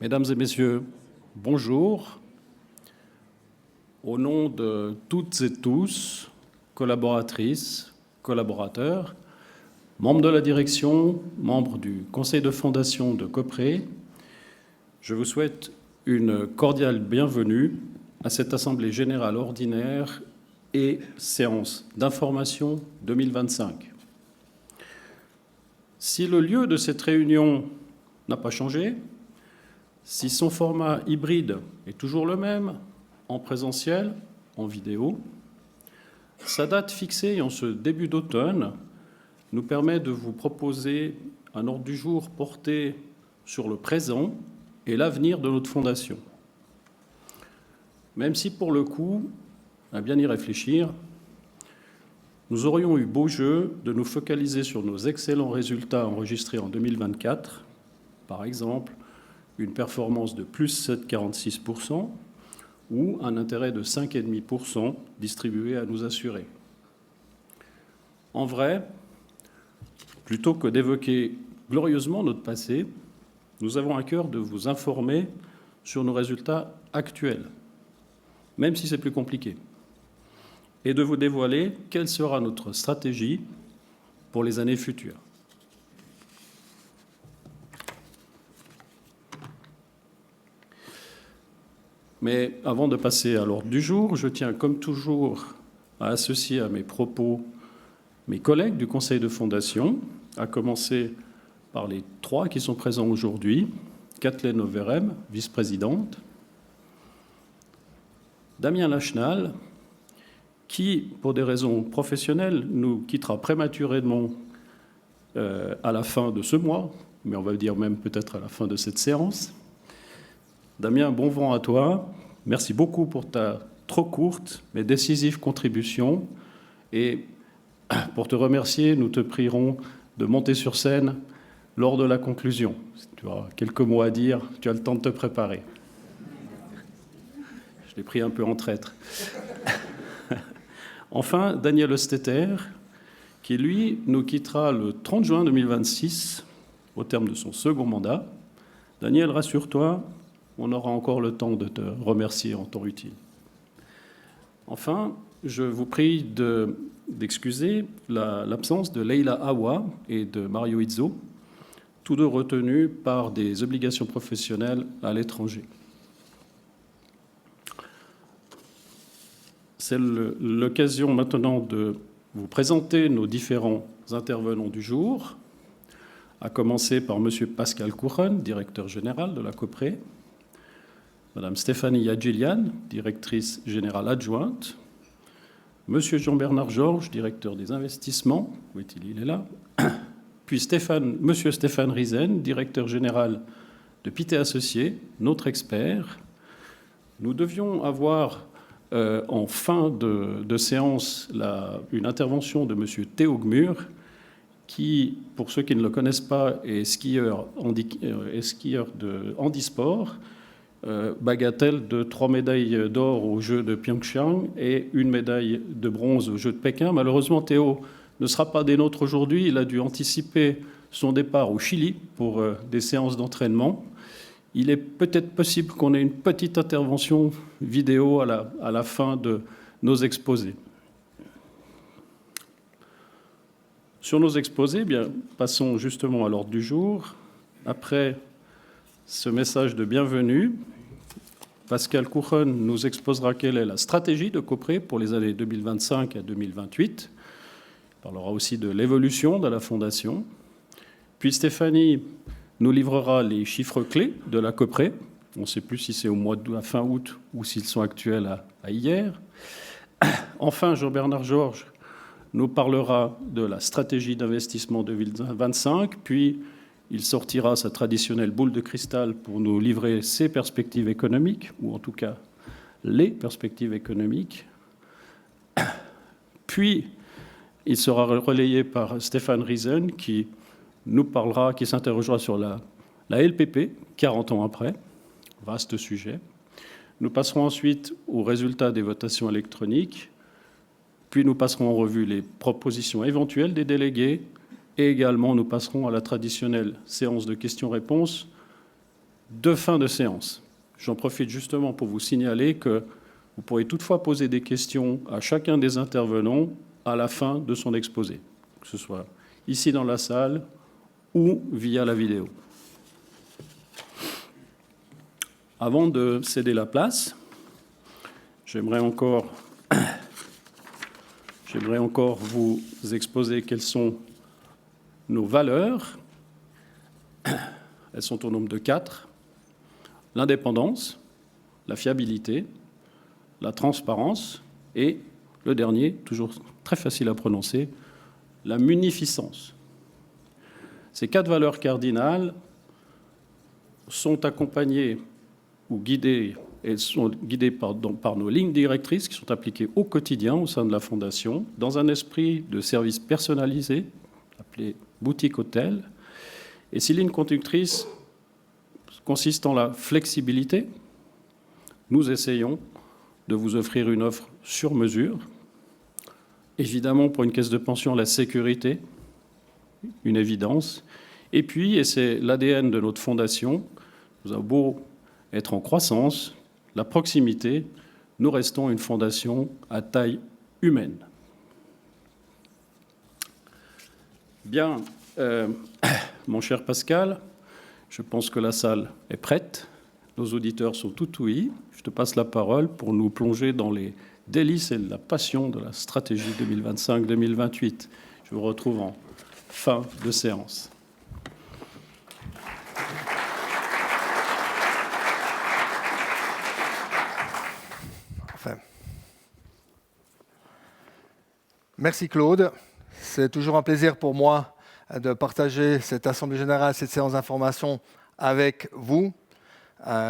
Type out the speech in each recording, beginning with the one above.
Mesdames et messieurs, bonjour. Au nom de toutes et tous, collaboratrices, collaborateurs, membres de la direction, membres du conseil de fondation de Copré, je vous souhaite une cordiale bienvenue à cette Assemblée générale ordinaire et séance d'information 2025. Si le lieu de cette réunion n'a pas changé, si son format hybride est toujours le même, en présentiel, en vidéo, sa date fixée en ce début d'automne nous permet de vous proposer un ordre du jour porté sur le présent et l'avenir de notre fondation. Même si pour le coup, à bien y réfléchir, nous aurions eu beau jeu de nous focaliser sur nos excellents résultats enregistrés en 2024, par exemple une performance de plus 7,46% ou un intérêt de 5,5% distribué à nos assurés. En vrai, plutôt que d'évoquer glorieusement notre passé, nous avons à cœur de vous informer sur nos résultats actuels, même si c'est plus compliqué, et de vous dévoiler quelle sera notre stratégie pour les années futures. Mais avant de passer à l'ordre du jour, je tiens comme toujours à associer à mes propos mes collègues du conseil de fondation, à commencer par les trois qui sont présents aujourd'hui, Kathleen Overem, vice-présidente, Damien Lachenal, qui, pour des raisons professionnelles, nous quittera prématurément à la fin de ce mois, mais on va le dire même peut-être à la fin de cette séance. Damien, bon vent à toi. Merci beaucoup pour ta trop courte mais décisive contribution. Et pour te remercier, nous te prierons de monter sur scène lors de la conclusion. Si tu as quelques mots à dire, tu as le temps de te préparer. Je l'ai pris un peu en traître. Enfin, Daniel Ostetter, qui lui nous quittera le 30 juin 2026, au terme de son second mandat. Daniel, rassure-toi, on aura encore le temps de te remercier en temps utile. Enfin, je vous prie d'excuser l'absence de Leila Awa et de Mario Izzo, tous deux retenus par des obligations professionnelles à l'étranger. C'est l'occasion maintenant de vous présenter nos différents intervenants du jour, à commencer par M. Pascal Couronne, directeur général de la Copré, Mme Stéphanie Yadjilian, directrice générale adjointe, M. Jean-Bernard Georges, directeur des investissements, où est-il? Il est là, puis M. Stéphane Riesen, directeur général de Pité Associés, notre expert. Nous devions avoir en fin de séance une intervention de M. Théo Gmur, qui, pour ceux qui ne le connaissent pas, est skieur de handisport, bagatelle de 3 médailles d'or aux Jeux de Pyeongchang et 1 médaille de bronze aux Jeux de Pékin. Malheureusement, Théo ne sera pas des nôtres aujourd'hui. Il a dû anticiper son départ au Chili pour des séances d'entraînement. Il est peut-être possible qu'on ait une petite intervention vidéo à la fin de nos exposés. Sur nos exposés, bien, passons justement à l'ordre du jour. Après ce message de bienvenue, Pascal Couronne nous exposera quelle est la stratégie de Copré pour les années 2025 à 2028. Il parlera aussi de l'évolution de la fondation. Puis Stéphanie nous livrera les chiffres clés de la Copré. On ne sait plus si c'est au mois de fin août ou s'ils sont actuels à hier. Enfin, Jean-Bernard Georges nous parlera de la stratégie d'investissement 2025, puis il sortira sa traditionnelle boule de cristal pour nous livrer ses perspectives économiques, ou en tout cas les perspectives économiques. Puis il sera relayé par Stéphane Riesen qui nous parlera, qui s'interrogera sur la LPP, 40 ans après, vaste sujet. Nous passerons ensuite aux résultats des votations électroniques, puis nous passerons en revue les propositions éventuelles des délégués, et également nous passerons à la traditionnelle séance de questions-réponses de fin de séance. J'en profite justement pour vous signaler que vous pourrez toutefois poser des questions à chacun des intervenants à la fin de son exposé, que ce soit ici dans la salle ou via la vidéo. Avant de céder la place, j'aimerais encore vous exposer quelles sont nos valeurs. Elles sont au nombre de 4. L'indépendance, la fiabilité, la transparence et, le dernier, toujours très facile à prononcer, la munificence. Ces 4 valeurs cardinales sont accompagnées ou guidées, elles sont guidées par nos lignes directrices qui sont appliquées au quotidien au sein de la Fondation, dans un esprit de service personnalisé, appelé boutique-hôtel. Et ces lignes conductrices consistent en la flexibilité. Nous essayons de vous offrir une offre sur mesure. Évidemment, pour une caisse de pension, la sécurité, une évidence. Et puis, et c'est l'ADN de notre fondation, nous avons beau être en croissance, la proximité, nous restons une fondation à taille humaine. Bien, mon cher Pascal, je pense que la salle est prête. Nos auditeurs sont tout ouïs. Je te passe la parole pour nous plonger dans les délices et la passion de la stratégie 2025-2028. Je vous retrouve en fin de séance. Merci Claude. C'est toujours un plaisir pour moi de partager cette Assemblée générale, cette séance d'information avec vous,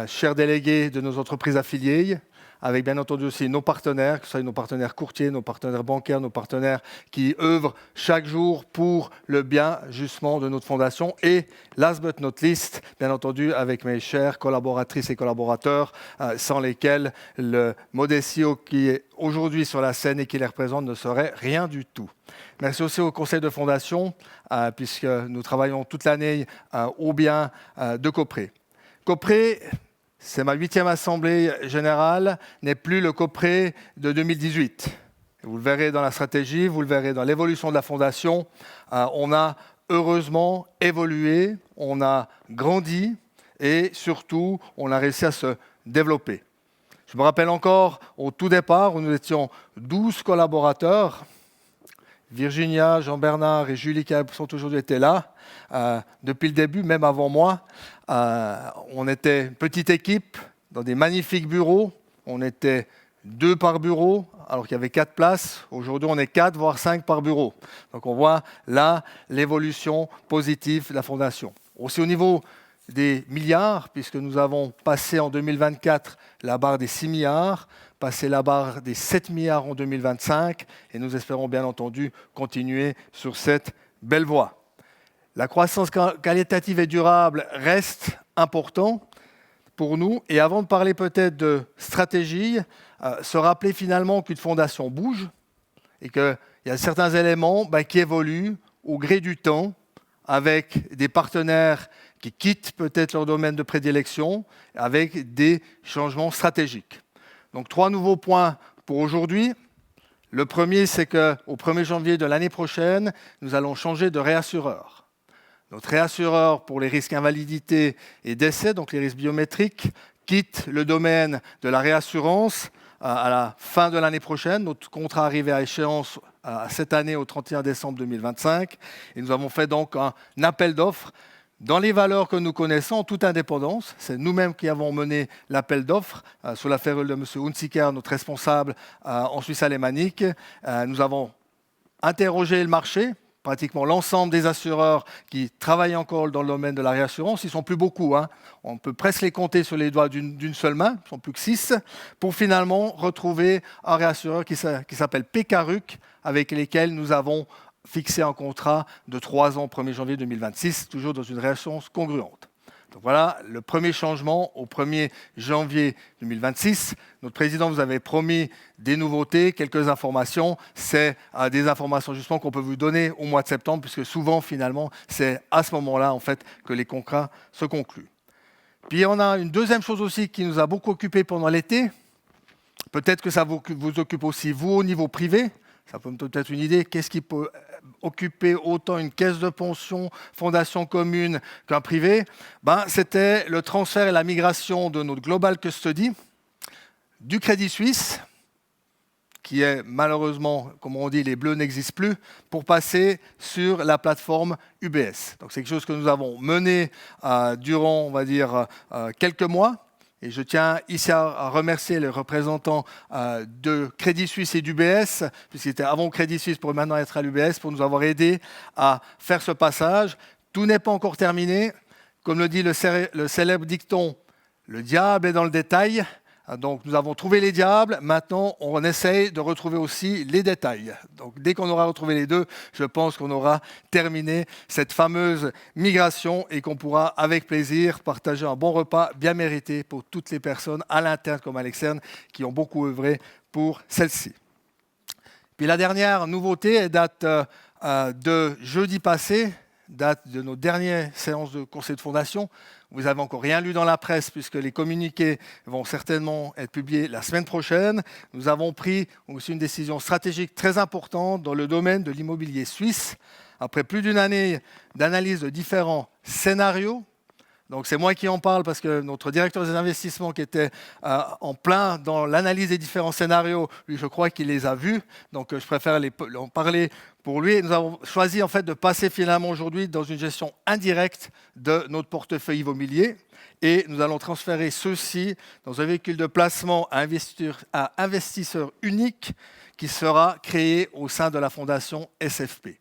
chers délégués de nos entreprises affiliées, avec bien entendu aussi nos partenaires, que ce soit nos partenaires courtiers, nos partenaires bancaires, nos partenaires qui œuvrent chaque jour pour le bien justement de notre fondation. Et last but not least, bien entendu, avec mes chères collaboratrices et collaborateurs, sans lesquels le Modesio qui est aujourd'hui sur la scène et qui les représente ne serait rien du tout. Merci aussi au conseil de fondation, puisque nous travaillons toute l'année au bien de Copré. Copré, c'est ma 8e assemblée générale, n'est plus le Copré de 2018. Vous le verrez dans la stratégie, vous le verrez dans l'évolution de la fondation. On a heureusement évolué, on a grandi et surtout, on a réussi à se développer. Je me rappelle encore au tout départ où nous étions 12 collaborateurs. Virginia, Jean-Bernard et Julie qui sont aujourd'hui étaient là. Depuis le début, même avant moi, on était une petite équipe dans des magnifiques bureaux. On était 2 par bureau, alors qu'il y avait 4 places. Aujourd'hui, on est 4, voire 5 par bureau. Donc on voit là l'évolution positive de la Fondation. Aussi au niveau des milliards, puisque nous avons passé en 2024 la barre des 6 milliards, passé la barre des 7 milliards en 2025, et nous espérons bien entendu continuer sur cette belle voie. La croissance qualitative et durable reste important pour nous. Et avant de parler peut-être de stratégie, se rappeler finalement qu'une fondation bouge et qu'il y a certains éléments qui évoluent au gré du temps avec des partenaires qui quittent peut-être leur domaine de prédilection, avec des changements stratégiques. Donc 3 nouveaux points pour aujourd'hui. Le premier, c'est qu'au 1er janvier de l'année prochaine, nous allons changer de réassureur. Notre réassureur pour les risques invalidité et décès, donc les risques biométriques, quitte le domaine de la réassurance à la fin de l'année prochaine. Notre contrat arrivait à échéance cette année au 31 décembre 2025. Et nous avons fait donc un appel d'offres dans les valeurs que nous connaissons, en toute indépendance. C'est nous-mêmes qui avons mené l'appel d'offres sous la férule de M. Hunziker, notre responsable en Suisse alémanique. Nous avons interrogé le marché, pratiquement l'ensemble des assureurs qui travaillent encore dans le domaine de la réassurance. Ils ne sont plus beaucoup, hein. On peut presque les compter sur les doigts d'une seule main, ils ne sont plus que 6, pour finalement retrouver un réassureur qui s'appelle PKRUC, avec lesquels nous avons fixé un contrat de 3 ans, 1er janvier 2026, toujours dans une réassurance congruente. Donc voilà le premier changement au 1er janvier 2026. Notre président vous avait promis des nouveautés, quelques informations. C'est des informations justement qu'on peut vous donner au mois de septembre, puisque souvent, finalement, c'est à ce moment-là en fait, que les contrats se concluent. Puis on a une deuxième chose aussi qui nous a beaucoup occupé pendant l'été. Peut-être que ça vous occupe aussi, vous, au niveau privé. Ça peut me donner peut-être une idée. Qu'est-ce qui peut occuper autant une caisse de pension, fondation commune qu'un privé? C'était le transfert et la migration de notre Global Custody du Crédit Suisse, qui est malheureusement, comme on dit, les bleus n'existent plus, pour passer sur la plateforme UBS. Donc c'est quelque chose que nous avons mené durant, on va dire, quelques mois. Et je tiens ici à remercier les représentants de Crédit Suisse et d'UBS, puisqu'ils étaient avant Crédit Suisse pour maintenant être à l'UBS, pour nous avoir aidés à faire ce passage. Tout n'est pas encore terminé. Comme le dit le célèbre dicton, le diable est dans le détail. Donc nous avons trouvé les diables, maintenant on essaye de retrouver aussi les détails. Donc dès qu'on aura retrouvé les deux, je pense qu'on aura terminé cette fameuse migration et qu'on pourra avec plaisir partager un bon repas bien mérité pour toutes les personnes à l'interne comme à l'externe qui ont beaucoup œuvré pour celle-ci. Puis la dernière nouveauté elle date de jeudi passé, date de nos dernières séances de conseil de fondation. Vous n'avez encore rien lu dans la presse puisque les communiqués vont certainement être publiés la semaine prochaine. Nous avons pris aussi une décision stratégique très importante dans le domaine de l'immobilier suisse. Après plus d'une année d'analyse de différents scénarios, donc c'est moi qui en parle parce que notre directeur des investissements qui était en plein dans l'analyse des différents scénarios, lui je crois qu'il les a vus, donc je préfère en parler pour lui. Et nous avons choisi en fait de passer finalement aujourd'hui dans une gestion indirecte de notre portefeuille immobilier et nous allons transférer ceci dans un véhicule de placement à investisseur unique qui sera créé au sein de la fondation SFP.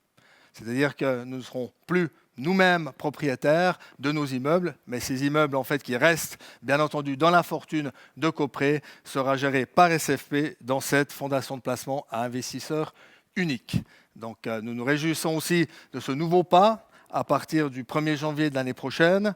C'est-à-dire que nous ne serons plus nous-mêmes propriétaires de nos immeubles, mais ces immeubles en fait qui restent bien entendu dans la fortune de Copré sera géré par SFP dans cette fondation de placement à investisseurs uniques. Donc nous nous réjouissons aussi de ce nouveau pas à partir du 1er janvier de l'année prochaine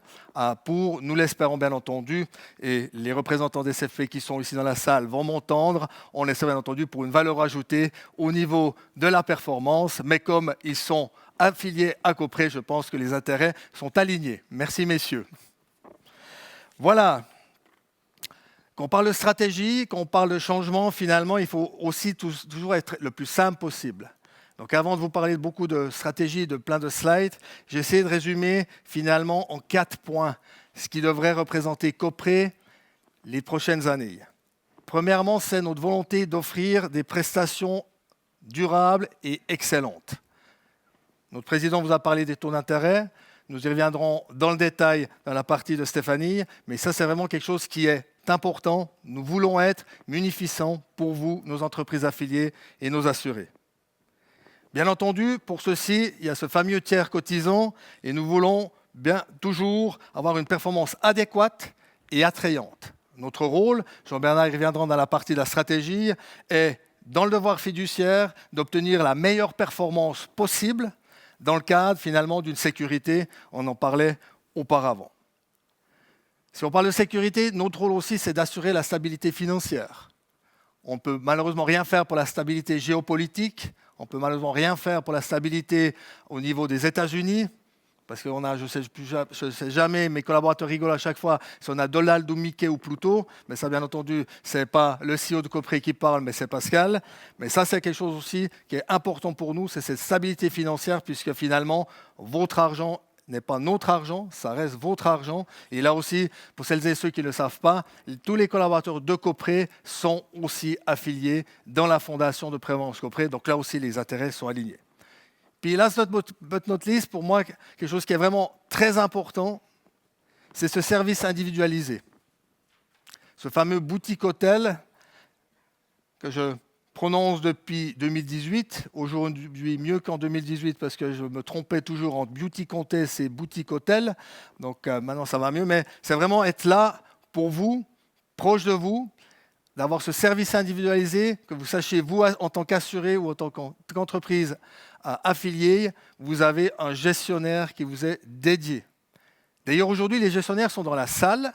pour, nous l'espérons bien entendu, et les représentants des SFP qui sont ici dans la salle vont m'entendre, on l'espère bien entendu pour une valeur ajoutée au niveau de la performance, mais comme ils sont affiliés à Copré, je pense que les intérêts sont alignés. Merci messieurs. Voilà. Quand on parle de stratégie, quand on parle de changement, finalement, il faut aussi toujours être le plus simple possible. Donc avant de vous parler de beaucoup de stratégies, de plein de slides, j'ai essayé de résumer finalement en 4 points ce qui devrait représenter Copré les prochaines années. Premièrement, c'est notre volonté d'offrir des prestations durables et excellentes. Notre président vous a parlé des taux d'intérêt. Nous y reviendrons dans le détail dans la partie de Stéphanie, mais ça c'est vraiment quelque chose qui est important. Nous voulons être munificents pour vous, nos entreprises affiliées et nos assurés. Bien entendu, pour ceci, il y a ce fameux tiers cotisant et nous voulons bien toujours avoir une performance adéquate et attrayante. Notre rôle, Jean-Bernard y reviendra dans la partie de la stratégie, est dans le devoir fiduciaire d'obtenir la meilleure performance possible dans le cadre finalement d'une sécurité, on en parlait auparavant. Si on parle de sécurité, notre rôle aussi c'est d'assurer la stabilité financière. On ne peut malheureusement rien faire pour la stabilité géopolitique, on ne peut malheureusement rien faire pour la stabilité au niveau des États-Unis, parce que je ne sais jamais, mes collaborateurs rigolent à chaque fois, si on a Donald ou Mickey ou Pluto, mais ça bien entendu, ce n'est pas le CEO de Copré qui parle, mais c'est Pascal. Mais ça c'est quelque chose aussi qui est important pour nous, c'est cette stabilité financière, puisque finalement, votre argent n'est pas notre argent, ça reste votre argent. Et là aussi, pour celles et ceux qui ne le savent pas, tous les collaborateurs de Copré sont aussi affiliés dans la fondation de prévoyance Copré. Donc là aussi, les intérêts sont alignés. Puis last but not least, pour moi, quelque chose qui est vraiment très important, c'est ce service individualisé. Ce fameux boutique hôtel que je prononce depuis 2018, aujourd'hui mieux qu'en 2018 parce que je me trompais toujours entre beauty contest et boutique hôtel, donc maintenant ça va mieux, mais c'est vraiment être là pour vous, proche de vous, d'avoir ce service individualisé, que vous sachiez, vous en tant qu'assuré ou en tant qu'entreprise affiliée, vous avez un gestionnaire qui vous est dédié. D'ailleurs aujourd'hui les gestionnaires sont dans la salle,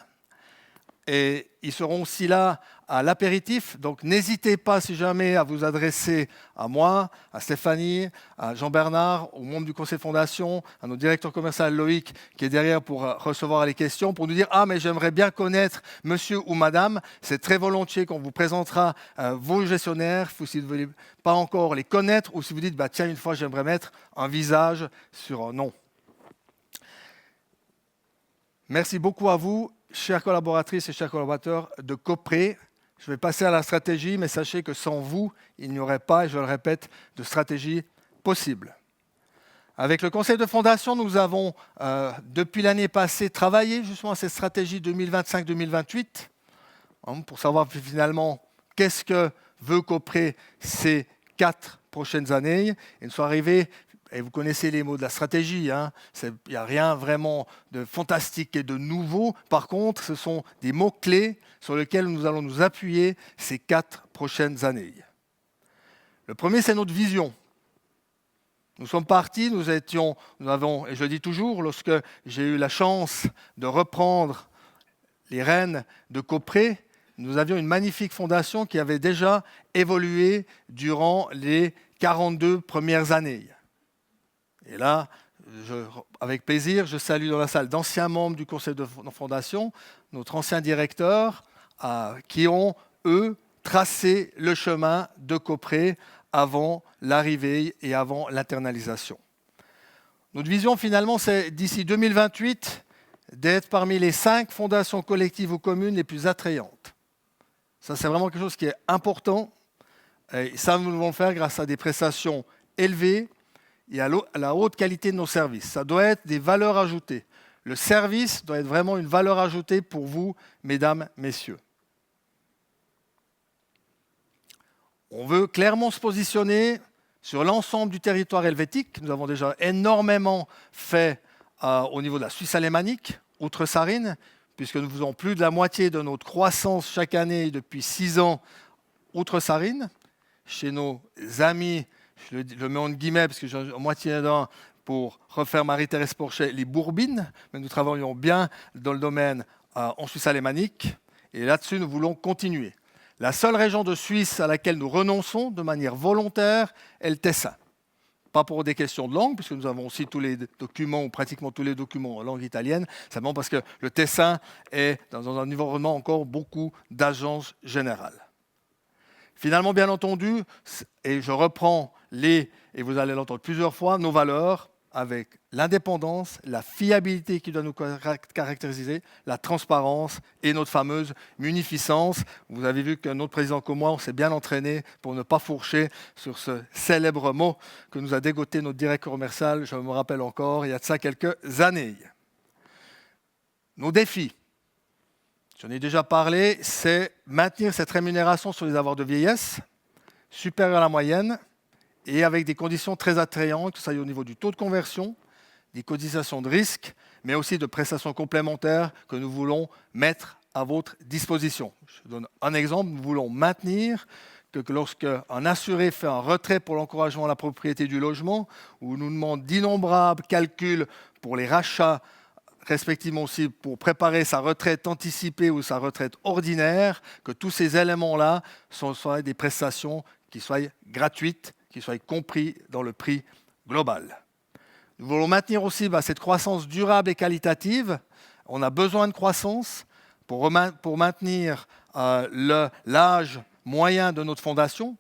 et ils seront aussi là à l'apéritif. Donc n'hésitez pas si jamais à vous adresser à moi, à Stéphanie, à Jean-Bernard, aux membres du conseil de fondation, à notre directeur commercial Loïc qui est derrière pour recevoir les questions, pour nous dire « Ah, mais j'aimerais bien connaître monsieur ou madame ». C'est très volontiers qu'on vous présentera vos gestionnaires, si vous ne voulez pas encore les connaître ou si vous dites bah, « Tiens, une fois, j'aimerais mettre un visage sur un nom ». Merci beaucoup à vous, chères collaboratrices et chers collaborateurs de Copré. Je vais passer à la stratégie, mais sachez que sans vous, il n'y aurait pas, et je le répète, de stratégie possible. Avec le conseil de fondation, nous avons, depuis l'année passée, travaillé justement à cette stratégie 2025-2028 pour savoir finalement qu'est-ce que veut Copré ces 4 prochaines années. Et nous sommes arrivés. Et vous connaissez les mots de la stratégie, il n'y a rien vraiment de fantastique et de nouveau. Par contre, ce sont des mots-clés sur lesquels nous allons nous appuyer ces 4 prochaines années. Le premier, c'est notre vision. Nous sommes partis, nous avons, et je le dis toujours, lorsque j'ai eu la chance de reprendre les rênes de Copré, nous avions une magnifique fondation qui avait déjà évolué durant les 42 premières années. Et là, avec plaisir, je salue dans la salle d'anciens membres du conseil de fondation, notre ancien directeur, qui ont, eux, tracé le chemin de Copré avant l'arrivée et avant l'internalisation. Notre vision, finalement, c'est d'ici 2028, d'être parmi les 5 fondations collectives ou communes les plus attrayantes. Ça, c'est vraiment quelque chose qui est important. Et ça, nous devons le faire grâce à des prestations élevées, et à la haute qualité de nos services. Ça doit être des valeurs ajoutées. Le service doit être vraiment une valeur ajoutée pour vous, mesdames, messieurs. On veut clairement se positionner sur l'ensemble du territoire helvétique. Nous avons déjà énormément fait au niveau de la Suisse alémanique, outre-Sarine, puisque nous faisons plus de la moitié de notre croissance chaque année depuis 6 ans outre-Sarine, chez nos amis. Je le mets en guillemets parce que j'ai moitié d'un pour refaire Marie-Thérèse Porchet, les Bourbines, mais nous travaillons bien dans le domaine en Suisse alémanique et là-dessus nous voulons continuer. La seule région de Suisse à laquelle nous renonçons de manière volontaire est le Tessin. Pas pour des questions de langue, puisque nous avons aussi tous les documents, ou pratiquement tous les documents en langue italienne, simplement parce que le Tessin est dans un environnement encore beaucoup d'agences générales. Finalement, bien entendu, et je reprends et vous allez l'entendre plusieurs fois, nos valeurs avec l'indépendance, la fiabilité qui doit nous caractériser, la transparence et notre fameuse munificence. Vous avez vu qu'un autre président comme moi, on s'est bien entraîné pour ne pas fourcher sur ce célèbre mot que nous a dégoté notre directeur commercial, je me rappelle encore, il y a de ça quelques années. Nos défis. J'en ai déjà parlé, c'est maintenir cette rémunération sur les avoirs de vieillesse, supérieure à la moyenne, et avec des conditions très attrayantes, que ce soit au niveau du taux de conversion, des cotisations de risque, mais aussi de prestations complémentaires que nous voulons mettre à votre disposition. Je donne un exemple, nous voulons maintenir que lorsqu'un assuré fait un retrait pour l'encouragement à la propriété du logement, ou nous demande d'innombrables calculs pour les rachats, respectivement aussi pour préparer sa retraite anticipée ou sa retraite ordinaire, que tous ces éléments-là soient des prestations qui soient gratuites, qui soient compris dans le prix global. Nous voulons maintenir aussi cette croissance durable et qualitative. On a besoin de croissance pour maintenir l'âge moyen de notre fondation.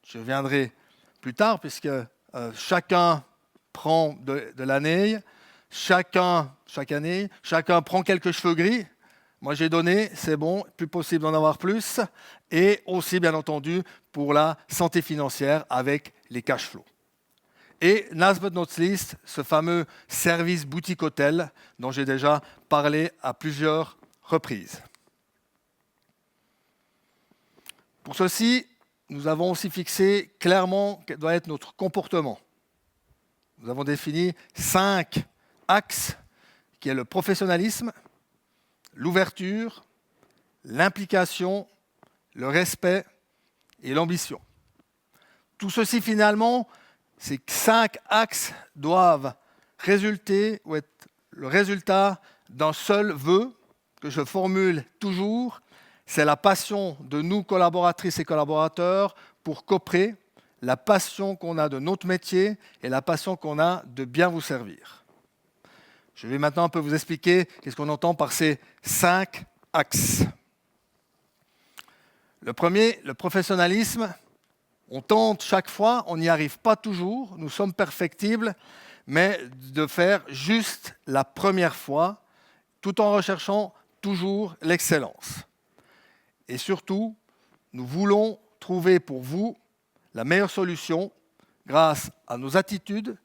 Je viendrai plus tard, puisque chacun prend de l'année, chaque année, chacun prend quelques cheveux gris. Moi, j'ai donné, c'est bon, plus possible d'en avoir plus. Et aussi, bien entendu, pour la santé financière avec les cash flows. Et last but not least, ce fameux service boutique-hôtel dont j'ai déjà parlé à plusieurs reprises. Pour ceci, nous avons aussi fixé clairement quel doit être notre comportement. Nous avons défini 5 axes, qui est le professionnalisme, l'ouverture, l'implication, le respect et l'ambition. Tout ceci, finalement, ces 5 axes doivent résulter ou être le résultat d'un seul vœu que je formule toujours, c'est la passion de nous, collaboratrices et collaborateurs, pour Copré, la passion qu'on a de notre métier et la passion qu'on a de bien vous servir. Je vais maintenant un peu vous expliquer qu'est-ce qu'on entend par ces 5 axes. Le premier, le professionnalisme. On tente chaque fois, on n'y arrive pas toujours, nous sommes perfectibles, mais de faire juste la première fois, tout en recherchant toujours l'excellence. Et surtout, nous voulons trouver pour vous la meilleure solution grâce à nos attitudes,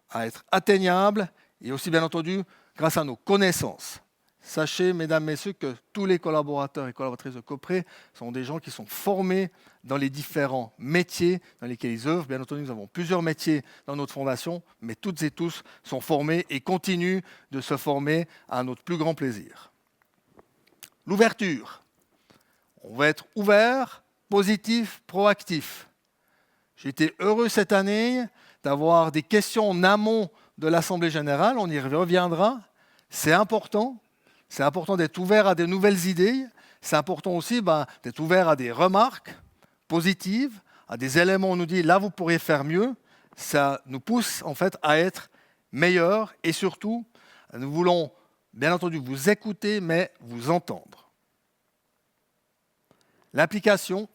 à être atteignables et aussi bien entendu grâce à nos connaissances. Sachez, mesdames, messieurs, que tous les collaborateurs et collaboratrices de Copré sont des gens qui sont formés dans les différents métiers dans lesquels ils œuvrent. Bien entendu, nous avons plusieurs métiers dans notre fondation, mais toutes et tous sont formés et continuent de se former à notre plus grand plaisir. L'ouverture. On va être ouvert, positif, proactif. J'ai été heureux cette année d'avoir des questions en amont de l'Assemblée générale. On y reviendra. C'est important. C'est important d'être ouvert à de nouvelles idées. C'est important aussi d'être ouvert à des remarques positives, à des éléments où on nous dit « là, vous pourriez faire mieux ». Ça nous pousse en fait à être meilleurs et surtout, nous voulons bien entendu vous écouter, mais vous entendre. L'implication.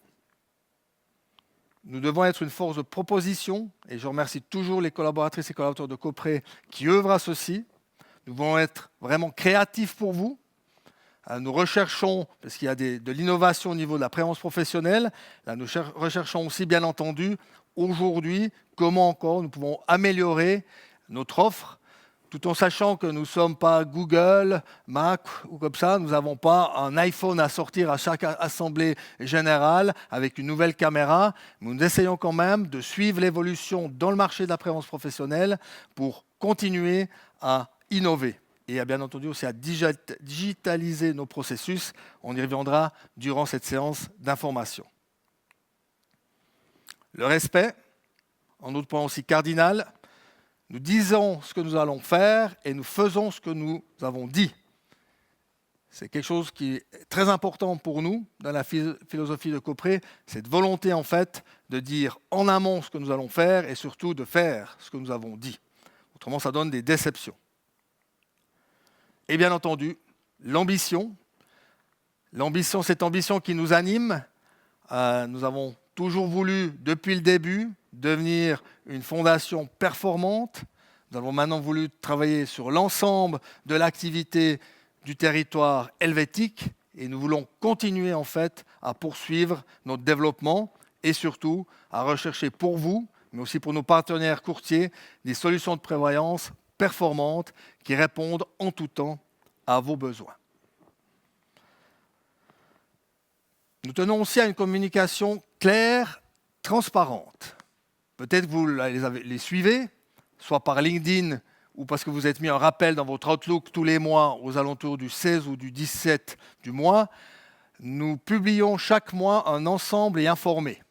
Nous devons être une force de proposition et je remercie toujours les collaboratrices et collaborateurs de Copré qui œuvrent à ceci. Nous devons être vraiment créatifs pour vous. Nous recherchons, parce qu'il y a de l'innovation au niveau de la prévention professionnelle, là, nous recherchons aussi bien entendu aujourd'hui comment encore nous pouvons améliorer notre offre, tout en sachant que nous ne sommes pas Google, Mac ou comme ça, nous n'avons pas un iPhone à sortir à chaque assemblée générale avec une nouvelle caméra. Nous essayons quand même de suivre l'évolution dans le marché de la prévention professionnelle pour continuer à innover et bien entendu aussi à digitaliser nos processus. On y reviendra durant cette séance d'information. Le respect, un autre point aussi cardinal. Nous disons ce que nous allons faire et nous faisons ce que nous avons dit. C'est quelque chose qui est très important pour nous dans la philosophie de Copré, cette volonté en fait de dire en amont ce que nous allons faire et surtout de faire ce que nous avons dit. Autrement, ça donne des déceptions. Et bien entendu, l'ambition. L'ambition, cette ambition qui nous anime. Nous avons toujours voulu, depuis le début, devenir une fondation performante. Nous avons maintenant voulu travailler sur l'ensemble de l'activité du territoire helvétique et nous voulons continuer en fait à poursuivre notre développement et surtout à rechercher pour vous, mais aussi pour nos partenaires courtiers, des solutions de prévoyance performantes qui répondent en tout temps à vos besoins. Nous tenons aussi à une communication claire, transparente. Peut-être que vous les suivez, soit par LinkedIn ou parce que vous êtes mis un rappel dans votre Outlook tous les mois aux alentours du 16 ou du 17 du mois. Nous publions chaque mois un ensemble et informé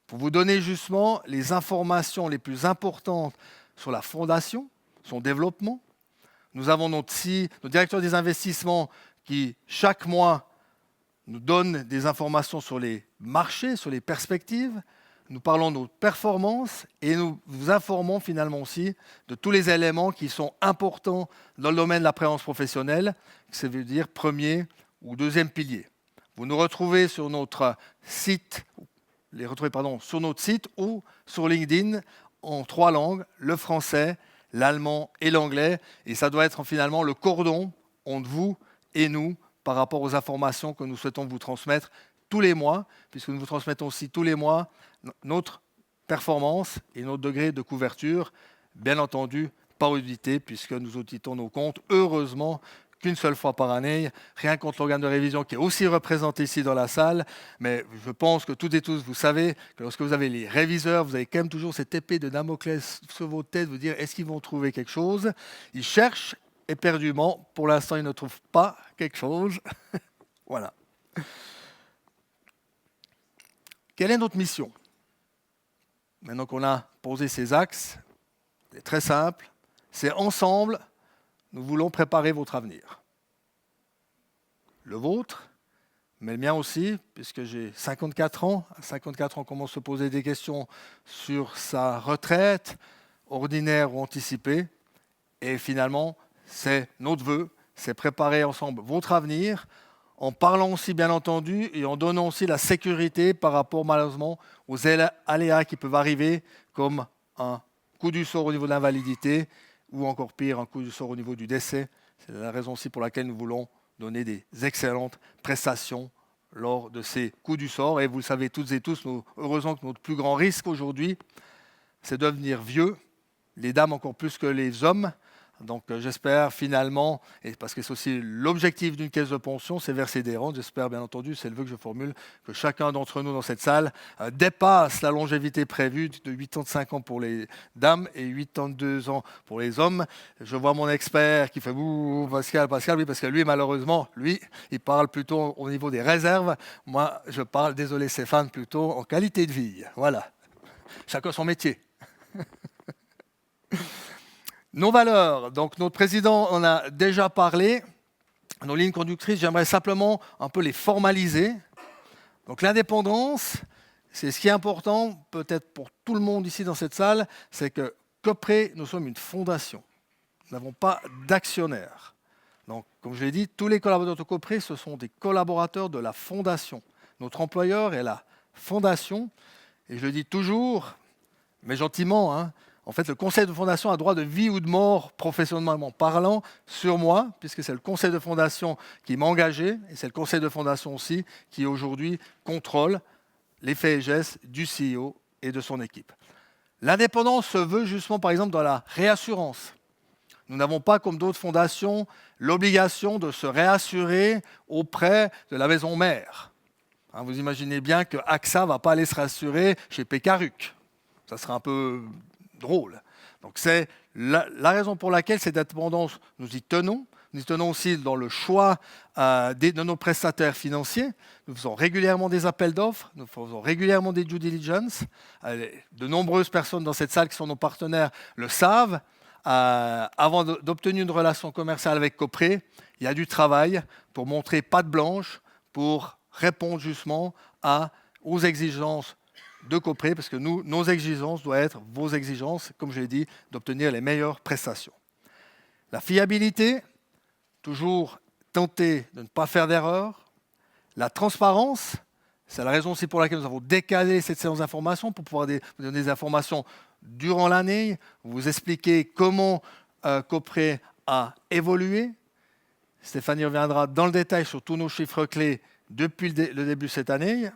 pour vous donner justement les informations les plus importantes sur la fondation, son développement. Nous avons notre directeur des investissements qui, chaque mois, nous donne des informations sur les marchés, sur les perspectives. Nous parlons de nos performances et nous vous informons finalement aussi de tous les éléments qui sont importants dans le domaine de la prévention professionnelle, ça veut dire premier ou deuxième pilier. Vous nous retrouvez sur notre site, sur notre site ou sur LinkedIn en 3 langues, le français, l'allemand et l'anglais. Et ça doit être finalement le cordon entre vous et nous par rapport aux informations que nous souhaitons vous transmettre tous les mois, puisque nous vous transmettons aussi tous les mois notre performance et notre degré de couverture, bien entendu par audité, puisque nous auditons nos comptes, heureusement, qu'une seule fois par année, rien contre l'organe de révision qui est aussi représenté ici dans la salle, mais je pense que toutes et tous, vous savez que lorsque vous avez les réviseurs, vous avez quand même toujours cette épée de Damoclès sur vos têtes, vous dire est-ce qu'ils vont trouver quelque chose? Ils cherchent éperdument, pour l'instant ils ne trouvent pas quelque chose. Voilà. Quelle est notre mission? Maintenant qu'on a posé ces axes, c'est très simple, c'est ensemble, nous voulons préparer votre avenir. Le vôtre, mais le mien aussi, puisque j'ai 54 ans. À 54 ans, on commence à se poser des questions sur sa retraite, ordinaire ou anticipée. Et finalement, c'est notre vœu, c'est préparer ensemble votre avenir, en parlant aussi bien entendu et en donnant aussi la sécurité par rapport malheureusement aux aléas qui peuvent arriver, comme un coup du sort au niveau de l'invalidité ou encore pire, un coup du sort au niveau du décès. C'est la raison aussi pour laquelle nous voulons donner des excellentes prestations lors de ces coups du sort. Et vous le savez toutes et tous, heureusement que notre plus grand risque aujourd'hui, c'est de devenir vieux, les dames encore plus que les hommes. Donc j'espère finalement, et parce que c'est aussi l'objectif d'une caisse de pension, c'est verser des rentes. J'espère bien entendu, c'est le vœu que je formule, que chacun d'entre nous dans cette salle dépasse la longévité prévue de 85 ans pour les dames et 82 ans pour les hommes. Je vois mon expert qui fait « Ouh, Pascal, oui, parce que lui, malheureusement, il parle plutôt au niveau des réserves. Moi, je parle, désolé Stéphane, plutôt en qualité de vie. » Voilà, chacun son métier. Nos valeurs, donc notre président en a déjà parlé. Nos lignes conductrices, j'aimerais simplement un peu les formaliser. Donc l'indépendance, c'est ce qui est important, peut-être pour tout le monde ici dans cette salle, c'est que Copré, nous sommes une fondation. Nous n'avons pas d'actionnaires. Donc, comme je l'ai dit, tous les collaborateurs de Copré, ce sont des collaborateurs de la fondation. Notre employeur est la fondation. Et je le dis toujours, mais gentiment, hein, en fait, le conseil de fondation a droit de vie ou de mort, professionnellement parlant, sur moi, puisque c'est le conseil de fondation qui m'a engagé, et c'est le conseil de fondation aussi qui, aujourd'hui, contrôle les faits et gestes du CEO et de son équipe. L'indépendance se veut justement, par exemple, dans la réassurance. Nous n'avons pas, comme d'autres fondations, l'obligation de se réassurer auprès de la maison mère. Hein, vous imaginez bien que AXA ne va pas aller se rassurer chez Pécaruc. Ça serait un peu drôle. Donc c'est la raison pour laquelle cette indépendance, nous y tenons. Nous y tenons aussi dans le choix de nos prestataires financiers. Nous faisons régulièrement des appels d'offres, nous faisons régulièrement des due diligence. De nombreuses personnes dans cette salle qui sont nos partenaires le savent. Avant d'obtenir une relation commerciale avec Copré, il y a du travail pour montrer patte blanche, pour répondre justement aux exigences de Copré, parce que nos exigences doivent être vos exigences, comme je l'ai dit, d'obtenir les meilleures prestations. La fiabilité, toujours tenter de ne pas faire d'erreur. La transparence, c'est la raison aussi pour laquelle nous avons décalé cette séance d'information, pour pouvoir vous donner des informations durant l'année, vous expliquer comment Copré a évolué. Stéphanie reviendra dans le détail sur tous nos chiffres clés depuis le début de cette année.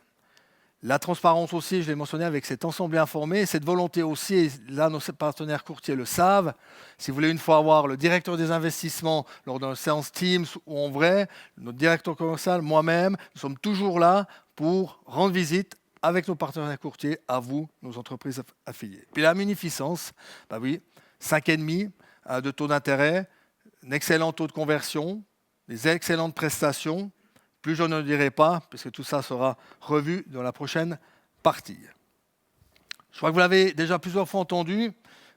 La transparence aussi, je l'ai mentionné avec cet ensemble informé, cette volonté aussi, et là nos partenaires courtiers le savent, si vous voulez une fois avoir le directeur des investissements lors d'une séance Teams ou en vrai, notre directeur commercial, moi-même, nous sommes toujours là pour rendre visite avec nos partenaires courtiers, à vous, nos entreprises affiliées. Puis la munificence, bah oui, 5,5 de taux d'intérêt, un excellent taux de conversion, des excellentes prestations. Plus je ne dirai pas, puisque tout ça sera revu dans la prochaine partie. Je crois que vous l'avez déjà plusieurs fois entendu,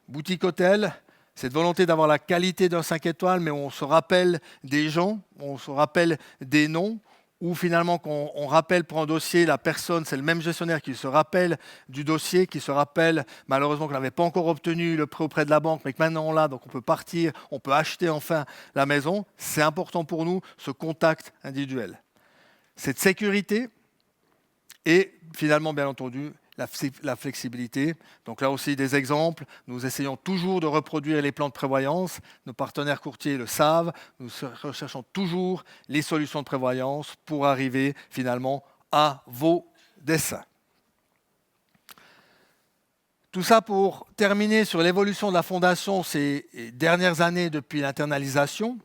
boutique hôtel, cette volonté d'avoir la qualité d'un 5 étoiles, mais on se rappelle des gens, on se rappelle des noms, ou finalement quand on rappelle pour un dossier, la personne, c'est le même gestionnaire qui se rappelle du dossier, qui se rappelle malheureusement qu'on n'avait pas encore obtenu le prêt auprès de la banque, mais que maintenant on l'a, donc on peut partir, on peut acheter enfin la maison. C'est important pour nous, ce contact individuel. Cette sécurité et finalement, bien entendu, la flexibilité. Donc là aussi, des exemples. Nous essayons toujours de reproduire les plans de prévoyance. Nos partenaires courtiers le savent. Nous recherchons toujours les solutions de prévoyance pour arriver finalement à vos desseins. Tout ça pour terminer sur l'évolution de la fondation ces dernières années depuis l'internalisation.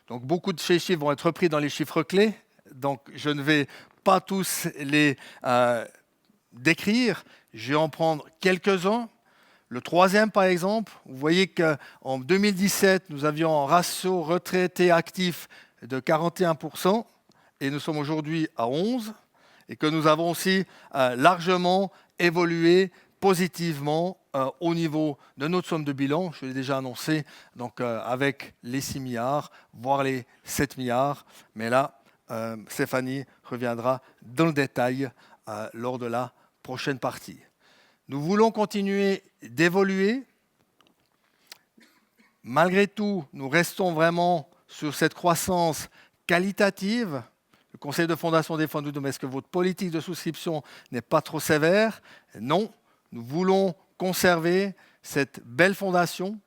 Donc beaucoup de ces chiffres vont être repris dans les chiffres clés. Donc, je ne vais pas tous les décrire. Je vais en prendre quelques-uns. Le troisième, par exemple, vous voyez qu'en 2017, nous avions un ratio retraité actif de 41% et nous sommes aujourd'hui à 11%. Et que nous avons aussi largement évolué positivement au niveau de notre somme de bilan. Je l'ai déjà annoncé, donc avec les 6 milliards, voire les 7 milliards. Mais là, Stéphanie reviendra dans le détail lors de la prochaine partie. Nous voulons continuer d'évoluer. Malgré tout, nous restons vraiment sur cette croissance qualitative. Le conseil de fondation des fonds nous demande est-ce que votre politique de souscription n'est pas trop sévère? Non, nous voulons conserver cette belle fondation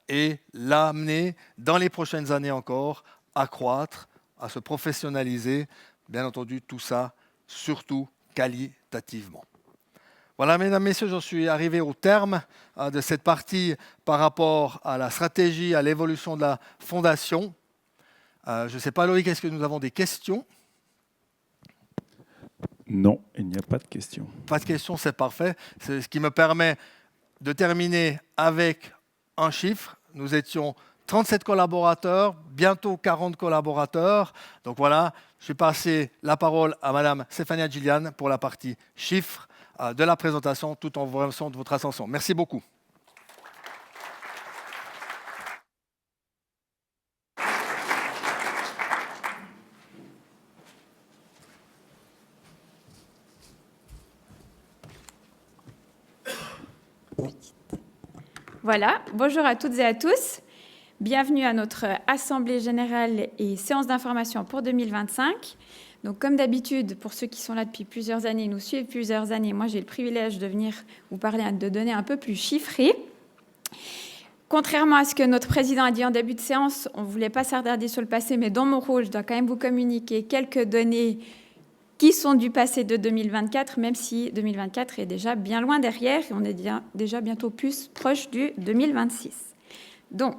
et l'amener dans les prochaines années encore à croître, à se professionnaliser. Bien entendu, tout ça, surtout qualitativement. Voilà, mesdames, messieurs, je suis arrivé au terme de cette partie par rapport à la stratégie, à l'évolution de la fondation. Je ne sais pas, Loïc, est-ce que nous avons des questions? Non, il n'y a pas de questions. Pas de questions, c'est parfait. C'est ce qui me permet de terminer avec un chiffre. Nous étions 37 collaborateurs, bientôt 40 collaborateurs. Donc voilà, je vais passer la parole à Madame Stéphania Gillian pour la partie chiffres de la présentation, tout en vous remerciant de votre attention. Merci beaucoup. Voilà, bonjour à toutes et à tous. Bienvenue à notre Assemblée générale et séance d'information pour 2025. Donc, comme d'habitude, pour ceux qui sont là depuis plusieurs années, nous suivent plusieurs années, moi j'ai le privilège de venir vous parler de données un peu plus chiffrées. Contrairement à ce que notre président a dit en début de séance, on ne voulait pas s'attarder sur le passé, mais dans mon rôle, je dois quand même vous communiquer quelques données qui sont du passé de 2024, même si 2024 est déjà bien loin derrière et on est déjà bientôt plus proche du 2026. Donc,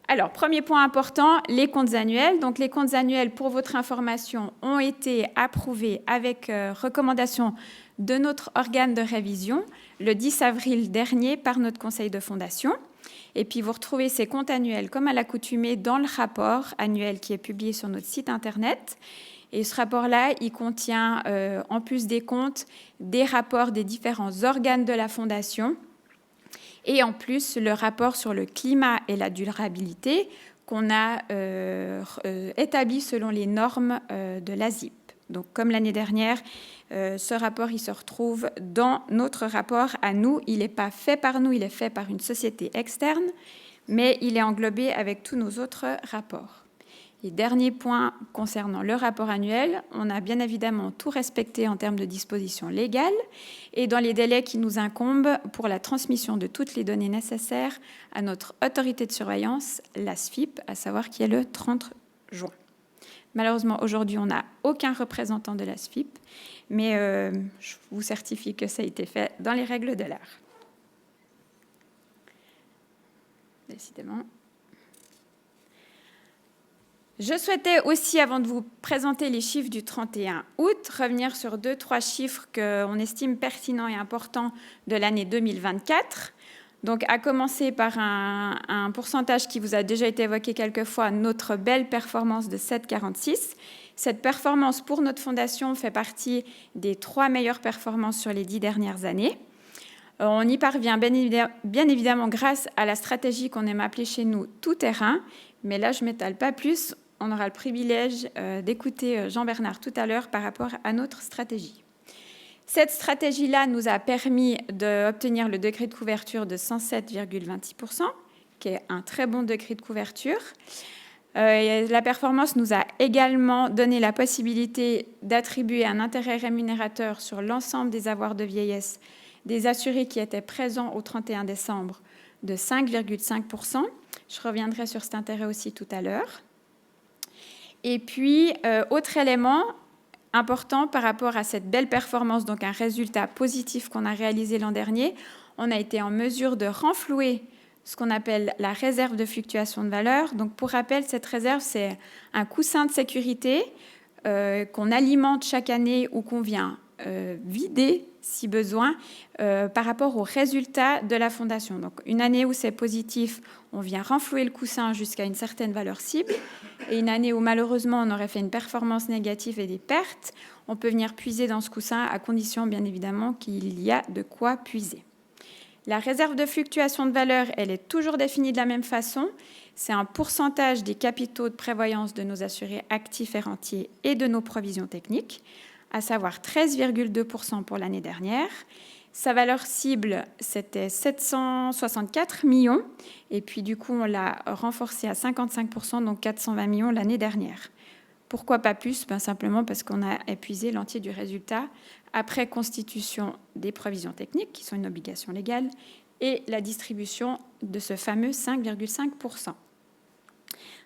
alors, premier point important, les comptes annuels. Donc, les comptes annuels, pour votre information, ont été approuvés avec recommandation de notre organe de révision le 10 avril dernier par notre conseil de fondation. Et puis, vous retrouvez ces comptes annuels, comme à l'accoutumée, dans le rapport annuel qui est publié sur notre site Internet. Et ce rapport-là, il contient, en plus des comptes, des rapports des différents organes de la Fondation et en plus le rapport sur le climat et la durabilité qu'on a établi selon les normes de l'ASIP. Donc, comme l'année dernière, ce rapport, il se retrouve dans notre rapport à nous. Il n'est pas fait par nous, il est fait par une société externe, mais il est englobé avec tous nos autres rapports. Et dernier point concernant le rapport annuel, on a bien évidemment tout respecté en termes de dispositions légales et dans les délais qui nous incombent pour la transmission de toutes les données nécessaires à notre autorité de surveillance, l'ASFIP, à savoir qui est le 30 juin. Malheureusement, aujourd'hui, on n'a aucun représentant de l'ASFIP, mais je vous certifie que ça a été fait dans les règles de l'art. Décidément. Je souhaitais aussi, avant de vous présenter les chiffres du 31 août, revenir sur 2-3 chiffres qu'on estime pertinents et importants de l'année 2024. Donc, à commencer par un pourcentage qui vous a déjà été évoqué quelques fois, notre belle performance de 7,46. Cette performance pour notre fondation fait partie des 3 meilleures performances sur les 10 dernières années. On y parvient bien évidemment grâce à la stratégie qu'on aime appeler chez nous tout-terrain, mais là, je ne m'étale pas plus. On aura le privilège d'écouter Jean-Bernard tout à l'heure par rapport à notre stratégie. Cette stratégie-là nous a permis d'obtenir le degré de couverture de 107,26%, qui est un très bon degré de couverture. La performance nous a également donné la possibilité d'attribuer un intérêt rémunérateur sur l'ensemble des avoirs de vieillesse des assurés qui étaient présents au 31 décembre de 5,5%. Je reviendrai sur cet intérêt aussi tout à l'heure. Et puis, autre élément important par rapport à cette belle performance, donc un résultat positif qu'on a réalisé l'an dernier, on a été en mesure de renflouer ce qu'on appelle la réserve de fluctuation de valeur. Donc, pour rappel, cette réserve, c'est un coussin de sécurité qu'on alimente chaque année ou qu'on vient vider, si besoin, par rapport aux résultats de la fondation. Donc, une année où c'est positif, on vient renflouer le coussin jusqu'à une certaine valeur cible. Et une année où, malheureusement, on aurait fait une performance négative et des pertes, on peut venir puiser dans ce coussin à condition, bien évidemment, qu'il y a de quoi puiser. La réserve de fluctuation de valeur, elle est toujours définie de la même façon. C'est un pourcentage des capitaux de prévoyance de nos assurés actifs et rentiers et de nos provisions techniques, à savoir 13,2% pour l'année dernière. Sa valeur cible, c'était 764 millions. Et puis, du coup, on l'a renforcé à 55%, donc 420 millions l'année dernière. Pourquoi pas plus ? Simplement parce qu'on a épuisé l'entier du résultat après constitution des provisions techniques, qui sont une obligation légale, et la distribution de ce fameux 5,5%.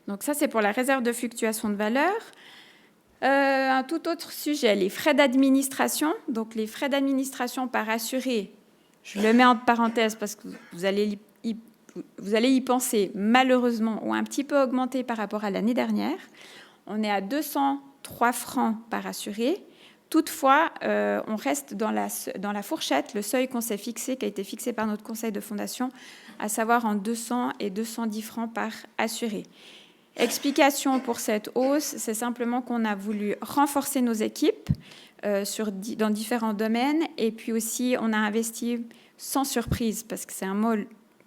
Donc ça, c'est pour la réserve de fluctuation de valeur. Un tout autre sujet, les frais d'administration. Donc les frais d'administration par assuré, je le mets entre parenthèses parce que vous allez y penser, malheureusement, ont un petit peu augmenté par rapport à l'année dernière. On est à 203 francs par assuré. Toutefois, on reste dans la fourchette, le seuil qu'on s'est fixé, qui a été fixé par notre conseil de fondation, à savoir en 200 et 210 francs par assuré. Explication pour cette hausse, c'est simplement qu'on a voulu renforcer nos équipes dans différents domaines, et puis aussi on a investi sans surprise, parce que c'est un mot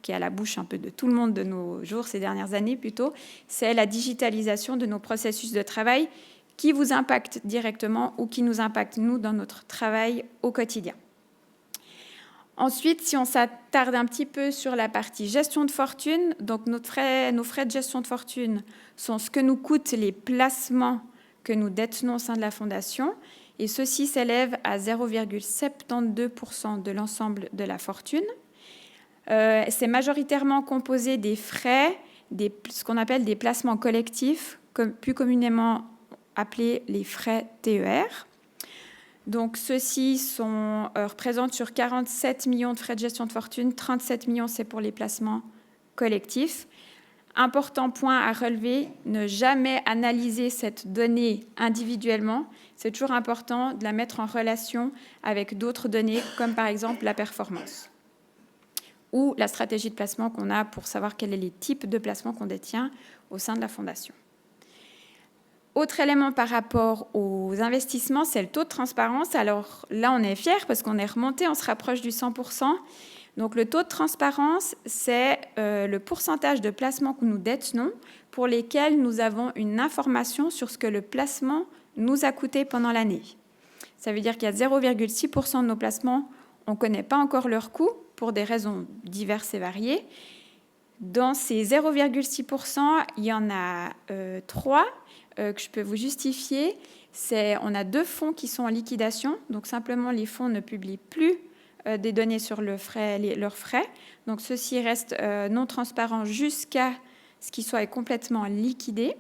qui est à la bouche un peu de tout le monde de nos jours, ces dernières années plutôt, c'est la digitalisation de nos processus de travail qui vous impacte directement ou qui nous impacte, nous, dans notre travail au quotidien. Ensuite, si on s'attarde un petit peu sur la partie gestion de fortune, donc nos frais de gestion de fortune sont ce que nous coûtent les placements que nous détenons au sein de la Fondation, et ceux-ci s'élèvent à 0,72% de l'ensemble de la fortune. C'est majoritairement composé des frais, ce qu'on appelle des placements collectifs, plus communément appelés les frais TER. Donc, ceux-ci représentent sur 47 millions de frais de gestion de fortune, 37 millions, c'est pour les placements collectifs. Important point à relever, ne jamais analyser cette donnée individuellement. C'est toujours important de la mettre en relation avec d'autres données, comme par exemple la performance ou la stratégie de placement qu'on a pour savoir quels sont les types de placements qu'on détient au sein de la Fondation. Autre élément par rapport aux investissements, c'est le taux de transparence. Alors là, on est fiers parce qu'on est remonté, on se rapproche du 100%. Donc le taux de transparence, c'est le pourcentage de placements que nous détenons pour lesquels nous avons une information sur ce que le placement nous a coûté pendant l'année. Ça veut dire qu'il y a 0,6% de nos placements, on ne connaît pas encore leur coût pour des raisons diverses et variées. Dans ces 0,6%, il y en a 3 que je peux vous justifier. On a 2 fonds qui sont en liquidation, donc simplement les fonds ne publient plus des données sur leurs frais. Donc ceux-ci restent non transparents jusqu'à ce qu'ils soient complètement liquidés.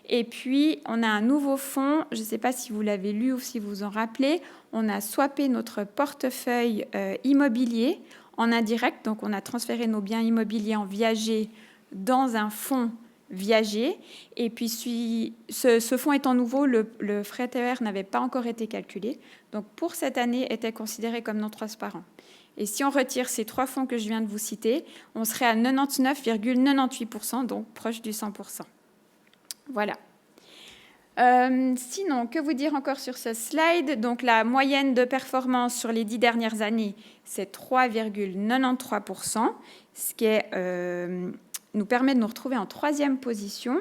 Et puis, on a un nouveau fonds, je ne sais pas si vous l'avez lu ou si vous vous en rappelez, on a swappé notre portefeuille immobilier en indirect, donc on a transféré nos biens immobiliers en viager dans un fonds viager. Et puis, ce fonds étant nouveau, le frais TER n'avait pas encore été calculé. Donc, pour cette année, était considéré comme non transparent. Et si on retire ces 3 fonds que je viens de vous citer, on serait à 99,98%, donc proche du 100%. Voilà. Sinon, que vous dire encore sur ce slide ? Donc, la moyenne de performance sur les 10 dernières années, c'est 3,93%, ce qui nous permet de nous retrouver en 3e position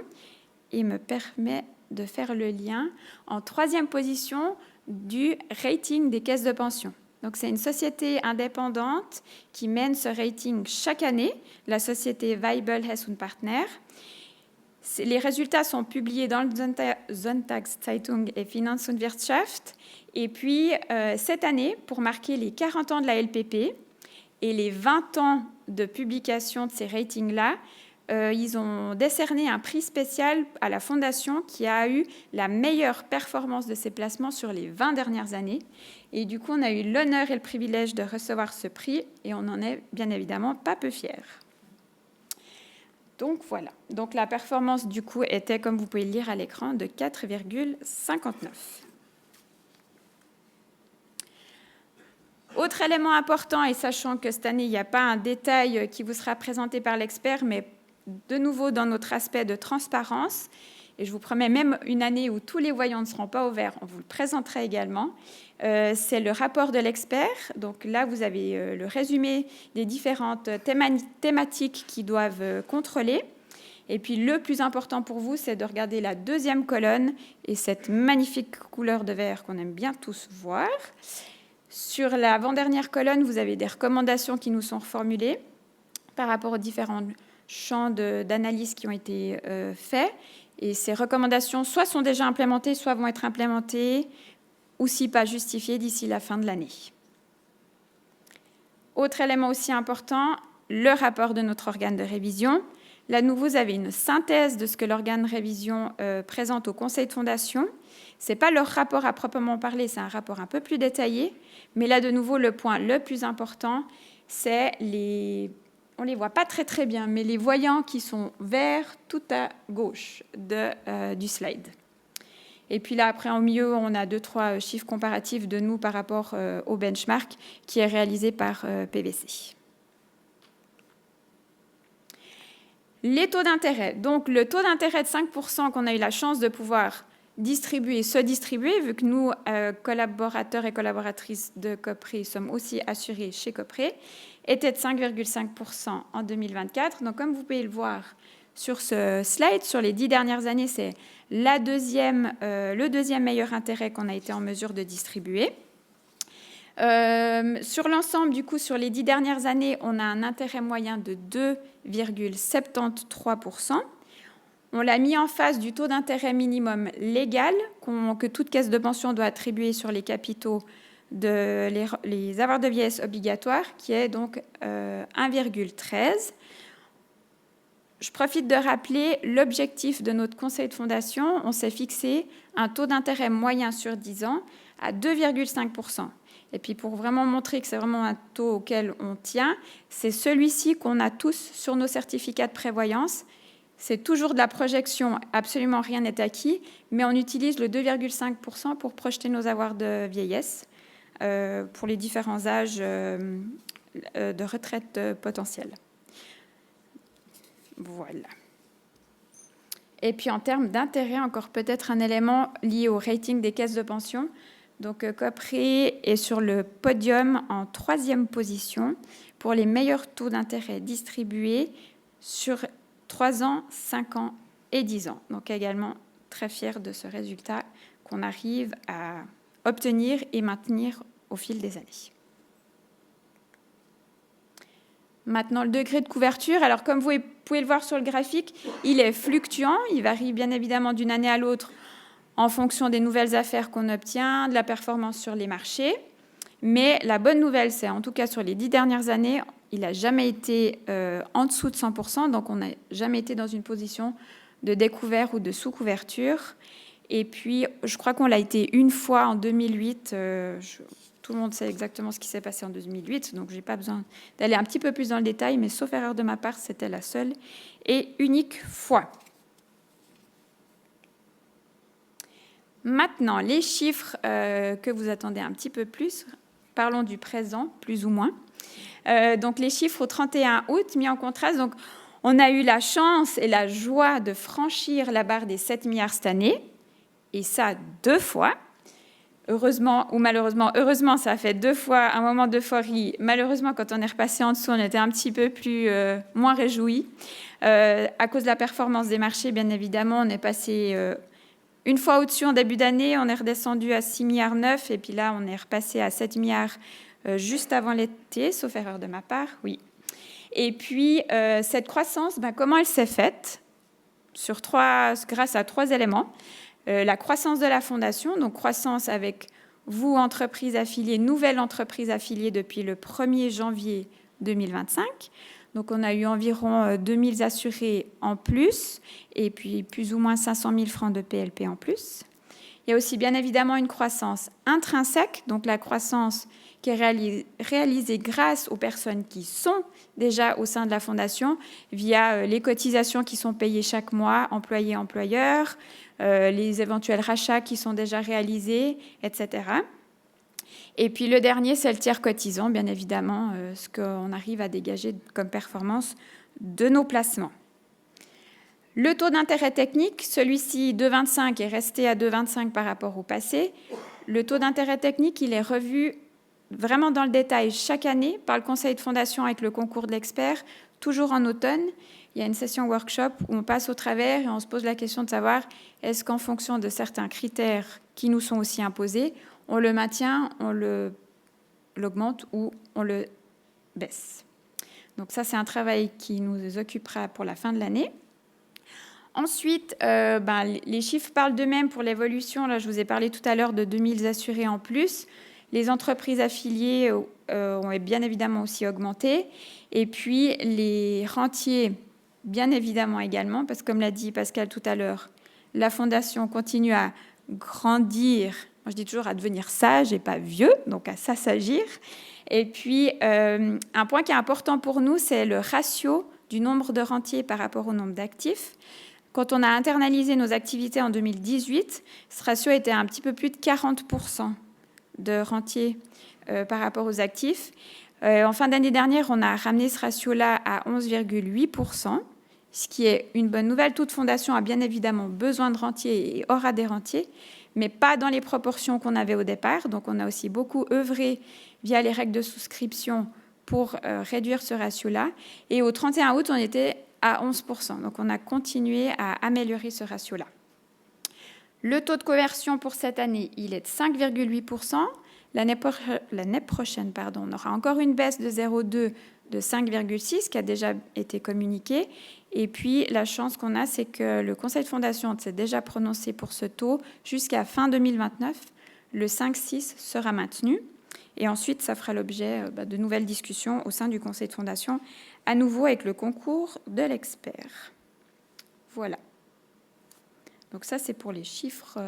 et me permet de faire le lien en 3e position du rating des caisses de pension. Donc, c'est une société indépendante qui mène ce rating chaque année, la société Weibel Hess & Partner. Les résultats sont publiés dans le Sonntagszeitung et Finanz und Wirtschaft. Et puis, cette année, pour marquer les 40 ans de la LPP et les 20 ans de publication de ces ratings-là, ils ont décerné un prix spécial à la Fondation qui a eu la meilleure performance de ses placements sur les 20 dernières années. Et du coup, on a eu l'honneur et le privilège de recevoir ce prix et on n'en est bien évidemment pas peu fiers. Donc voilà. Donc la performance du coup était, comme vous pouvez le lire à l'écran, de 4,59. Autre élément important, et sachant que cette année, il n'y a pas un détail qui vous sera présenté par l'expert, mais de nouveau dans notre aspect de transparence, et je vous promets même une année où tous les voyants ne seront pas au vert, on vous le présentera également. C'est le rapport de l'expert. Donc là, vous avez le résumé des différentes thématiques qui doivent contrôler. Et puis le plus important pour vous, c'est de regarder la deuxième colonne et cette magnifique couleur de vert qu'on aime bien tous voir. Sur l'avant-dernière colonne, vous avez des recommandations qui nous sont reformulées par rapport aux différents champs d'analyse qui ont été faits. Et ces recommandations, soit sont déjà implémentées, soit vont être implémentées, ou si pas justifiées d'ici la fin de l'année. Autre élément aussi important, le rapport de notre organe de révision. Là, vous avez une synthèse de ce que l'organe de révision présente au conseil de fondation. Ce n'est pas leur rapport à proprement parler, c'est un rapport un peu plus détaillé. Mais là, de nouveau, le point le plus important, c'est on ne les voit pas très très bien, mais les voyants qui sont verts tout à gauche du slide. Et puis là, après, au milieu, on a 2-3 chiffres comparatifs de nous par rapport au benchmark qui est réalisé par PwC. Les taux d'intérêt. Donc, le taux d'intérêt de 5% qu'on a eu la chance de pouvoir se distribuer, vu que nous, collaborateurs et collaboratrices de Copré, sommes aussi assurés chez Copré, était de 5,5% en 2024. Donc, comme vous pouvez le voir sur ce slide, sur les 10 dernières années, c'est le deuxième meilleur intérêt qu'on a été en mesure de distribuer. Sur l'ensemble, du coup, sur les 10 dernières années, on a un intérêt moyen de 2,73%. On l'a mis en face du taux d'intérêt minimum légal que toute caisse de pension doit attribuer sur les capitaux les avoirs de vieillesse obligatoires, qui est donc 1,13. Je profite de rappeler l'objectif de notre conseil de fondation. On s'est fixé un taux d'intérêt moyen sur 10 ans à 2,5%. Et puis pour vraiment montrer que c'est vraiment un taux auquel on tient, c'est celui-ci qu'on a tous sur nos certificats de prévoyance. C'est toujours de la projection, absolument rien n'est acquis, mais on utilise le 2,5% pour projeter nos avoirs de vieillesse pour les différents âges de retraite potentielle. Voilà. Et puis en termes d'intérêt, encore peut-être un élément lié au rating des caisses de pension. Donc Copré est sur le podium en 3e position pour les meilleurs taux d'intérêt distribués sur 3 ans, 5 ans et 10 ans. Donc également très fier de ce résultat qu'on arrive à obtenir et maintenir au fil des années. Maintenant, le degré de couverture. Alors, comme vous pouvez le voir sur le graphique, il est fluctuant. Il varie bien évidemment d'une année à l'autre en fonction des nouvelles affaires qu'on obtient, de la performance sur les marchés. Mais la bonne nouvelle, c'est en tout cas sur les 10 dernières années, il n'a jamais été en dessous de 100%. Donc, on n'a jamais été dans une position de découvert ou de sous-couverture. Et puis, je crois qu'on l'a été une fois en 2008. Tout le monde sait exactement ce qui s'est passé en 2008, donc je n'ai pas besoin d'aller un petit peu plus dans le détail, mais sauf erreur de ma part, c'était la seule et unique fois. Maintenant, les chiffres que vous attendez un petit peu plus, parlons du présent, plus ou moins. Donc les chiffres au 31 août, mis en contraste. Donc, on a eu la chance et la joie de franchir la barre des 7 milliards cette année, et ça 2 fois. Heureusement ou malheureusement, heureusement, ça a fait 2 fois un moment d'euphorie. Malheureusement, quand on est repassé en dessous, on était un petit peu moins réjouis. À cause de la performance des marchés, bien évidemment, on est passé une fois au-dessus en début d'année, on est redescendu à 6,9 milliards, et puis là, on est repassé à 7 milliards juste avant l'été, sauf erreur de ma part, oui. Et puis, cette croissance, comment elle s'est faite grâce à 3 éléments. La croissance de la fondation, donc croissance avec vous, entreprise affiliée, nouvelle entreprise affiliée depuis le 1er janvier 2025. Donc on a eu environ 2000 assurés en plus et puis plus ou moins 500 000 francs de PLP en plus. Il y a aussi bien évidemment une croissance intrinsèque, donc la croissance qui est réalisée grâce aux personnes qui sont déjà au sein de la fondation via les cotisations qui sont payées chaque mois, employés-employeurs, les éventuels rachats qui sont déjà réalisés, etc. Et puis le dernier, c'est le tiers cotisant, bien évidemment, ce qu'on arrive à dégager comme performance de nos placements. Le taux d'intérêt technique, celui-ci 2,25 est resté à 2,25 par rapport au passé. Le taux d'intérêt technique, il est revu vraiment dans le détail chaque année par le conseil de fondation avec le concours de l'expert, toujours en automne. Il y a une session workshop où on passe au travers et on se pose la question de savoir est-ce qu'en fonction de certains critères qui nous sont aussi imposés, on le maintient, on l'augmente ou on le baisse. Donc ça, c'est un travail qui nous occupera pour la fin de l'année. Ensuite, les chiffres parlent d'eux-mêmes pour l'évolution. Là, je vous ai parlé tout à l'heure de 2000 assurés en plus. Les entreprises affiliées ont bien évidemment aussi augmenté. Et puis, les rentiers, bien évidemment également, parce que comme l'a dit Pascal tout à l'heure, la Fondation continue à grandir. Moi, je dis toujours à devenir sage et pas vieux, donc à s'assagir. Et puis, un point qui est important pour nous, c'est le ratio du nombre de rentiers par rapport au nombre d'actifs. Quand on a internalisé nos activités en 2018, ce ratio était un petit peu plus de 40% de rentiers par rapport aux actifs. En fin d'année dernière, on a ramené ce ratio-là à 11,8%, ce qui est une bonne nouvelle. Toute fondation a bien évidemment besoin de rentiers et aura des rentiers, mais pas dans les proportions qu'on avait au départ. Donc, on a aussi beaucoup œuvré via les règles de souscription pour réduire ce ratio-là. Et au 31 août, on était à 11%. Donc, on a continué à améliorer ce ratio-là. Le taux de conversion pour cette année, il est de 5,8%. L'année prochaine, on aura encore une baisse de 0,2 de 5,6 qui a déjà été communiquée. Et puis, la chance qu'on a, c'est que le conseil de fondation s'est déjà prononcé pour ce taux jusqu'à fin 2029. Le 5,6 sera maintenu. Et ensuite, ça fera l'objet de nouvelles discussions au sein du conseil de fondation, à nouveau avec le concours de l'expert. Voilà. Donc ça, c'est pour les chiffres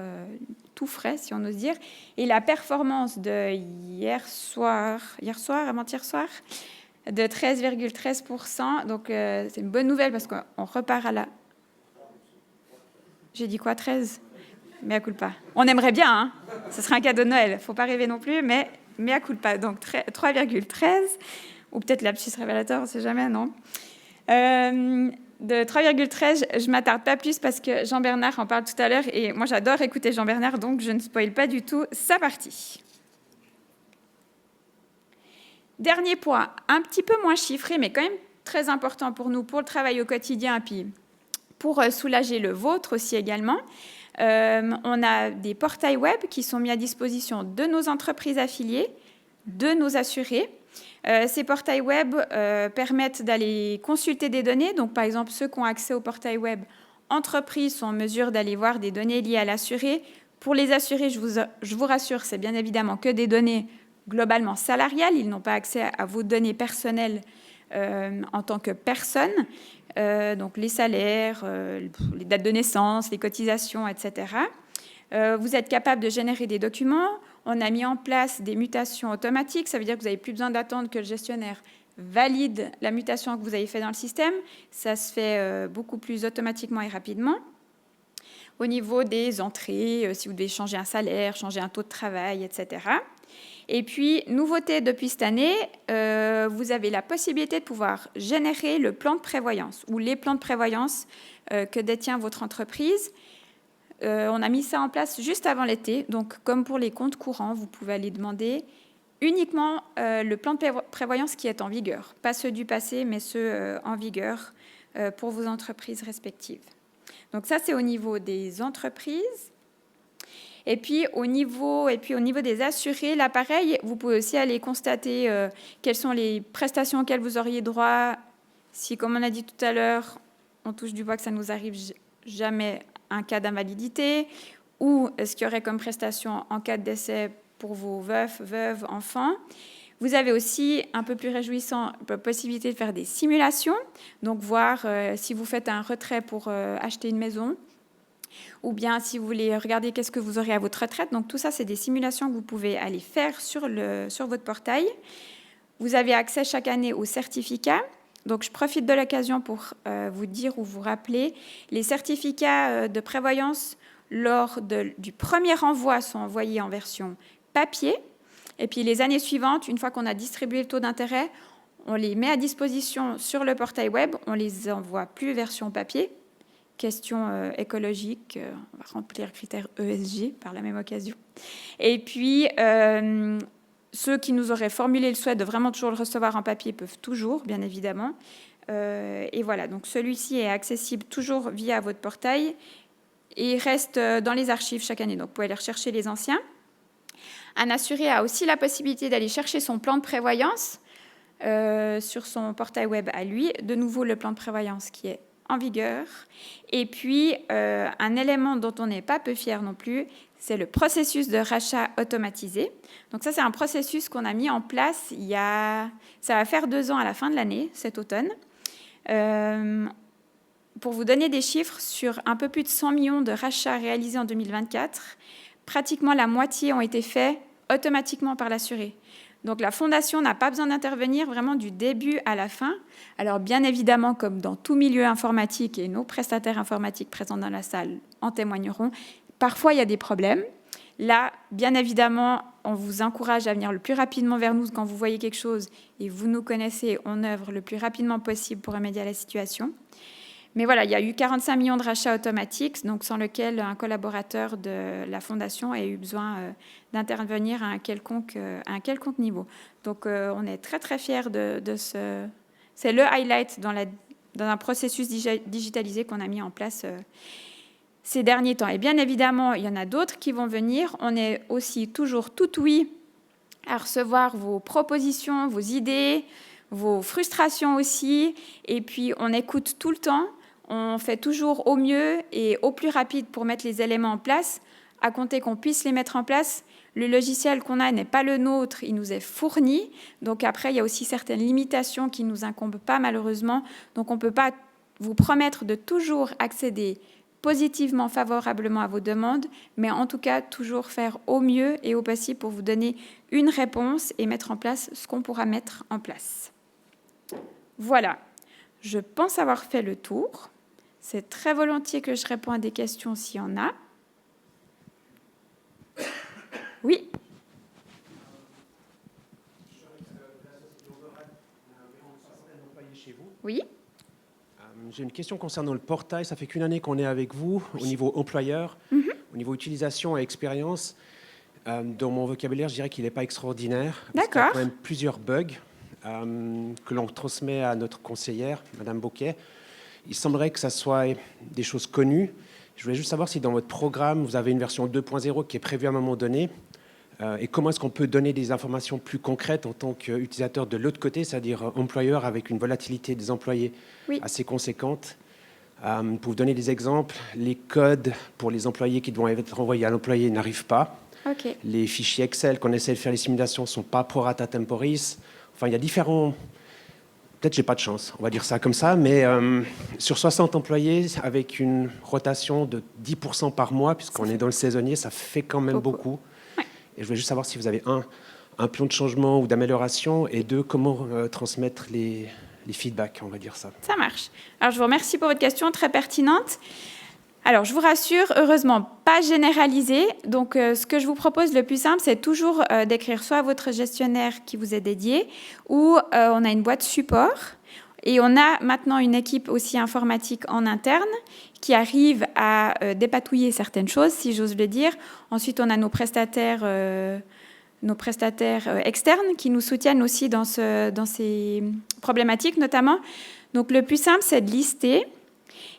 tout frais, si on ose dire. Et la performance de avant-hier soir, de 13,13%. Donc c'est une bonne nouvelle parce qu'on repart à la... J'ai dit quoi, 13 ? Mea culpa. On aimerait bien, hein. Ce serait un cadeau de Noël. Il ne faut pas rêver non plus, mais mea culpa. Donc 3,13, ou peut-être lapsus révélateur, on ne sait jamais, non. De 3,13, je ne m'attarde pas plus parce que Jean-Bernard en parle tout à l'heure et moi j'adore écouter Jean-Bernard, donc je ne spoile pas du tout sa partie. Dernier point, un petit peu moins chiffré, mais quand même très important pour nous, pour le travail au quotidien, puis pour soulager le vôtre aussi également. On a des portails web qui sont mis à disposition de nos entreprises affiliées, de nos assurés. Ces portails web permettent d'aller consulter des données. Donc, par exemple, ceux qui ont accès au portail web entreprises sont en mesure d'aller voir des données liées à l'assuré. Pour les assurés, je vous rassure, c'est bien évidemment que des données globalement salariales. Ils n'ont pas accès à vos données personnelles en tant que personne. Donc, les salaires, les dates de naissance, les cotisations, etc. Vous êtes capable de générer des documents. On a mis en place des mutations automatiques. Ça veut dire que vous n'avez plus besoin d'attendre que le gestionnaire valide la mutation que vous avez faite dans le système. Ça se fait beaucoup plus automatiquement et rapidement. Au niveau des entrées, si vous devez changer un salaire, changer un taux de travail, etc. Et puis, nouveauté depuis cette année, vous avez la possibilité de pouvoir générer le plan de prévoyance ou les plans de prévoyance que détient votre entreprise. On a mis ça en place juste avant l'été. Donc, comme pour les comptes courants, vous pouvez aller demander uniquement le plan de prévoyance qui est en vigueur. Pas ceux du passé, mais ceux en vigueur pour vos entreprises respectives. Donc, ça, c'est au niveau des entreprises. Et puis, au niveau des assurés, là, pareil, vous pouvez aussi aller constater quelles sont les prestations auxquelles vous auriez droit. Si, comme on a dit tout à l'heure, on touche du bois que ça ne nous arrive jamais un cas d'invalidité, ou ce qu'il y aurait comme prestation en cas de décès pour vos veufs, veuves, enfants. Vous avez aussi, un peu plus réjouissant, la possibilité de faire des simulations, donc voir si vous faites un retrait pour acheter une maison, ou bien si vous voulez regarder qu'est-ce que vous aurez à votre retraite. Donc tout ça, c'est des simulations que vous pouvez aller faire sur votre portail. Vous avez accès chaque année aux certificats. Donc, je profite de l'occasion pour vous dire ou vous rappeler, les certificats de prévoyance lors du premier envoi sont envoyés en version papier. Et puis, les années suivantes, une fois qu'on a distribué le taux d'intérêt, on les met à disposition sur le portail web. On les envoie plus version papier, questions écologiques. On va remplir critères ESG par la même occasion. Et puis, ceux qui nous auraient formulé le souhait de vraiment toujours le recevoir en papier peuvent toujours, bien évidemment. Et voilà, donc celui-ci est accessible toujours via votre portail et il reste dans les archives chaque année. Donc, vous pouvez aller rechercher les anciens. Un assuré a aussi la possibilité d'aller chercher son plan de prévoyance sur son portail web à lui. De nouveau, le plan de prévoyance qui est en vigueur. Et puis, un élément dont on n'est pas peu fier non plus, c'est le processus de rachat automatisé. Donc ça, c'est un processus qu'on a mis en place ça va faire 2 ans à la fin de l'année, cet automne. Pour vous donner des chiffres, sur un peu plus de 100 millions de rachats réalisés en 2024, pratiquement la moitié ont été faits automatiquement par l'assuré. Donc la fondation n'a pas besoin d'intervenir vraiment du début à la fin. Alors bien évidemment, comme dans tout milieu informatique, et nos prestataires informatiques présents dans la salle en témoigneront, parfois il y a des problèmes. Là, bien évidemment, on vous encourage à venir le plus rapidement vers nous quand vous voyez quelque chose et vous nous connaissez, on œuvre le plus rapidement possible pour remédier à la situation. Mais voilà, il y a eu 45 millions de rachats automatiques, donc sans lequel un collaborateur de la Fondation a eu besoin d'intervenir à un quelconque niveau. Donc on est très très fiers de ce... C'est le highlight dans un processus digitalisé qu'on a mis en place ces derniers temps. Et bien évidemment, il y en a d'autres qui vont venir. On est aussi toujours tout oui à recevoir vos propositions, vos idées, vos frustrations aussi. Et puis on écoute tout le temps. On fait toujours au mieux et au plus rapide pour mettre les éléments en place, à compter qu'on puisse les mettre en place. Le logiciel qu'on a n'est pas le nôtre, il nous est fourni. Donc après, il y a aussi certaines limitations qui ne nous incombent pas malheureusement. Donc on ne peut pas vous promettre de toujours accéder positivement, favorablement à vos demandes, mais en tout cas, toujours faire au mieux et au possible pour vous donner une réponse et mettre en place ce qu'on pourra mettre en place. Voilà, je pense avoir fait le tour. C'est très volontiers que je réponds à des questions s'il y en a. Oui. Oui. J'ai une question concernant le portail. Ça fait qu'une année qu'on est avec vous au niveau employeur, au niveau utilisation et expérience. Dans mon vocabulaire, je dirais qu'il n'est pas extraordinaire. D'accord. Il y a quand même plusieurs bugs que l'on transmet à notre conseillère, Madame Bocquet. Il semblerait que ça soit des choses connues. Je voulais juste savoir si dans votre programme, vous avez une version 2.0 qui est prévue à un moment donné. Et comment est-ce qu'on peut donner des informations plus concrètes en tant qu'utilisateur de l'autre côté, c'est-à-dire employeur avec une volatilité des employés assez conséquente. Pour vous donner des exemples, les codes pour les employés qui doivent être envoyés à l'employé n'arrivent pas. Okay. Les fichiers Excel qu'on essaie de faire les simulations ne sont pas pro rata temporis. Enfin, il y a différents... Peut-être que je n'ai pas de chance, on va dire ça comme ça, mais sur 60 employés, avec une rotation de 10% par mois, puisqu'on est dans le saisonnier, ça fait quand même beaucoup. Ouais. Et je voulais juste savoir si vous avez un plan de changement ou d'amélioration, et deux, comment transmettre les feedbacks, on va dire ça. Ça marche. Alors, je vous remercie pour votre question très pertinente. Alors, je vous rassure, heureusement, pas généralisé. Donc, ce que je vous propose, le plus simple, c'est toujours d'écrire soit à votre gestionnaire qui vous est dédié, ou on a une boîte support. Et on a maintenant une équipe aussi informatique en interne qui arrive à dépatouiller certaines choses, si j'ose le dire. Ensuite, on a nos prestataires externes qui nous soutiennent aussi dans ces problématiques, notamment. Donc, le plus simple, c'est de lister.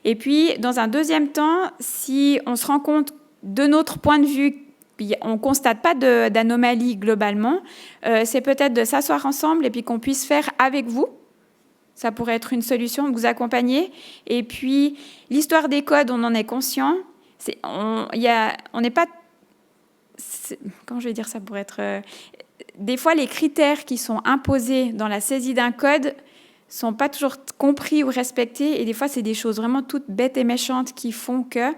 Et puis, dans un deuxième temps, si on se rend compte de notre point de vue, on ne constate pas d'anomalie globalement, c'est peut-être de s'asseoir ensemble et puis qu'on puisse faire avec vous. Ça pourrait être une solution, de vous accompagner. Et puis, l'histoire des codes, on en est conscient. On n'est pas... Comment je vais dire ça pour être... des fois, les critères qui sont imposés dans la saisie d'un code sont pas toujours compris ou respectés, et des fois, c'est des choses vraiment toutes bêtes et méchantes qui font que...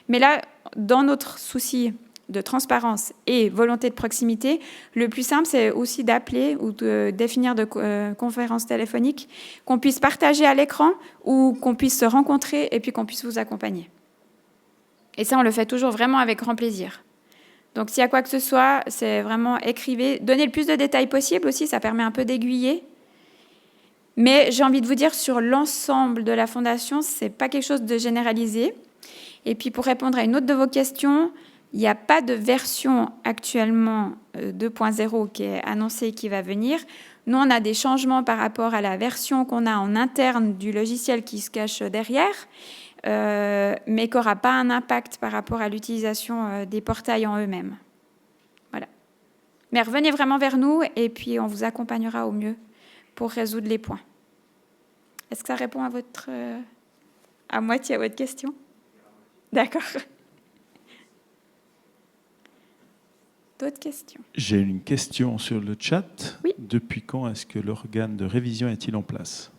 Mais là, dans notre souci de transparence et volonté de proximité, le plus simple, c'est aussi d'appeler ou de définir de conférences téléphoniques qu'on puisse partager à l'écran ou qu'on puisse se rencontrer et puis qu'on puisse vous accompagner. Et ça, on le fait toujours vraiment avec grand plaisir. Donc, s'il y a quoi que ce soit, c'est vraiment écrivez. Donnez le plus de détails possible aussi, ça permet un peu d'aiguiller. Mais j'ai envie de vous dire, sur l'ensemble de la fondation, ce n'est pas quelque chose de généralisé. Et puis, pour répondre à une autre de vos questions, il n'y a pas de version actuellement 2.0 qui est annoncée et qui va venir. Nous, on a des changements par rapport à la version qu'on a en interne du logiciel qui se cache derrière, mais qui n'aura pas un impact par rapport à l'utilisation des portails en eux-mêmes. Voilà. Mais revenez vraiment vers nous et puis on vous accompagnera au mieux pour résoudre les points. Est-ce que ça répond à moitié à votre question? D'accord. D'autres questions? J'ai une question sur le chat. Oui. Depuis quand est-ce que l'organe de révision est-il en place?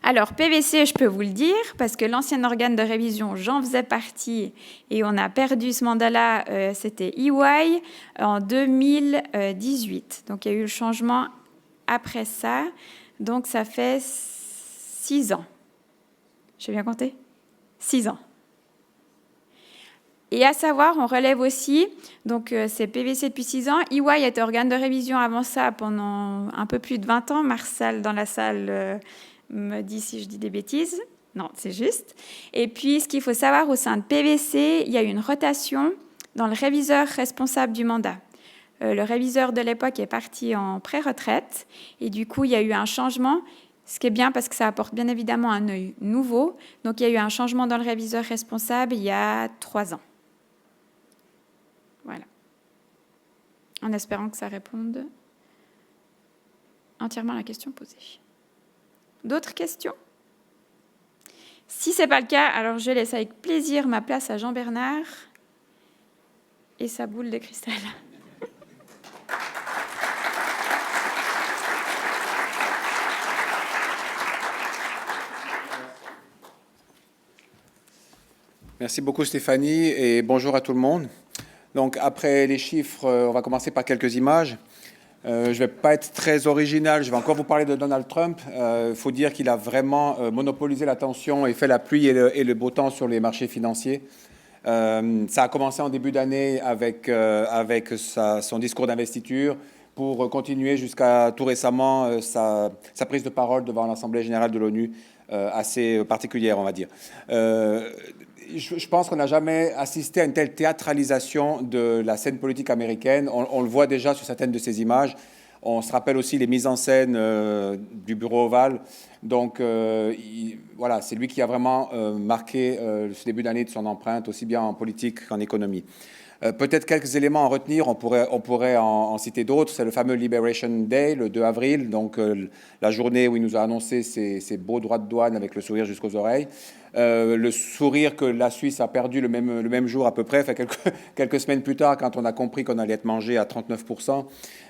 Alors, PwC, je peux vous le dire, parce que l'ancien organe de révision, j'en faisais partie, et on a perdu ce mandat-là, c'était EY, en 2018. Donc, il y a eu le changement après ça. Donc, ça fait 6 ans. J'ai bien compté? 6 ans. Et à savoir, on relève aussi, donc c'est PwC depuis 6 ans. EY était organe de révision avant ça pendant un peu plus de 20 ans. Marsal, dans la salle, me dit si je dis des bêtises. Non, c'est juste. Et puis, ce qu'il faut savoir, au sein de PwC, il y a eu une rotation dans le réviseur responsable du mandat. Le réviseur de l'époque est parti en pré-retraite. Et du coup, il y a eu un changement, ce qui est bien parce que ça apporte bien évidemment un œil nouveau. Donc, il y a eu un changement dans le réviseur responsable il y a 3 ans. Voilà. En espérant que ça réponde entièrement à la question posée. D'autres questions? Si ce n'est pas le cas, alors je laisse avec plaisir ma place à Jean-Bernard et sa boule de cristal. Merci beaucoup Stéphanie et bonjour à tout le monde. Donc après les chiffres, on va commencer par quelques images. Je ne vais pas être très original, je vais encore vous parler de Donald Trump. Il faut dire qu'il a vraiment monopolisé l'attention et fait la pluie et le beau temps sur les marchés financiers. Ça a commencé en début d'année avec son discours d'investiture pour continuer jusqu'à tout récemment sa prise de parole devant l'Assemblée générale de l'ONU, assez particulière, on va dire. Je pense qu'on n'a jamais assisté à une telle théâtralisation de la scène politique américaine. On le voit déjà sur certaines de ces images. On se rappelle aussi les mises en scène du bureau ovale. Donc, voilà, c'est lui qui a vraiment marqué ce début d'année de son empreinte, aussi bien en politique qu'en économie. Peut-être quelques éléments à retenir, on pourrait en citer d'autres. C'est le fameux Liberation Day, le 2 avril, donc la journée où il nous a annoncé ses beaux droits de douane avec le sourire jusqu'aux oreilles. Le sourire que la Suisse a perdu le même jour à peu près, quelques semaines plus tard, quand on a compris qu'on allait être mangé à 39%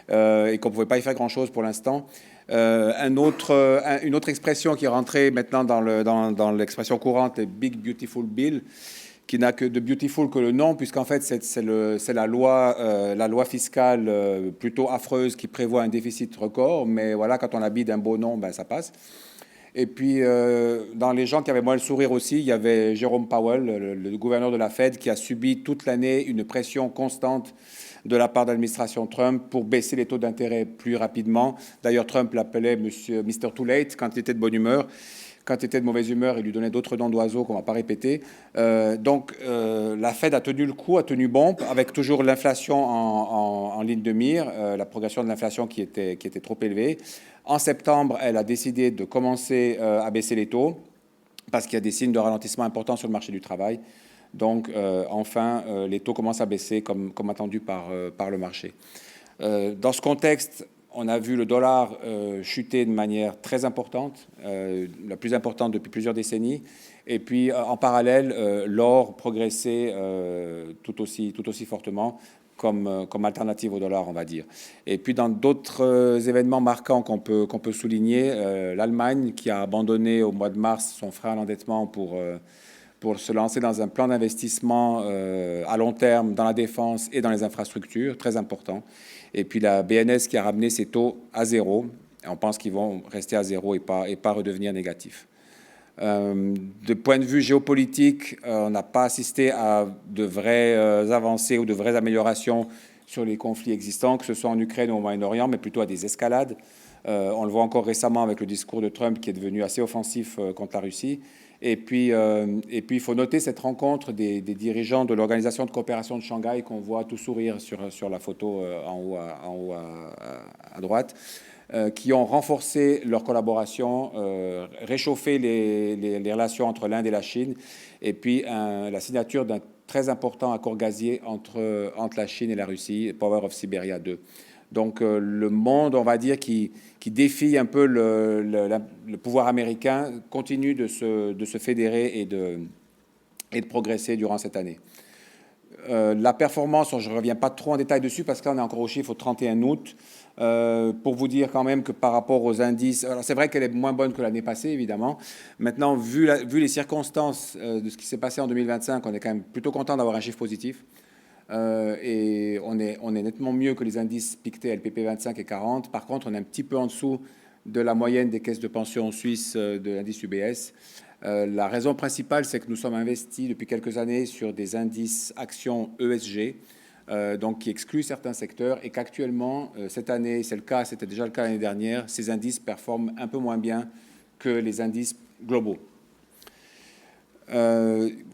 et qu'on ne pouvait pas y faire grand-chose pour l'instant. Une autre expression qui est rentrée maintenant dans l'expression courante est « Big Beautiful Bill », qui n'a que de beautiful que le nom, puisqu'en fait, c'est la loi fiscale plutôt affreuse qui prévoit un déficit record. Mais voilà, quand on habille d'un beau nom, ben, ça passe. Et puis, dans les gens qui avaient moins le sourire aussi, il y avait Jérôme Powell, le gouverneur de la Fed, qui a subi toute l'année une pression constante de la part de l'administration Trump pour baisser les taux d'intérêt plus rapidement. D'ailleurs, Trump l'appelait Mr. Too Late quand il était de bonne humeur. Quand il était de mauvaise humeur, il lui donnait d'autres noms d'oiseaux qu'on ne va pas répéter. Donc, la Fed a tenu le coup, a tenu bon, avec toujours l'inflation en ligne de mire, la progression de l'inflation qui était trop élevée. En septembre, elle a décidé de commencer à baisser les taux, parce qu'il y a des signes de ralentissement importants sur le marché du travail. Donc, enfin, les taux commencent à baisser comme attendu par le marché. Dans ce contexte, on a vu le dollar chuter de manière très importante, la plus importante depuis plusieurs décennies. Et puis, en parallèle, l'or progressait tout aussi fortement comme alternative au dollar, on va dire. Et puis, dans d'autres événements marquants qu'on peut souligner, l'Allemagne qui a abandonné au mois de mars son frein à l'endettement pour se lancer dans un plan d'investissement à long terme dans la défense et dans les infrastructures, très important. Et puis la BNS qui a ramené ses taux à zéro. On pense qu'ils vont rester à zéro et pas redevenir négatifs. De point de vue géopolitique, on n'a pas assisté à de vraies avancées ou de vraies améliorations sur les conflits existants, que ce soit en Ukraine ou au Moyen-Orient, mais plutôt à des escalades. On le voit encore récemment avec le discours de Trump qui est devenu assez offensif contre la Russie. Et puis, il faut noter cette rencontre des dirigeants de l'Organisation de coopération de Shanghai qu'on voit tout sourire sur la photo en haut à droite, qui ont renforcé leur collaboration, réchauffé les relations entre l'Inde et la Chine, et puis la signature d'un très important accord gazier entre la Chine et la Russie, Power of Siberia 2. Donc le monde, on va dire, qui défie un peu le pouvoir américain, continue de se fédérer et de progresser durant cette année. La performance, je ne reviens pas trop en détail dessus parce qu'on est encore au chiffre au 31 août. Pour vous dire quand même que par rapport aux indices, alors c'est vrai qu'elle est moins bonne que l'année passée, évidemment. Maintenant, vu les circonstances de ce qui s'est passé en 2025, on est quand même plutôt content d'avoir un chiffre positif. Et on est nettement mieux que les indices Pictet, LPP 25 et 40. Par contre, on est un petit peu en dessous de la moyenne des caisses de pension suisses de l'indice UBS. La raison principale, c'est que nous sommes investis depuis quelques années sur des indices actions ESG, donc qui excluent certains secteurs, et qu'actuellement, cette année, c'est le cas, c'était déjà le cas l'année dernière, ces indices performent un peu moins bien que les indices globaux.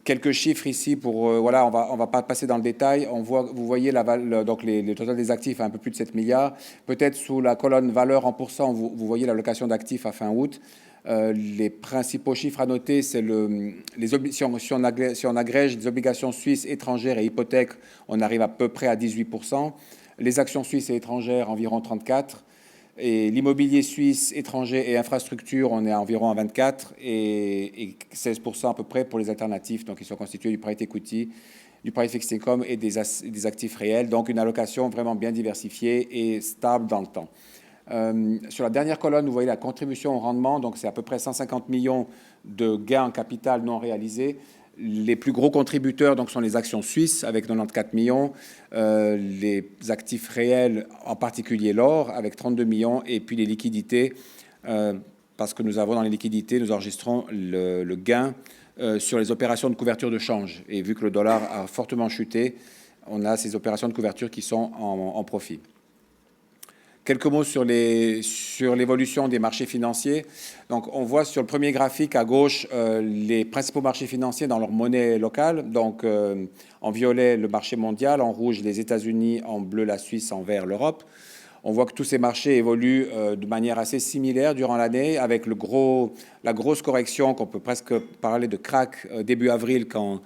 Quelques chiffres ici pour voilà, on va pas passer dans le détail. Vous voyez donc le total des actifs à un peu plus de 7 milliards. Peut-être sous la colonne valeur en pourcent, vous voyez l'allocation d'actifs à fin août. Les principaux chiffres à noter, c'est si on agrège des obligations suisses, étrangères et hypothèques, on arrive à peu près à 18%. Les actions suisses et étrangères, environ 34%. Et l'immobilier suisse, étranger et infrastructure, on est à environ à 24 et 16% à peu près pour les alternatifs. Donc, ils sont constitués du private equity, du private fixed income et des actifs réels. Donc, une allocation vraiment bien diversifiée et stable dans le temps. Sur la dernière colonne, vous voyez la contribution au rendement. Donc, c'est à peu près 150 millions de gains en capital non réalisés. Les plus gros contributeurs donc, sont les actions suisses avec 94 millions, les actifs réels, en particulier l'or, avec 32 millions, et puis les liquidités, parce que nous avons dans les liquidités, nous enregistrons le gain sur les opérations de couverture de change. Et vu que le dollar a fortement chuté, on a ces opérations de couverture qui sont en profit. Quelques mots sur l'évolution des marchés financiers. Donc, on voit sur le premier graphique à gauche les principaux marchés financiers dans leur monnaie locale. Donc, en violet, le marché mondial, en rouge, les États-Unis, en bleu, la Suisse, en vert, l'Europe. On voit que tous ces marchés évoluent de manière assez similaire durant l'année, avec la grosse correction qu'on peut presque parler de crack début avril quand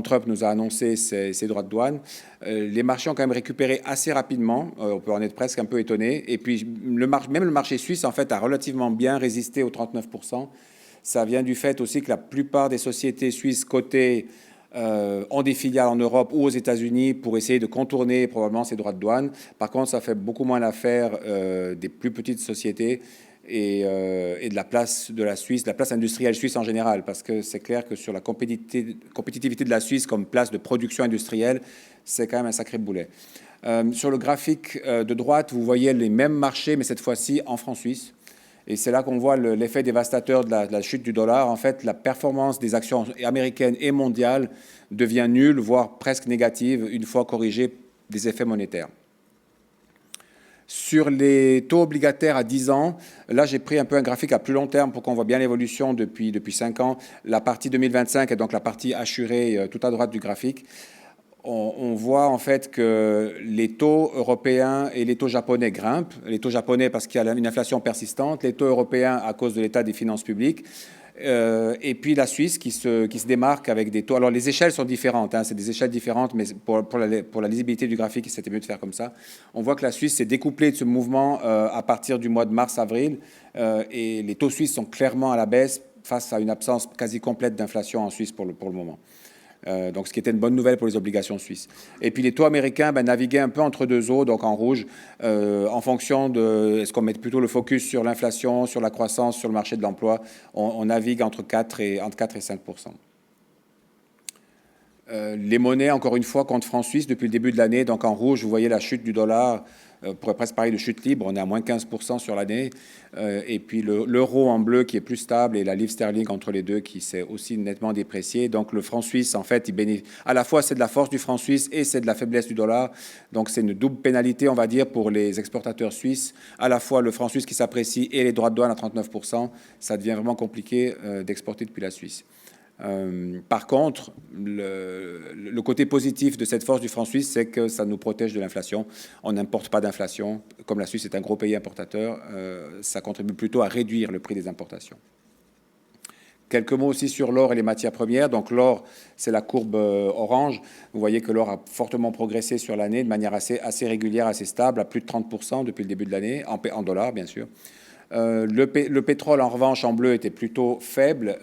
Trump nous a annoncé ses droits de douane. Les marchés ont quand même récupéré assez rapidement, on peut en être presque un peu étonné. Et puis même le marché suisse en fait a relativement bien résisté aux 39%. Ça vient du fait aussi que la plupart des sociétés suisses cotées ont des filiales en Europe ou aux États-Unis pour essayer de contourner probablement ces droits de douane. Par contre, ça fait beaucoup moins l'affaire des plus petites sociétés et de la place de la Suisse, de la place industrielle suisse en général, parce que c'est clair que sur la compétitivité de la Suisse comme place de production industrielle, c'est quand même un sacré boulet. Sur le graphique de droite, vous voyez les mêmes marchés, mais cette fois-ci en francs suisses. Et c'est là qu'on voit l'effet dévastateur de la chute du dollar. En fait, la performance des actions américaines et mondiales devient nulle, voire presque négative, une fois corrigée des effets monétaires. Sur les taux obligataires à 10 ans, là, j'ai pris un peu un graphique à plus long terme pour qu'on voit bien l'évolution depuis 5 ans. La partie 2025 est donc la partie assurée tout à droite du graphique. On voit en fait que les taux européens et les taux japonais grimpent. Les taux japonais parce qu'il y a une inflation persistante, les taux européens à cause de l'état des finances publiques, et puis la Suisse qui se démarque avec des taux. Alors les échelles sont différentes, c'est des échelles différentes, mais pour la lisibilité du graphique, c'était mieux de faire comme ça. On voit que la Suisse s'est découplée de ce mouvement à partir du mois de mars-avril, et les taux suisses sont clairement à la baisse face à une absence quasi complète d'inflation en Suisse pour le moment. Donc, ce qui était une bonne nouvelle pour les obligations suisses. Et puis, les taux américains naviguaient un peu entre deux eaux, donc en rouge, en fonction de est-ce qu'on met plutôt le focus sur l'inflation, sur la croissance, sur le marché de l'emploi. On navigue entre 4 et 5%. Les monnaies, encore une fois, contre francs suisses depuis le début de l'année. Donc, en rouge, vous voyez la chute du dollar On pourrait presque parler de chute libre, on est à moins 15% sur l'année. Et puis l'euro en bleu qui est plus stable et la livre sterling entre les deux qui s'est aussi nettement dépréciée. Donc le franc suisse, en fait, à la fois c'est de la force du franc suisse et c'est de la faiblesse du dollar. Donc c'est une double pénalité, on va dire, pour les exportateurs suisses. À la fois le franc suisse qui s'apprécie et les droits de douane à 39%. Ça devient vraiment compliqué d'exporter depuis la Suisse. Par contre, le côté positif de cette force du franc suisse, c'est que ça nous protège de l'inflation. On n'importe pas d'inflation. Comme la Suisse est un gros pays importateur, ça contribue plutôt à réduire le prix des importations. Quelques mots aussi sur l'or et les matières premières. Donc l'or, c'est la courbe orange. Vous voyez que l'or a fortement progressé sur l'année de manière assez régulière, assez stable, à plus de 30% depuis le début de l'année, en dollars bien sûr. Le pétrole, en revanche, en bleu, était plutôt faible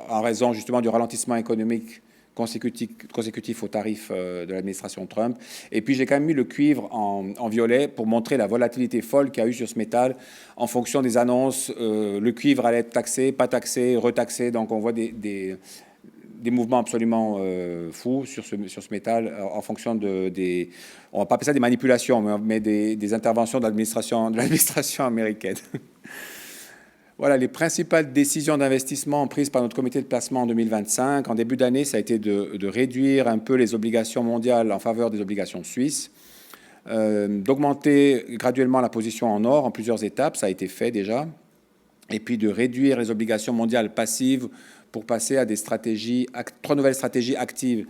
en raison justement du ralentissement économique consécutif aux tarifs de l'administration Trump. Et puis, j'ai quand même mis le cuivre en violet pour montrer la volatilité folle qu'il y a eu sur ce métal en fonction des annonces. Le cuivre allait être taxé, pas taxé, retaxé. Donc, on voit des mouvements absolument fous sur ce métal en fonction des... On ne va pas appeler ça des manipulations, mais des interventions de l'administration américaine. Voilà, les principales décisions d'investissement prises par notre comité de placement en 2025. En début d'année, ça a été de réduire un peu les obligations mondiales en faveur des obligations suisses, d'augmenter graduellement la position en or en plusieurs étapes, ça a été fait déjà, et puis de réduire les obligations mondiales passives pour passer à des stratégies, 3 nouvelles stratégies actives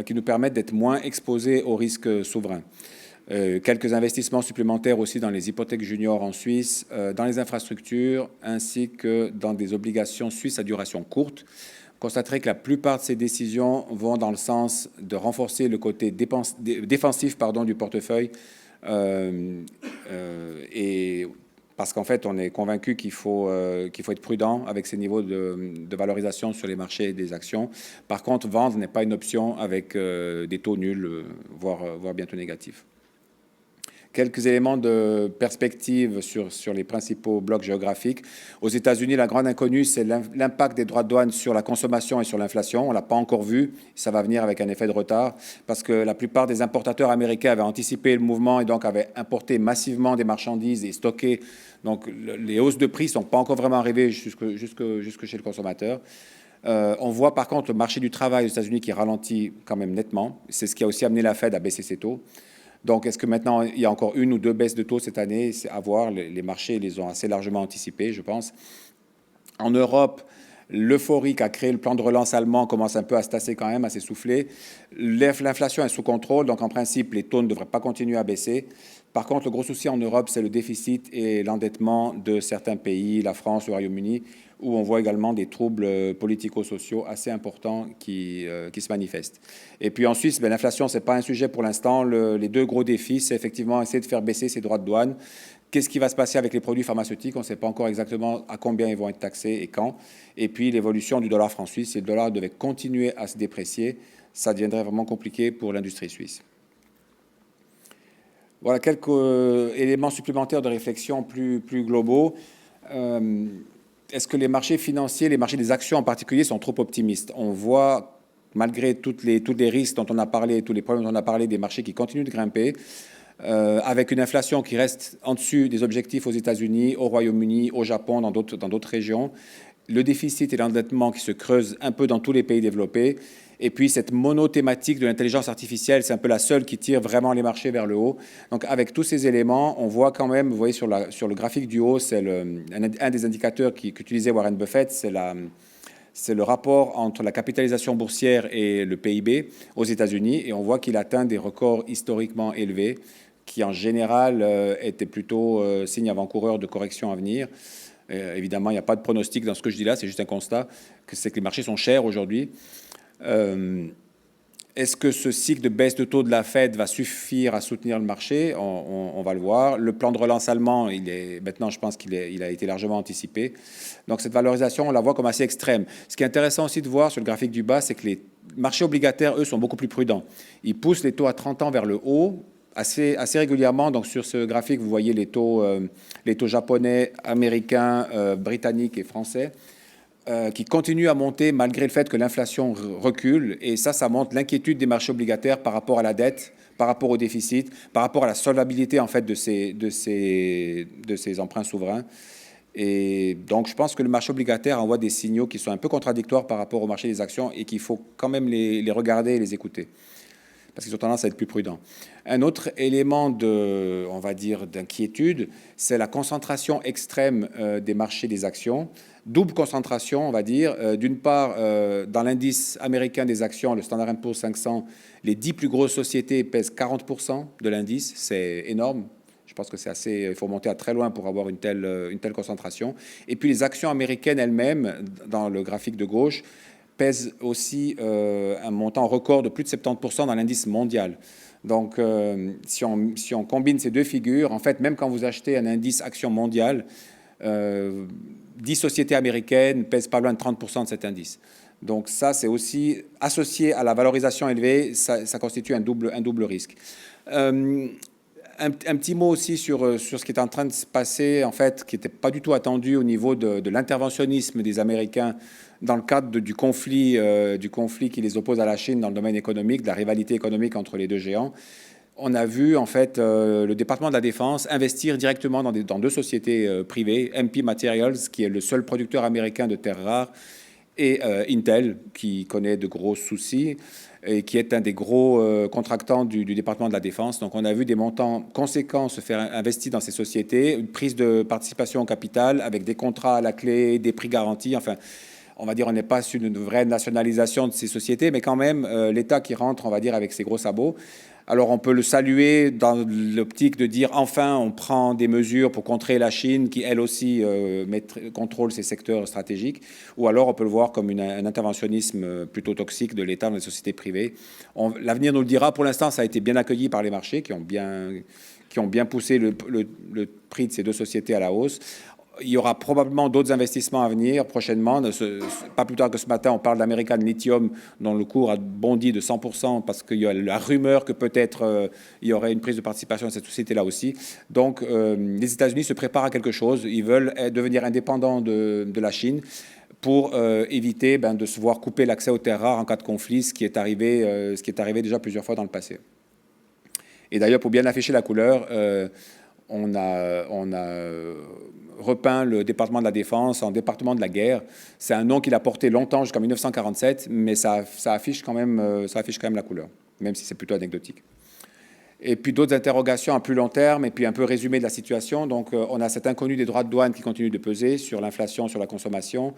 qui nous permettent d'être moins exposés aux risques souverains. Quelques investissements supplémentaires aussi dans les hypothèques juniors en Suisse, dans les infrastructures, ainsi que dans des obligations suisses à duration courte. Vous constaterez que la plupart de ces décisions vont dans le sens de renforcer le côté défensif du portefeuille et parce qu'en fait, on est convaincu qu'il faut être prudent avec ces niveaux de valorisation sur les marchés des actions. Par contre, vendre n'est pas une option avec des taux nuls, voire bientôt négatifs. Quelques éléments de perspective sur les principaux blocs géographiques. Aux États-Unis, la grande inconnue, c'est l'impact des droits de douane sur la consommation et sur l'inflation. On ne l'a pas encore vu. Ça va venir avec un effet de retard parce que la plupart des importateurs américains avaient anticipé le mouvement et donc avaient importé massivement des marchandises et stocké. Donc, les hausses de prix ne sont pas encore vraiment arrivées jusque chez le consommateur. On voit par contre le marché du travail aux États-Unis qui ralentit quand même nettement. C'est ce qui a aussi amené la Fed à baisser ses taux. Donc, est-ce que maintenant, il y a encore une ou deux baisses de taux cette année? C'est à voir. Les marchés les ont assez largement anticipés, je pense. En Europe, l'euphorie qu'a créé le plan de relance allemand commence un peu à se tasser quand même, à s'essouffler. L'inflation est sous contrôle, donc en principe, les taux ne devraient pas continuer à baisser. Par contre, le gros souci en Europe, c'est le déficit et l'endettement de certains pays, la France, le Royaume-Uni, où on voit également des troubles politico-sociaux assez importants qui se manifestent. Et puis en Suisse, l'inflation, ce n'est pas un sujet pour l'instant. Les deux gros défis, c'est effectivement essayer de faire baisser ces droits de douane. Qu'est-ce qui va se passer avec les produits pharmaceutiques? On ne sait pas encore exactement à combien ils vont être taxés et quand. Et puis l'évolution du dollar franc suisse. Si le dollar devait continuer à se déprécier, ça deviendrait vraiment compliqué pour l'industrie suisse. Voilà quelques éléments supplémentaires de réflexion plus globaux. Est-ce que les marchés financiers, les marchés des actions en particulier, sont trop optimistes? On voit, malgré tous les risques dont on a parlé, tous les problèmes dont on a parlé, des marchés qui continuent de grimper, avec une inflation qui reste en dessus des objectifs aux États-Unis, au Royaume-Uni, au Japon, dans d'autres régions, le déficit et l'endettement qui se creusent un peu dans tous les pays développés, et puis cette monothématique de l'intelligence artificielle, c'est un peu la seule qui tire vraiment les marchés vers le haut. Donc avec tous ces éléments, on voit quand même, vous voyez sur le graphique du haut, c'est un des indicateurs qu'utilisait Warren Buffett, c'est le rapport entre la capitalisation boursière et le PIB aux États-Unis, et on voit qu'il atteint des records historiquement élevés, qui en général étaient plutôt signe avant-coureur de correction à venir. Évidemment, il n'y a pas de pronostic dans ce que je dis là, c'est juste un constat, c'est que les marchés sont chers aujourd'hui. Est-ce que ce cycle de baisse de taux de la Fed va suffire à soutenir le marché? On va le voir. Le plan de relance allemand, maintenant, je pense qu'il a été largement anticipé. Donc, cette valorisation, on la voit comme assez extrême. Ce qui est intéressant aussi de voir sur le graphique du bas, c'est que les marchés obligataires, eux, sont beaucoup plus prudents. Ils poussent les taux à 30 ans vers le haut assez régulièrement. Donc, sur ce graphique, vous voyez les taux japonais, américains, britanniques et français. qui continue à monter malgré le fait que l'inflation recule. Et ça montre l'inquiétude des marchés obligataires par rapport à la dette, par rapport au déficit, par rapport à la solvabilité en fait de ces emprunts souverains. Et donc, je pense que le marché obligataire envoie des signaux qui sont un peu contradictoires par rapport au marché des actions et qu'il faut quand même les regarder et les écouter, parce qu'ils ont tendance à être plus prudents. Un autre élément on va dire, d'inquiétude, c'est la concentration extrême des marchés des actions. Double concentration, on va dire. D'une part, dans l'indice américain des actions, le Standard & Poor's 500, les 10 plus grosses sociétés pèsent 40% de l'indice. C'est énorme. Je pense que c'est assez. Il faut monter à très loin pour avoir une telle concentration. Et puis les actions américaines elles-mêmes, dans le graphique de gauche, pèsent aussi un montant record de plus de 70% dans l'indice mondial. Donc, si on combine ces deux figures, en fait, même quand vous achetez un indice action mondial, 10 sociétés américaines pèsent pas loin de 30% de cet indice. Donc ça, c'est aussi associé à la valorisation élevée, ça constitue un double risque. Un petit mot aussi sur ce qui est en train de se passer, en fait, qui n'était pas du tout attendu au niveau de l'interventionnisme des Américains dans le cadre du conflit qui les oppose à la Chine dans le domaine économique, de la rivalité économique entre les deux géants. On a vu, en fait, le département de la Défense investir directement dans deux sociétés privées, MP Materials, qui est le seul producteur américain de terres rares, et Intel, qui connaît de gros soucis et qui est un des gros contractants du département de la Défense. Donc, on a vu des montants conséquents se faire investir dans ces sociétés, une prise de participation au capital avec des contrats à la clé, des prix garantis. Enfin, on va dire, on n'est pas sur une vraie nationalisation de ces sociétés, mais quand même, l'État qui rentre, on va dire, avec ses gros sabots. Alors, on peut le saluer dans l'optique de dire, enfin, on prend des mesures pour contrer la Chine, qui, elle aussi, contrôle ces secteurs stratégiques. Ou alors, on peut le voir comme un interventionnisme plutôt toxique de l'État dans les sociétés privées. L'avenir nous le dira. Pour l'instant, ça a été bien accueilli par les marchés, qui ont bien poussé le prix de ces deux sociétés à la hausse. Il y aura probablement d'autres investissements à venir prochainement. Pas plus tard que ce matin, on parle d'American Lithium, dont le cours a bondi de 100% parce qu'il y a la rumeur que peut-être il y aurait une prise de participation dans cette société-là aussi. Donc, les États-Unis se préparent à quelque chose. Ils veulent devenir indépendants de la Chine pour éviter de se voir couper l'accès aux terres rares en cas de conflit, ce qui est arrivé déjà plusieurs fois dans le passé. Et d'ailleurs, pour bien afficher la couleur, on a repeint le département de la Défense en département de la guerre. C'est un nom qu'il a porté longtemps, jusqu'en 1947, mais ça affiche quand même la couleur, même si c'est plutôt anecdotique. Et puis d'autres interrogations à plus long terme, et puis un peu résumé de la situation. Donc, on a cet inconnu des droits de douane qui continue de peser sur l'inflation, sur la consommation.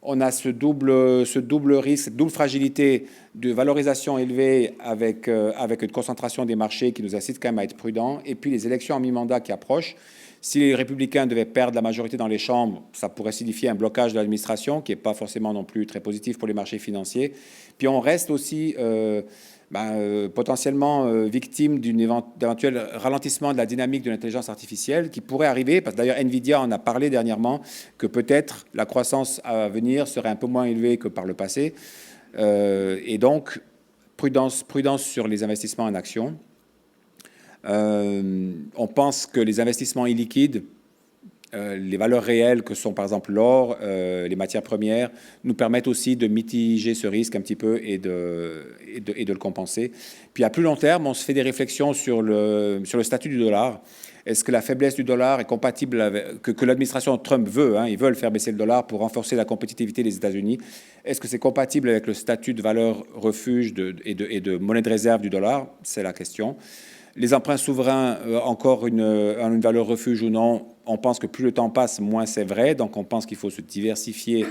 On a ce double risque, cette double fragilité de valorisation élevée avec une concentration des marchés qui nous incite quand même à être prudents. Et puis les élections en mi-mandat qui approchent. Si les républicains devaient perdre la majorité dans les chambres, ça pourrait signifier un blocage de l'administration qui n'est pas forcément non plus très positif pour les marchés financiers. Puis on reste aussi potentiellement victime d'un éventuel ralentissement de la dynamique de l'intelligence artificielle qui pourrait arriver, parce que d'ailleurs Nvidia en a parlé dernièrement, que peut-être la croissance à venir serait un peu moins élevée que par le passé. Et donc, prudence sur les investissements en actions. On pense que les investissements illiquides, les valeurs réelles que sont par exemple l'or, les matières premières, nous permettent aussi de mitiger ce risque un petit peu et de le compenser. Puis à plus long terme, on se fait des réflexions sur le statut du dollar. Est-ce que la faiblesse du dollar est compatible avec que l'administration Trump veut, ils veulent faire baisser le dollar pour renforcer la compétitivité des États-Unis. Est-ce que c'est compatible avec le statut de valeur refuge et de monnaie de réserve du dollar? C'est la question. Les emprunts souverains, encore une valeur refuge ou non, on pense que plus le temps passe, moins c'est vrai. Donc on pense qu'il faut se diversifier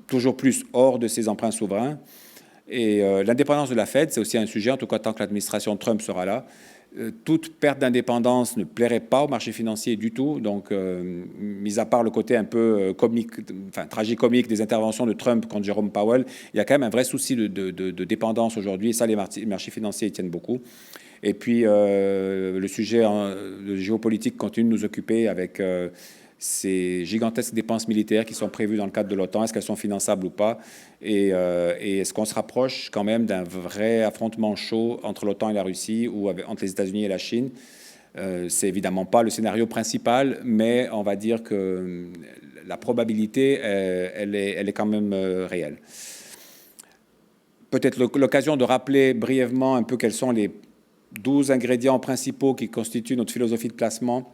toujours plus hors de ces emprunts souverains. Et l'indépendance de la Fed, c'est aussi un sujet, en tout cas tant que l'administration Trump sera là. Toute perte d'indépendance ne plairait pas au marché financier du tout. Donc, mis à part le côté un peu tragicomique des interventions de Trump contre Jerome Powell, il y a quand même un vrai souci de dépendance aujourd'hui. Et ça, les marchés financiers y tiennent beaucoup. Et puis, le sujet de géopolitique continue de nous occuper avec ces gigantesques dépenses militaires qui sont prévues dans le cadre de l'OTAN. Est-ce qu'elles sont finançables ou pas? Et est-ce qu'on se rapproche quand même d'un vrai affrontement chaud entre l'OTAN et la Russie ou entre les États-Unis et la Chine? C'est évidemment pas le scénario principal, mais on va dire que la probabilité, elle est quand même réelle. Peut-être l'occasion de rappeler brièvement un peu quels sont les 12 ingrédients principaux qui constituent notre philosophie de placement.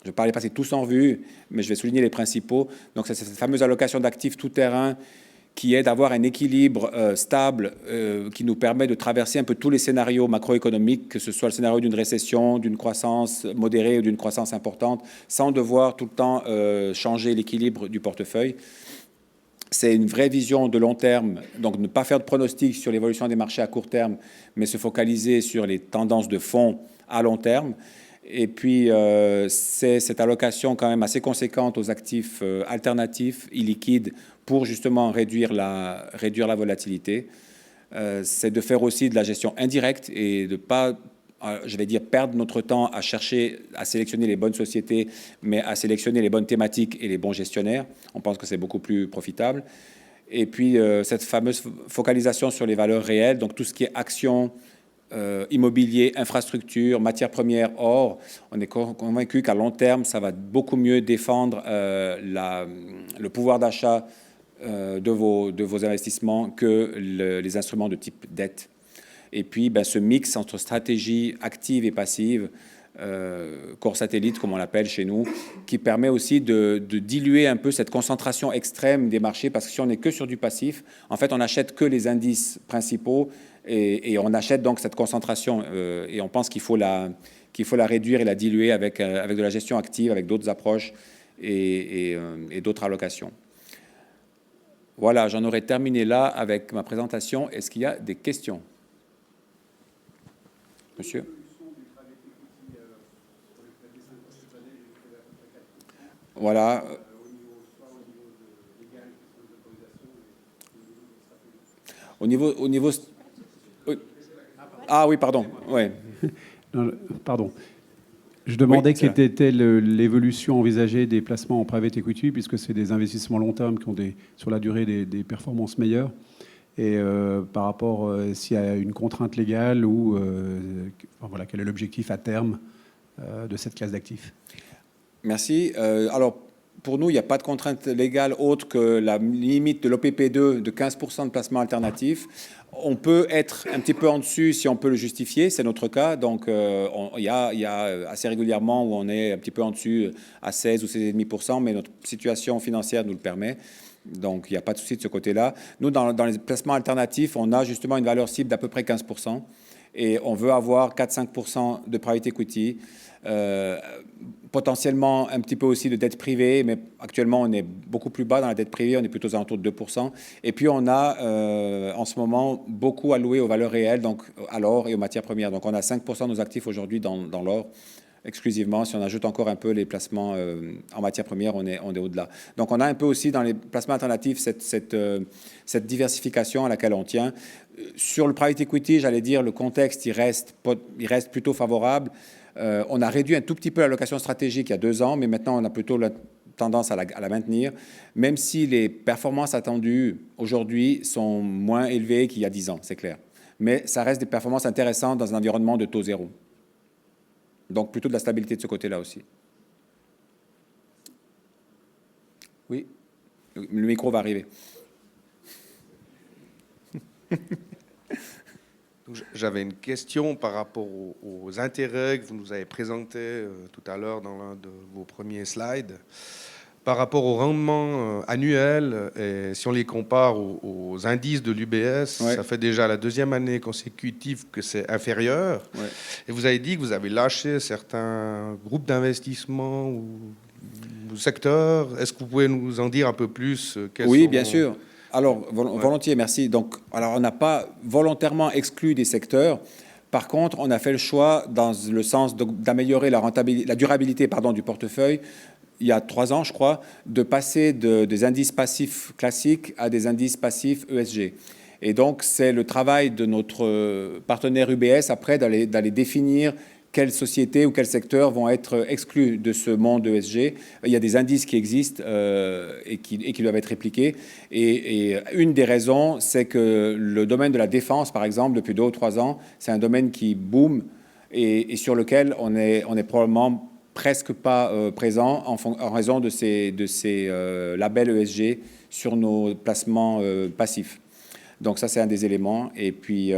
Je ne vais pas les passer tous en vue, mais je vais souligner les principaux. Donc, c'est cette fameuse allocation d'actifs tout-terrain qui est d'avoir un équilibre stable qui nous permet de traverser un peu tous les scénarios macroéconomiques, que ce soit le scénario d'une récession, d'une croissance modérée ou d'une croissance importante, sans devoir tout le temps changer l'équilibre du portefeuille. C'est une vraie vision de long terme, donc ne pas faire de pronostics sur l'évolution des marchés à court terme, mais se focaliser sur les tendances de fond à long terme. Et puis, c'est cette allocation quand même assez conséquente aux actifs alternatifs, illiquides, pour justement réduire la volatilité. C'est de faire aussi de la gestion indirecte et de ne pas, je vais dire, perdre notre temps à chercher à sélectionner les bonnes sociétés, mais à sélectionner les bonnes thématiques et les bons gestionnaires. On pense que c'est beaucoup plus profitable. Et puis, cette fameuse focalisation sur les valeurs réelles, donc tout ce qui est actions, immobilier, infrastructure, matières premières, or, on est convaincu qu'à long terme, ça va beaucoup mieux défendre le pouvoir d'achat de vos investissements que les instruments de type dette. Et puis, ce mix entre stratégie active et passive, corps satellite, comme on l'appelle chez nous, qui permet aussi de diluer un peu cette concentration extrême des marchés, parce que si on n'est que sur du passif, en fait, on n'achète que les indices principaux et on achète donc cette concentration. Et on pense qu'il faut la réduire et la diluer avec de la gestion active, avec d'autres approches et d'autres allocations. Voilà, j'en aurais terminé là avec ma présentation. Est-ce qu'il y a des questions? Monsieur? Voilà. Au niveau... Ah oui, pardon. Ouais. Non, pardon. Je demandais Oui, quelle était l'évolution envisagée des placements en private equity, puisque c'est des investissements long terme qui ont sur la durée des performances meilleures. Et par rapport s'il y a une contrainte légale ou voilà, quel est l'objectif à terme de cette classe d'actifs? Merci. Alors, pour nous, il n'y a pas de contrainte légale autre que la limite de l'OPP2 de 15% de placements alternatifs. On peut être un petit peu en dessus si on peut le justifier, c'est notre cas. Donc, il y a assez régulièrement où on est un petit peu en dessus à 16 ou 16,5%, mais notre situation financière nous le permet. Donc, il n'y a pas de souci de ce côté-là. Nous, dans les placements alternatifs, on a justement une valeur cible d'à peu près 15%. Et on veut avoir 4-5% de private equity, potentiellement un petit peu aussi de dette privée, mais actuellement on est beaucoup plus bas dans la dette privée, on est plutôt aux alentours de 2%. Et puis on a en ce moment beaucoup alloué aux valeurs réelles, donc à l'or et aux matières premières. Donc on a 5% de nos actifs aujourd'hui dans l'or exclusivement. Si on ajoute encore un peu les placements en matières premières, on est au-delà. Donc on a un peu aussi dans les placements alternatifs cette diversification à laquelle on tient. Sur le private equity, j'allais dire, le contexte, il reste plutôt favorable. On a réduit un tout petit peu l'allocation stratégique il y a 2 ans, mais maintenant, on a plutôt la tendance à la maintenir, même si les performances attendues aujourd'hui sont moins élevées qu'il y a 10 ans, c'est clair. Mais ça reste des performances intéressantes dans un environnement de taux zéro. Donc, plutôt de la stabilité de ce côté-là aussi. Oui, le micro va arriver. J'avais une question par rapport aux intérêts que vous nous avez présentés tout à l'heure dans l'un de vos premiers slides. Par rapport au rendement annuel, et si on les compare aux indices de l'UBS, ouais, ça fait déjà la 2e année consécutive que c'est inférieur. Ouais. Et vous avez dit que vous avez lâché certains groupes d'investissement ou secteurs. Est-ce que vous pouvez nous en dire un peu plus? Oui, bien sûr. Alors, volontiers, merci. Donc, alors, on n'a pas volontairement exclu des secteurs. Par contre, on a fait le choix dans le sens d'améliorer la durabilité du portefeuille, il y a 3 ans, je crois, de passer des indices passifs classiques à des indices passifs ESG. Et donc, c'est le travail de notre partenaire UBS, après, d'aller définir quelles sociétés ou quels secteurs vont être exclus de ce monde ESG. Il y a des indices qui existent et qui doivent être répliqués. Et une des raisons, c'est que le domaine de la défense, par exemple, depuis 2 ou 3 ans, c'est un domaine qui boom. et sur lequel on est probablement presque pas présent en raison de ces labels ESG sur nos placements passifs. Donc ça, c'est un des éléments. Et puis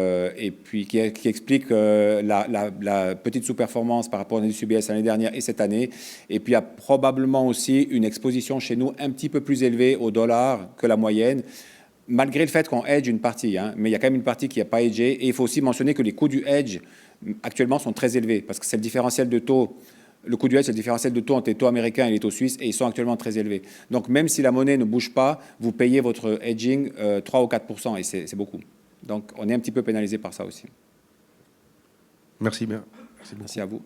qui explique la petite sous-performance par rapport à l'indice UBS l'année dernière et cette année. Et puis il y a probablement aussi une exposition chez nous un petit peu plus élevée au dollar que la moyenne, malgré le fait qu'on hedge une partie. Mais il y a quand même une partie qui n'est pas hedgée. Et il faut aussi mentionner que les coûts du hedge, actuellement, sont très élevés, parce que c'est le différentiel de taux. Le coût du hedge, c'est le différentiel de taux entre les taux américains et les taux suisses, et ils sont actuellement très élevés. Donc, même si la monnaie ne bouge pas, vous payez votre hedging 3 ou 4%, et c'est beaucoup. Donc, on est un petit peu pénalisé par ça aussi. Merci bien. Merci à vous.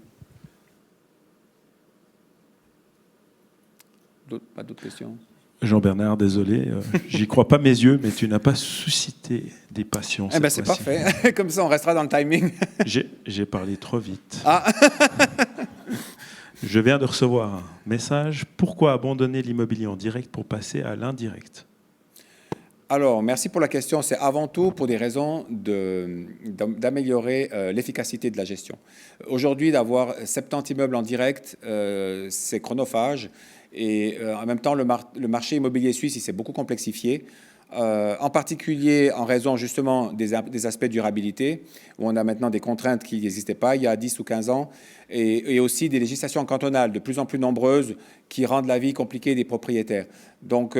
Pas d'autres questions? Jean-Bernard, désolé, j'y crois pas mes yeux, mais tu n'as pas suscité des passions. Eh ben, c'est parfait. Comme ça, on restera dans le timing. J'ai parlé trop vite. Ah. Je viens de recevoir un message. Pourquoi abandonner l'immobilier en direct pour passer à l'indirect? Alors, merci pour la question. C'est avant tout pour des raisons d'améliorer l'efficacité de la gestion. Aujourd'hui, d'avoir 70 immeubles en direct, c'est chronophage. Et en même temps, le marché immobilier suisse, il s'est beaucoup complexifié. En particulier en raison justement des aspects durabilité, où on a maintenant des contraintes qui n'existaient pas il y a 10 ou 15 ans, et aussi des législations cantonales de plus en plus nombreuses qui rendent la vie compliquée des propriétaires. Donc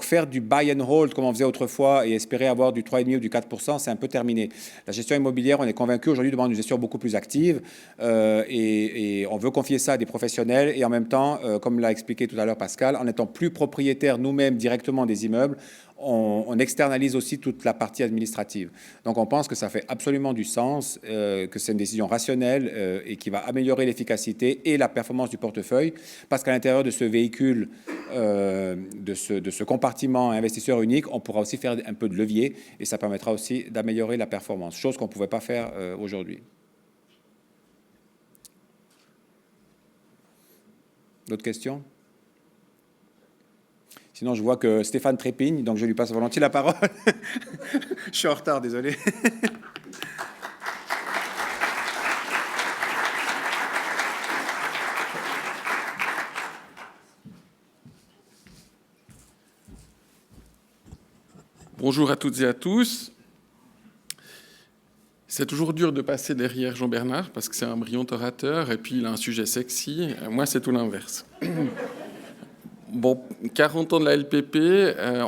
faire du buy and hold comme on faisait autrefois et espérer avoir du 3,5 ou du 4%, c'est un peu terminé. La gestion immobilière, on est convaincu aujourd'hui demande une gestion beaucoup plus active et on veut confier ça à des professionnels et en même temps, comme l'a expliqué tout à l'heure Pascal, en étant plus propriétaire nous-mêmes directement des immeubles, on externalise aussi toute la partie administrative. Donc on pense que ça fait absolument du sens, que c'est une décision rationnelle et qui va améliorer l'efficacité et la performance du portefeuille, parce qu'à l'intérieur de ce véhicule, de ce compartiment investisseur unique, on pourra aussi faire un peu de levier et ça permettra aussi d'améliorer la performance, chose qu'on ne pouvait pas faire aujourd'hui. D'autres questions ? Sinon, je vois que Stéphane trépigne, donc je lui passe volontiers la parole. Je suis en retard, désolé. Bonjour à toutes et à tous. C'est toujours dur de passer derrière Jean-Bernard parce que c'est un brillant orateur et puis il a un sujet sexy. Moi, c'est tout l'inverse. Bon, 40 ans de la LPP,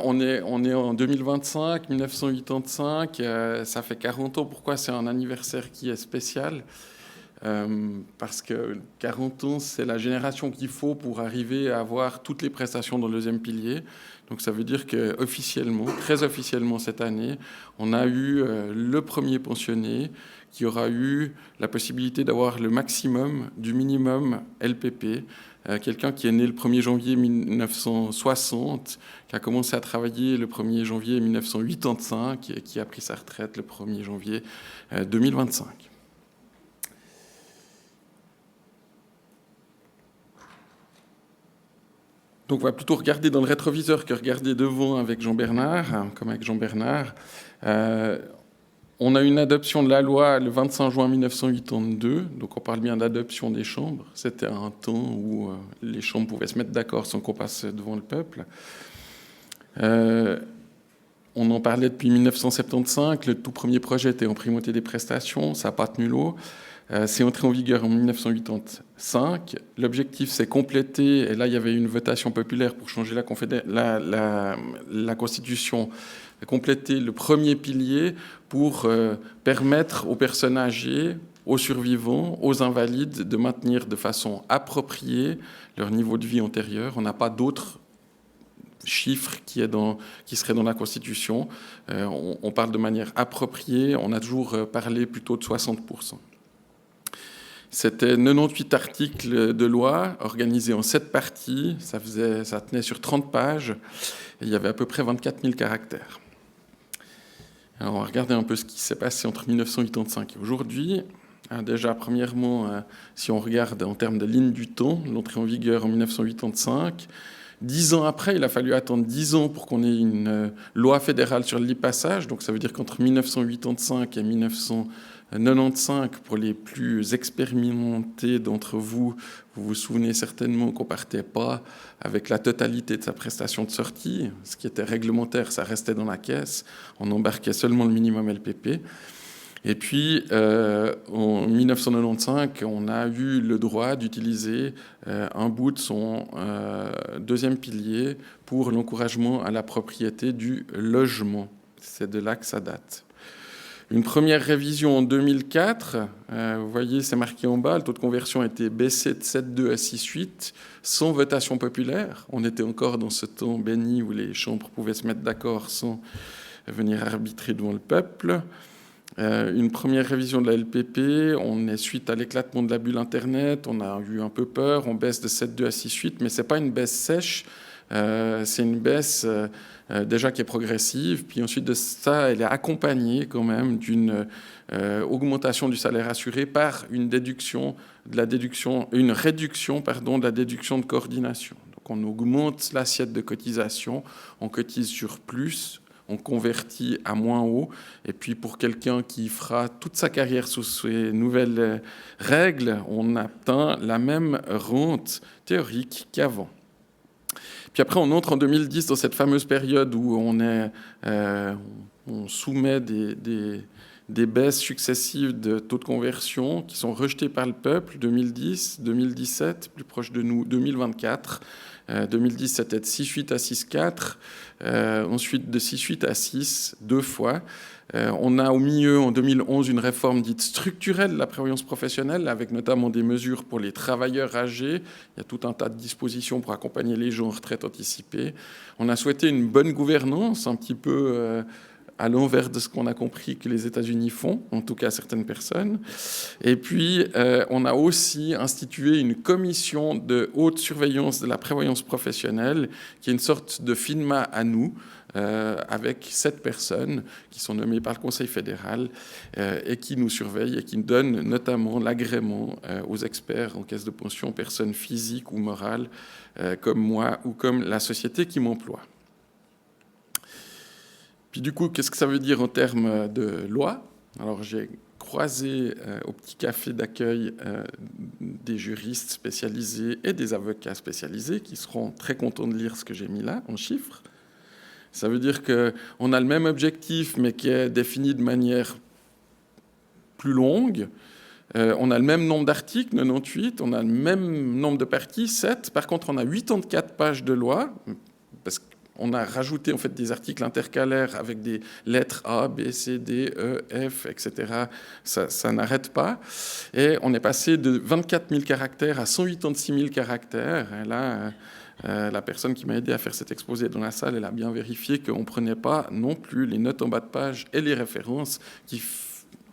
on est en 2025, 1985, ça fait 40 ans. Pourquoi c'est un anniversaire qui est spécial ? Parce que 40 ans, c'est la génération qu'il faut pour arriver à avoir toutes les prestations dans le deuxième pilier. Donc ça veut dire qu'officiellement, très officiellement cette année, on a eu le premier pensionné qui aura eu la possibilité d'avoir le maximum du minimum LPP. Quelqu'un qui est né le 1er janvier 1960, qui a commencé à travailler le 1er janvier 1985 et qui a pris sa retraite le 1er janvier 2025. Donc on va plutôt regarder dans le rétroviseur que regarder devant avec Jean-Bernard, comme avec Jean-Bernard. On a une adoption de la loi le 25 juin 1982, donc on parle bien d'adoption des chambres. C'était un temps où les chambres pouvaient se mettre d'accord sans qu'on passe devant le peuple. On en parlait depuis 1975, le tout premier projet était en primauté des prestations, ça n'a pas tenu l'eau. C'est entré en vigueur en 1985. L'objectif, c'est compléter, et là il y avait une votation populaire pour changer la Constitution, compléter le premier pilier pour permettre aux personnes âgées, aux survivants, aux invalides de maintenir de façon appropriée leur niveau de vie antérieur. On n'a pas d'autres chiffres qui seraient dans la Constitution. On parle de manière appropriée, on a toujours parlé plutôt de 60%. C'était 98 articles de loi organisés en 7 parties, ça tenait sur 30 pages, et il y avait à peu près 24 000 caractères. Alors on va regarder un peu ce qui s'est passé entre 1985 et aujourd'hui. Déjà, premièrement, si on regarde en termes de ligne du temps, l'entrée en vigueur en 1985, 10 ans après, il a fallu attendre 10 ans pour qu'on ait une loi fédérale sur le libre passage. Donc ça veut dire qu'entre 1985 et 95, pour les plus expérimentés d'entre vous, vous vous souvenez certainement qu'on ne partait pas avec la totalité de sa prestation de sortie. Ce qui était réglementaire, ça restait dans la caisse. On embarquait seulement le minimum LPP. Et puis, en 1995, on a eu le droit d'utiliser un bout de son deuxième pilier pour l'encouragement à la propriété du logement. C'est de là que ça date. Une première révision en 2004, vous voyez, c'est marqué en bas, le taux de conversion a été baissé de 7,2 à 6,8, sans votation populaire. On était encore dans ce temps béni où les chambres pouvaient se mettre d'accord sans venir arbitrer devant le peuple. Une première révision de la LPP, on est suite à l'éclatement de la bulle Internet, on a eu un peu peur, on baisse de 7,2 à 6,8, mais ce n'est pas une baisse sèche, c'est une baisse déjà qui est progressive, puis ensuite de ça, elle est accompagnée quand même d'une augmentation du salaire assuré par une réduction de la déduction de coordination. Donc on augmente l'assiette de cotisation, on cotise sur plus, on convertit à moins haut, et puis pour quelqu'un qui fera toute sa carrière sous ces nouvelles règles, on atteint la même rente théorique qu'avant. Puis après, on entre en 2010 dans cette fameuse période où on soumet des baisses successives de taux de conversion qui sont rejetées par le peuple, 2010, 2017, plus proche de nous, 2024. 2010, c'était de 6,8 à 6,4, ensuite de 6,8 à 6, 2 fois. On a au milieu, en 2011, une réforme dite structurelle de la prévoyance professionnelle, avec notamment des mesures pour les travailleurs âgés. Il y a tout un tas de dispositions pour accompagner les gens en retraite anticipée. On a souhaité une bonne gouvernance, un petit peu à l'envers de ce qu'on a compris que les États-Unis font, en tout cas certaines personnes. Et puis, on a aussi institué une commission de haute surveillance de la prévoyance professionnelle, qui est une sorte de FINMA à nous, avec 7 personnes qui sont nommées par le Conseil fédéral et qui nous surveillent et qui donnent notamment l'agrément aux experts en caisse de pension, personnes physiques ou morales, comme moi ou comme la société qui m'emploie. Puis du coup, qu'est-ce que ça veut dire en termes de loi ? Alors, j'ai croisé au petit café d'accueil des juristes spécialisés et des avocats spécialisés qui seront très contents de lire ce que j'ai mis là en chiffres. Ça veut dire qu'on a le même objectif, mais qui est défini de manière plus longue. On a le même nombre d'articles, 98, on a le même nombre de parties, 7. Par contre, on a 84 pages de loi, parce qu'on a rajouté en fait des articles intercalaires avec des lettres A, B, C, D, E, F, etc. Ça n'arrête pas. Et on est passé de 24 000 caractères à 186 000 caractères. Et là, la personne qui m'a aidé à faire cet exposé dans la salle, elle a bien vérifié qu'on ne prenait pas non plus les notes en bas de page et les références qui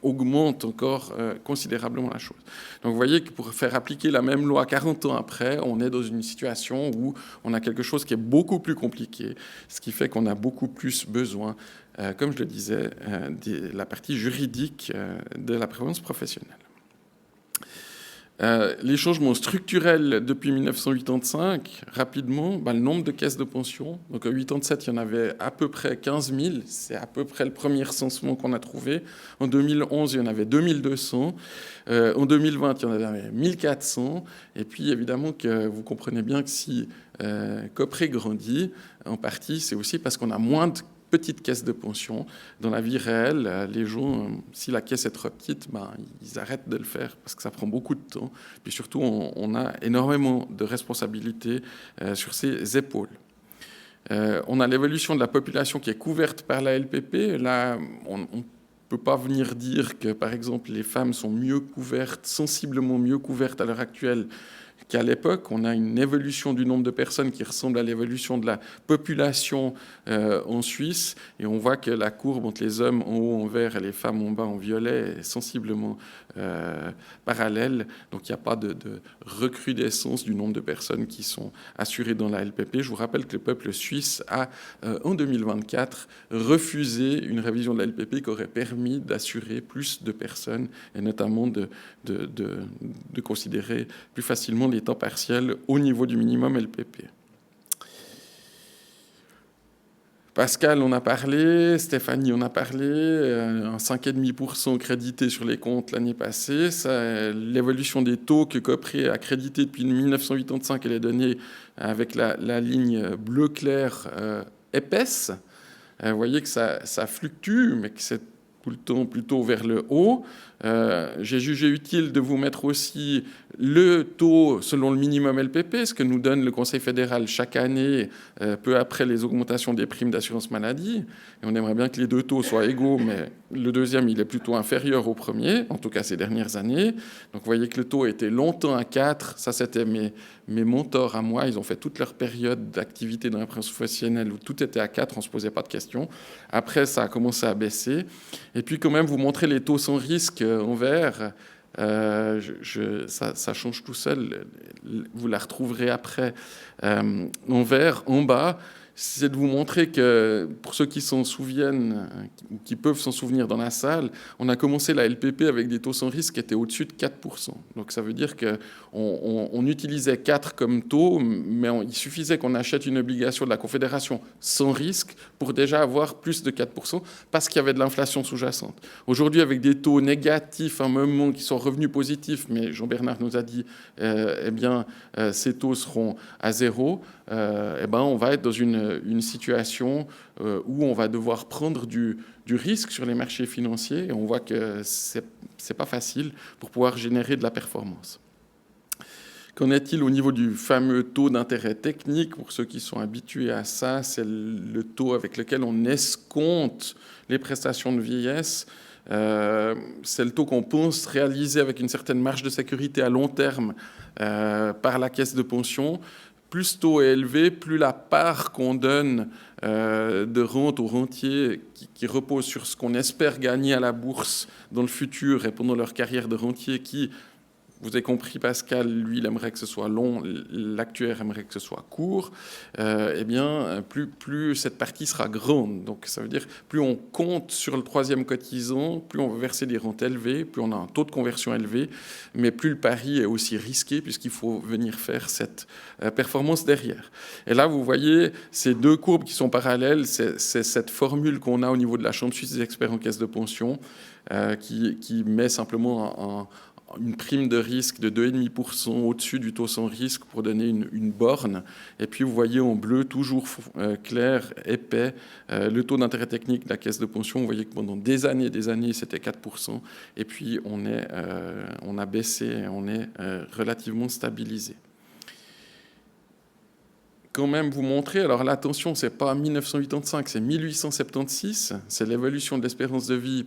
augmentent encore considérablement la chose. Donc vous voyez que pour faire appliquer la même loi 40 ans après, on est dans une situation où on a quelque chose qui est beaucoup plus compliqué, ce qui fait qu'on a beaucoup plus besoin, comme je le disais, de la partie juridique de la prévoyance professionnelle. Les changements structurels depuis 1985, rapidement, le nombre de caisses de pension. Donc en 1987, il y en avait à peu près 15 000. C'est à peu près le premier recensement qu'on a trouvé. En 2011, il y en avait 2200. En 2020, il y en avait 1400. Et puis, évidemment, que vous comprenez bien que si Copré grandit, en partie, c'est aussi parce qu'on a moins de petites caisses de pension. Dans la vie réelle, les gens, si la caisse est trop petite, ils arrêtent de le faire parce que ça prend beaucoup de temps. Puis surtout, on a énormément de responsabilités sur ses épaules. On a l'évolution de la population qui est couverte par la LPP. Là, on ne peut pas venir dire que, par exemple, les femmes sont mieux couvertes, sensiblement mieux couvertes à l'heure actuelle qu'à l'époque. On a une évolution du nombre de personnes qui ressemble à l'évolution de la population en Suisse, et on voit que la courbe entre les hommes en haut en vert et les femmes en bas en violet est sensiblement parallèle. Donc il n'y a pas de recrudescence du nombre de personnes qui sont assurées dans la LPP. Je vous rappelle que le peuple suisse a, en 2024, refusé une révision de la LPP qui aurait permis d'assurer plus de personnes, et notamment de considérer plus facilement les temps partiels au niveau du minimum LPP. Pascal en a parlé, Stéphanie en a parlé, un 5,5% crédité sur les comptes l'année passée. L'évolution des taux que Copré a crédité depuis 1985, elle est donnée avec la ligne bleu clair épaisse. Vous voyez que ça fluctue, mais que c'est tout le temps plutôt vers le haut. J'ai jugé utile de vous mettre aussi le taux selon le minimum LPP, ce que nous donne le Conseil fédéral chaque année, peu après les augmentations des primes d'assurance maladie. Et on aimerait bien que les deux taux soient égaux, mais le deuxième, il est plutôt inférieur au premier, en tout cas ces dernières années. Donc vous voyez que le taux était longtemps à 4. Ça, c'était mes mentors à moi. Ils ont fait toute leur période d'activité dans la professionnelle où tout était à 4, on ne se posait pas de questions. Après, ça a commencé à baisser. Et puis quand même, vous montrer les taux sans risque en vert. Ça change tout seul. Vous la retrouverez après en vert, en bas. C'est de vous montrer que, pour ceux qui s'en souviennent, ou qui peuvent s'en souvenir dans la salle, on a commencé la LPP avec des taux sans risque qui étaient au-dessus de 4%. Donc ça veut dire qu'on utilisait 4 comme taux, mais il suffisait qu'on achète une obligation de la Confédération sans risque pour déjà avoir plus de 4%, parce qu'il y avait de l'inflation sous-jacente. Aujourd'hui, avec des taux négatifs, à un moment qui sont revenus positifs, mais Jean-Bernard nous a dit, ces taux seront à zéro, on va être dans une situation où on va devoir prendre du risque sur les marchés financiers, et on voit que c'est pas facile pour pouvoir générer de la performance. Qu'en est-il au niveau du fameux taux d'intérêt technique? Pour ceux qui sont habitués à ça, c'est le taux avec lequel on escompte les prestations de vieillesse. C'est le taux qu'on pense réaliser avec une certaine marge de sécurité à long terme par la caisse de pension. Plus le taux est élevé, plus la part qu'on donne de rente aux rentiers qui repose sur ce qu'on espère gagner à la bourse dans le futur et pendant leur carrière de rentier, qui, vous avez compris, Pascal, lui, il aimerait que ce soit long, l'actuaire aimerait que ce soit court, plus cette partie sera grande. Donc ça veut dire plus on compte sur le troisième cotisant, plus on va verser des rentes élevées, plus on a un taux de conversion élevé, mais plus le pari est aussi risqué puisqu'il faut venir faire cette performance derrière. Et là, vous voyez ces deux courbes qui sont parallèles, c'est cette formule qu'on a au niveau de la Chambre suisse des experts en caisse de pension qui met simplement une prime de risque de 2,5% au-dessus du taux sans risque pour donner une borne. Et puis vous voyez en bleu, toujours clair, épais, le taux d'intérêt technique de la caisse de pension. Vous voyez que pendant des années, c'était 4%. Et puis on a baissé et on est relativement stabilisé. Quand même vous montrer, alors l'attention, c'est pas 1985, c'est 1876. C'est l'évolution de l'espérance de vie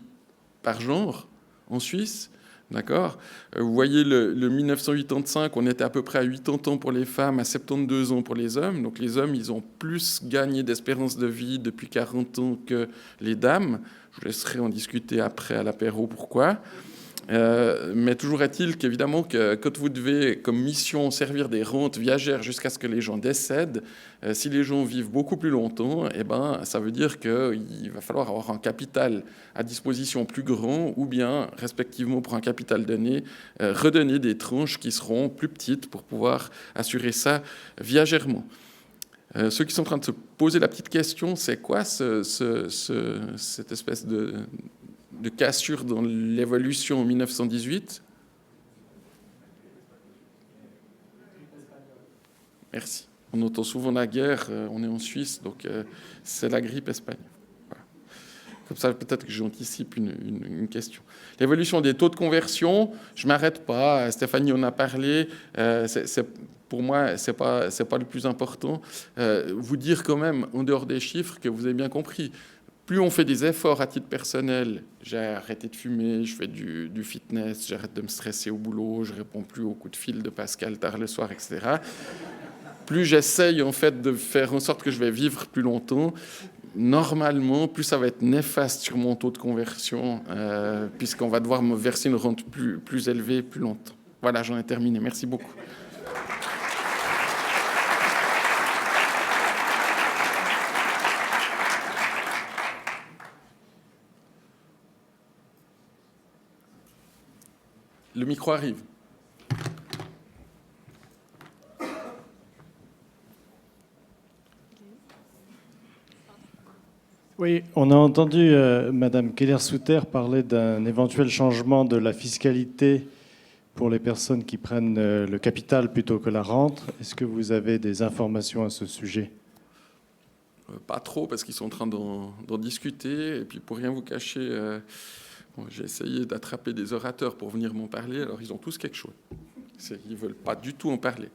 par genre en Suisse. D'accord. Vous voyez, le 1985, on était à peu près à 80 ans pour les femmes, à 72 ans pour les hommes. Donc les hommes, ils ont plus gagné d'espérance de vie depuis 40 ans que les dames. Je vous laisserai en discuter après à l'apéro pourquoi. Mais toujours est-il qu'évidemment, quand vous devez comme mission servir des rentes viagères jusqu'à ce que les gens décèdent, si les gens vivent beaucoup plus longtemps, ça veut dire qu'il va falloir avoir un capital à disposition plus grand, ou bien, respectivement, pour un capital donné, redonner des tranches qui seront plus petites pour pouvoir assurer ça viagèrement. Ceux qui sont en train de se poser la petite question, c'est quoi cette espèce de cassure dans l'évolution en 1918? Merci. On entend souvent la guerre, on est en Suisse, donc c'est la grippe espagnole. Voilà. Comme ça, peut-être que j'anticipe une question. L'évolution des taux de conversion, je ne m'arrête pas, Stéphanie en a parlé, pour moi, ce n'est pas le plus important. Vous dire quand même, en dehors des chiffres, que vous avez bien compris, plus on fait des efforts à titre personnel, j'ai arrêté de fumer, je fais du fitness, j'arrête de me stresser au boulot, je réponds plus aux coups de fil de Pascal tard le soir, etc. Plus j'essaye en fait de faire en sorte que je vais vivre plus longtemps, normalement, plus ça va être néfaste sur mon taux de conversion, puisqu'on va devoir me verser une rente plus élevée plus longtemps. Voilà, j'en ai terminé. Merci beaucoup. Le micro arrive. Oui, on a entendu Madame Keller-Souter parler d'un éventuel changement de la fiscalité pour les personnes qui prennent le capital plutôt que la rente. Est-ce que vous avez des informations à ce sujet ? Pas trop, parce qu'ils sont en train d'en discuter. Et puis, pour rien vous cacher, j'ai essayé d'attraper des orateurs pour venir m'en parler. Alors, ils ont tous quelque chose. Ils ne veulent pas du tout en parler.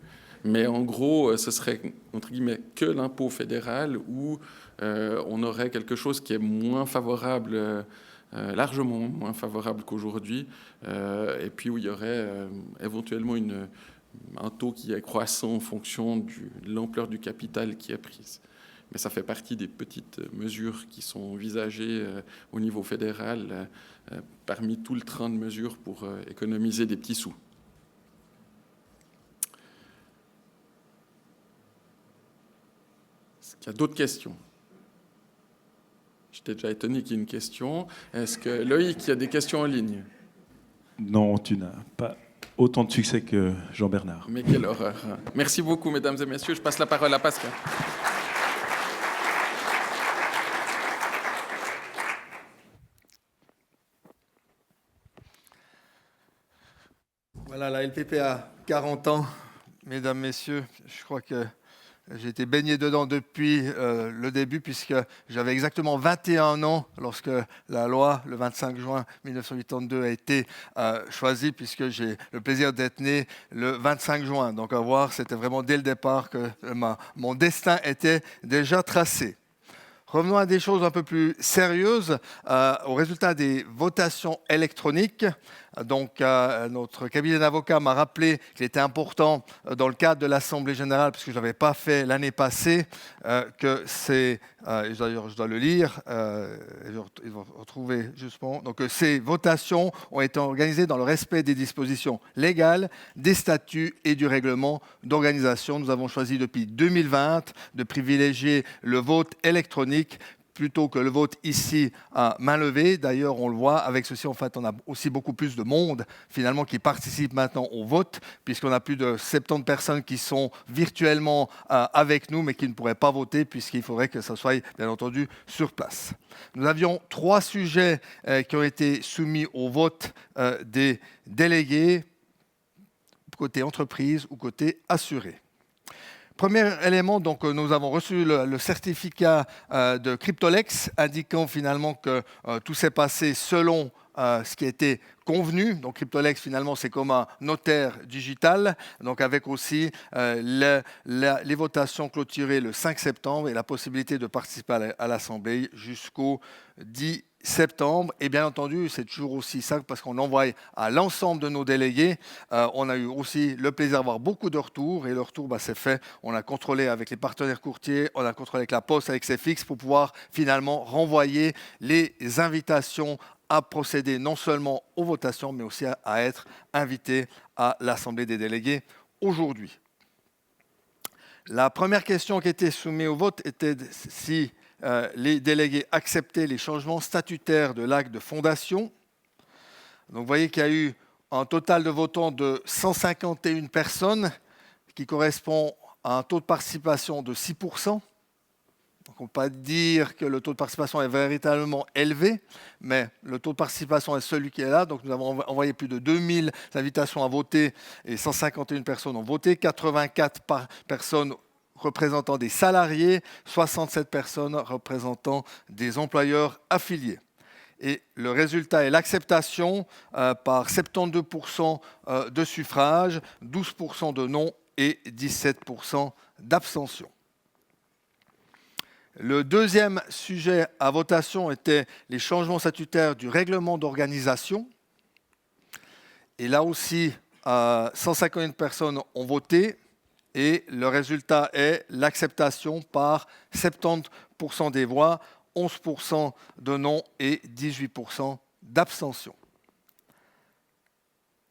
Mais en gros, ce serait, entre guillemets, que l'impôt fédéral où on aurait quelque chose qui est moins favorable, largement moins favorable qu'aujourd'hui, et puis où il y aurait éventuellement un taux qui est croissant en fonction de l'ampleur du capital qui est prise. Mais ça fait partie des petites mesures qui sont envisagées au niveau fédéral, parmi tout le train de mesures pour économiser des petits sous. Est-ce qu'il y a d'autres questions ? J'étais déjà étonné qu'il y ait une question. Est-ce que Loïc, il y a des questions en ligne ? Non, tu n'as pas autant de succès que Jean-Bernard. Mais quelle horreur. Merci beaucoup, mesdames et messieurs. Je passe la parole à Pascal. Voilà, la LPP a 40 ans, mesdames, messieurs. Je crois que j'ai été baigné dedans depuis le début, puisque j'avais exactement 21 ans lorsque la loi, le 25 juin 1982, a été choisie, puisque j'ai le plaisir d'être né le 25 juin. Donc à voir, c'était vraiment dès le départ que mon destin était déjà tracé. Revenons à des choses un peu plus sérieuses, au résultat des votations électroniques. Donc, notre cabinet d'avocats m'a rappelé qu'il était important, dans le cadre de l'Assemblée générale, puisque je ne l'avais pas fait l'année passée, que c'est, d'ailleurs je dois le lire, je vais retrouver justement, donc ces votations ont été organisées dans le respect des dispositions légales, des statuts et du règlement d'organisation. Nous avons choisi depuis 2020 de privilégier le vote électronique plutôt que le vote ici à main levée. D'ailleurs, on le voit, avec ceci, en fait, on a aussi beaucoup plus de monde, finalement, qui participe maintenant au vote, puisqu'on a plus de 70 personnes qui sont virtuellement avec nous, mais qui ne pourraient pas voter, puisqu'il faudrait que ça soit, bien entendu, sur place. Nous avions 3 sujets qui ont été soumis au vote des délégués, côté entreprise ou côté assuré. Premier élément, donc, nous avons reçu le certificat de Cryptolex indiquant finalement que tout s'est passé selon ce qui a été convenu. Donc Cryptolex, finalement, c'est comme un notaire digital, donc avec aussi les votations clôturées le 5 septembre et la possibilité de participer à l'Assemblée jusqu'au 10 septembre. Et bien entendu, c'est toujours aussi ça parce qu'on envoie à l'ensemble de nos délégués. On a eu aussi le plaisir d'avoir beaucoup de retours et le retour, c'est fait. On a contrôlé avec les partenaires courtiers, on a contrôlé avec la Poste, avec CFX pour pouvoir finalement renvoyer les invitations à procéder non seulement aux votations, mais aussi à être invité à l'Assemblée des délégués aujourd'hui. La première question qui était soumise au vote était si les délégués acceptaient les changements statutaires de l'acte de fondation. Donc vous voyez qu'il y a eu un total de votants de 151 personnes, qui correspond à un taux de participation de 6%. Donc on ne peut pas dire que le taux de participation est véritablement élevé, mais le taux de participation est celui qui est là. Donc nous avons envoyé plus de 2000 invitations à voter et 151 personnes ont voté, 84 personnes représentant des salariés, 67 personnes représentant des employeurs affiliés. Et le résultat est l'acceptation par 72% de suffrages, 12% de non et 17% d'abstention. Le deuxième sujet à votation était les changements statutaires du règlement d'organisation. Et là aussi, 151 personnes ont voté et le résultat est l'acceptation par 70% des voix, 11% de non et 18% d'abstention.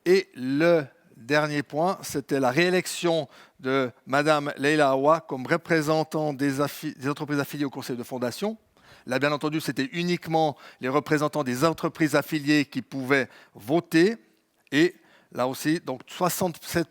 Et le dernier point, c'était la réélection de Mme Leila Awa comme représentante des entreprises affiliées au conseil de fondation. Là, bien entendu, c'était uniquement les représentants des entreprises affiliées qui pouvaient voter. Et là aussi, donc 67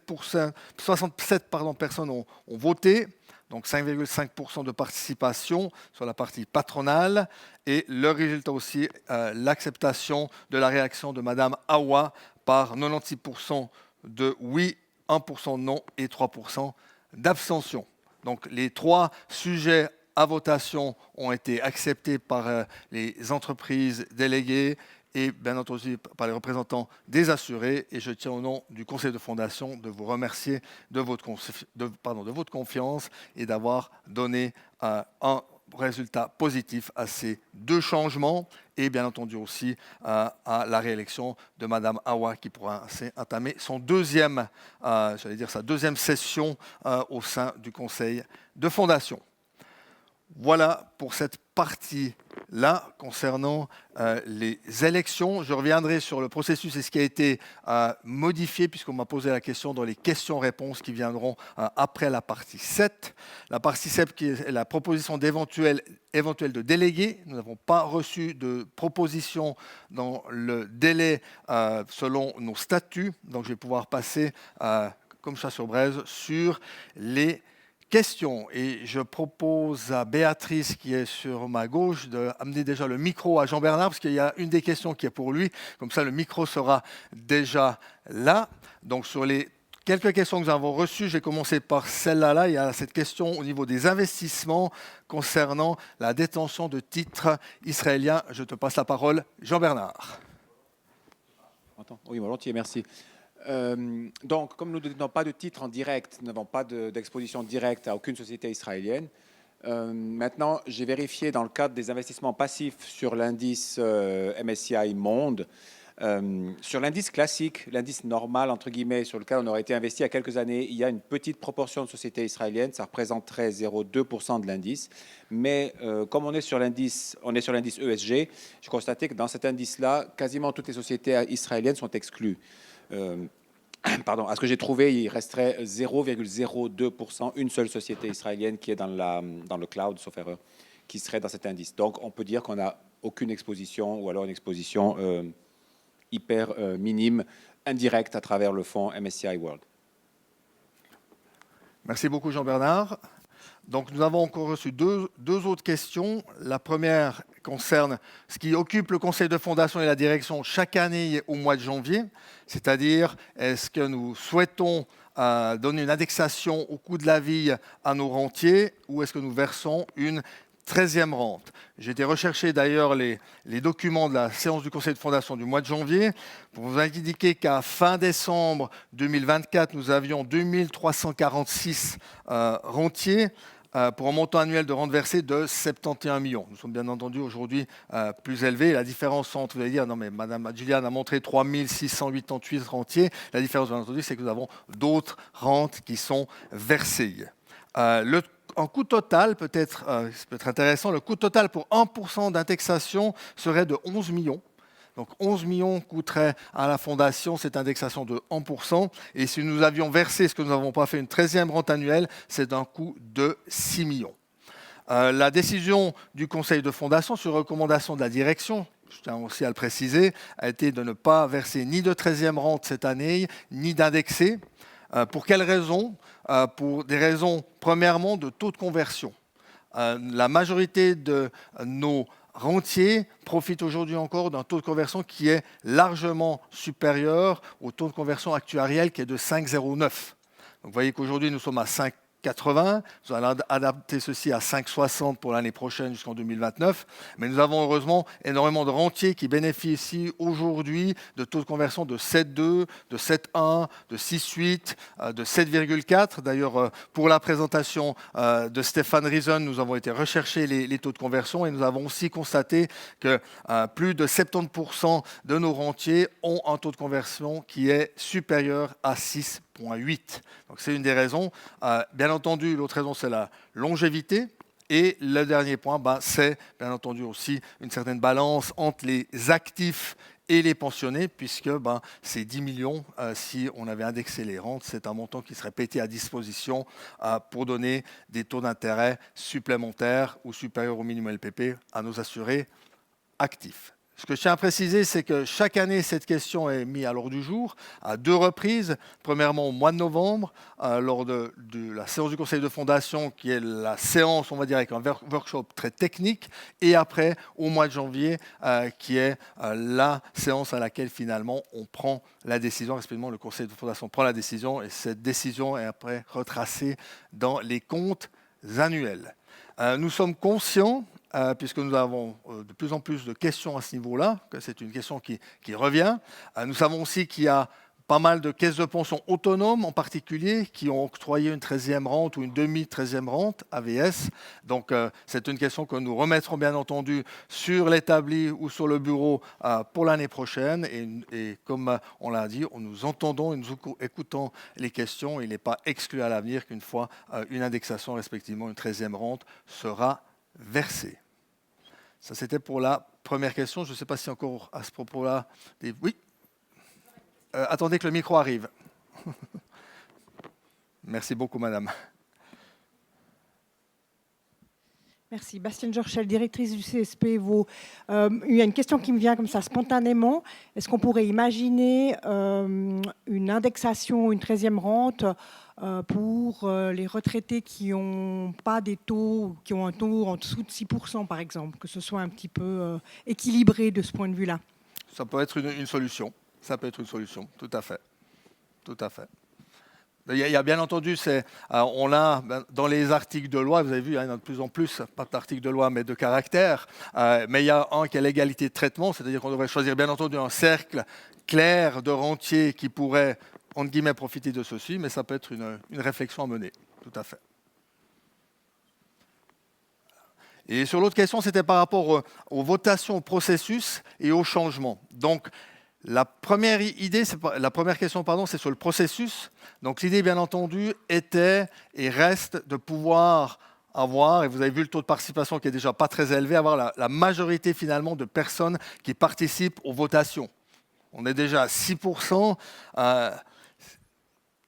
personnes ont voté, donc 5,5% de participation sur la partie patronale, et le résultat aussi, l'acceptation de la réaction de Madame Awa par 96% de oui, 1% de non et 3% d'abstention. Donc les 3 sujets à votation ont été acceptés par les entreprises déléguées et bien entendu par les représentants des assurés. Et je tiens au nom du conseil de fondation de vous remercier de votre confiance et d'avoir donné un résultat positif à ces 2 changements et bien entendu aussi à la réélection de Madame Awa qui pourra entamer sa deuxième session au sein du conseil de fondation. Voilà pour cette partie-là concernant les élections. Je reviendrai sur le processus et ce qui a été modifié puisqu'on m'a posé la question dans les questions-réponses qui viendront après la partie 7. La partie 7 qui est la proposition d'éventuels de délégués. Nous n'avons pas reçu de proposition dans le délai selon nos statuts. Donc je vais pouvoir passer comme ça sur braise sur les questions. Et je propose à Béatrice, qui est sur ma gauche, d'amener déjà le micro à Jean-Bernard, parce qu'il y a une des questions qui est pour lui. Comme ça, le micro sera déjà là. Donc, sur les quelques questions que nous avons reçues, j'ai commencé par celle-là. Il y a cette question au niveau des investissements concernant la détention de titres israéliens. Je te passe la parole, Jean-Bernard. Oui, volontiers, merci. Donc, comme nous ne détenons pas de titres en direct, nous n'avons pas d'exposition directe à aucune société israélienne. Maintenant, j'ai vérifié dans le cadre des investissements passifs sur l'indice MSCI Monde, sur l'indice classique, l'indice normal, entre guillemets, sur lequel on aurait été investi il y a quelques années, il y a une petite proportion de sociétés israéliennes, ça représenterait 0,2% de l'indice. Mais comme on est sur l'indice ESG, j'ai constaté que dans cet indice-là, quasiment toutes les sociétés israéliennes sont exclues. À ce que j'ai trouvé, il resterait 0,02%, une seule société israélienne qui est dans le cloud, sauf erreur, qui serait dans cet indice. Donc, on peut dire qu'on n'a aucune exposition ou alors une exposition hyper minime, indirecte à travers le fonds MSCI World. Merci beaucoup, Jean-Bernard. Donc, nous avons encore reçu deux autres questions. La première concerne ce qui occupe le conseil de fondation et la direction chaque année au mois de janvier, c'est-à-dire est-ce que nous souhaitons donner une indexation au coût de la vie à nos rentiers ou est-ce que nous versons une 13e rente. J'ai été rechercher d'ailleurs les documents de la séance du conseil de fondation du mois de janvier pour vous indiquer qu'à fin décembre 2024, nous avions 2346 rentiers pour un montant annuel de rente versée de 71 millions. Nous sommes bien entendu aujourd'hui plus élevés. La différence entre, vous allez dire, non mais Madame Juliane a montré 3688 rentiers. La différence, bien entendu, c'est que nous avons d'autres rentes qui sont versées. En coût total, peut-être intéressant, le coût total pour 1% d'indexation serait de 11 millions. Donc 11 millions coûterait à la fondation cette indexation de 1%. Et si nous avions versé ce que nous n'avons pas fait, une 13e rente annuelle, c'est d'un coût de 6 millions. La décision du conseil de fondation sur recommandation de la direction, je tiens aussi à le préciser, a été de ne pas verser ni de 13e rente cette année, ni d'indexer. Pour quelles raisons ? Pour des raisons, premièrement, de taux de conversion. La majorité de nos rentiers profitent aujourd'hui encore d'un taux de conversion qui est largement supérieur au taux de conversion actuariel qui est de 5,09. Donc, vous voyez qu'aujourd'hui, nous sommes à 5,80. Nous allons adapter ceci à 5,60 pour l'année prochaine jusqu'en 2029. Mais nous avons heureusement énormément de rentiers qui bénéficient aujourd'hui de taux de conversion de 7,2, de 7,1, de 6,8, de 7,4. D'ailleurs, pour la présentation de Stéphane Riesen, nous avons été rechercher les taux de conversion et nous avons aussi constaté que plus de 70% de nos rentiers ont un taux de conversion qui est supérieur à 6,8. Donc c'est une des raisons. Bien entendu, l'autre raison, c'est la longévité. Et le dernier point, c'est bien entendu aussi une certaine balance entre les actifs et les pensionnés, puisque c'est 10 millions, si on avait indexé les rentes, c'est un montant qui serait pété à disposition pour donner des taux d'intérêt supplémentaires ou supérieurs au minimum LPP à nos assurés actifs. Ce que je tiens à préciser, c'est que chaque année, cette question est mise à l'ordre du jour à 2 reprises. Premièrement, au mois de novembre, lors de la séance du conseil de fondation, qui est la séance, on va dire, avec un workshop très technique, et après, au mois de janvier, qui est la séance à laquelle, finalement, on prend la décision, respectivement, le conseil de fondation prend la décision, et cette décision est après retracée dans les comptes annuels. Nous sommes conscients, puisque nous avons de plus en plus de questions à ce niveau-là, que c'est une question qui revient. Nous savons aussi qu'il y a pas mal de caisses de pension autonomes, en particulier, qui ont octroyé une 13e rente ou une demi-13e rente, AVS. Donc, c'est une question que nous remettrons, bien entendu, sur l'établi ou sur le bureau pour l'année prochaine. Et comme on l'a dit, nous entendons et nous écoutons les questions. Il n'est pas exclu à l'avenir qu'une fois une indexation, respectivement une 13e rente, sera versée. Ça, c'était pour la première question. Je ne sais pas si encore à ce propos-là... Oui. Attendez que le micro arrive. Merci beaucoup, madame. Merci. Bastienne Jorchel, directrice du CSP Vaud. Il y a une question qui me vient comme ça spontanément. Est-ce qu'on pourrait imaginer une indexation, une 13e rente pour les retraités qui n'ont pas des taux, qui ont un taux en dessous de 6%, par exemple, que ce soit un petit peu équilibré de ce point de vue-là? Ça peut être une solution. Ça peut être une solution, tout à fait. Tout à fait. Il y a bien entendu, on a dans les articles de loi, vous avez vu, il y en a de plus en plus, pas d'articles de loi, mais de caractères, mais il y a un qui est l'égalité de traitement, c'est-à-dire qu'on devrait choisir bien entendu un cercle clair de rentiers qui pourraient, entre guillemets, profiter de ceci, mais ça peut être une réflexion à mener, tout à fait. Et sur l'autre question, c'était par rapport aux votations, au processus et au changement. Donc, la première question, c'est sur le processus. Donc l'idée, bien entendu, était et reste de pouvoir avoir, et vous avez vu le taux de participation qui est déjà pas très élevé, avoir la majorité finalement de personnes qui participent aux votations. On est déjà à 6%.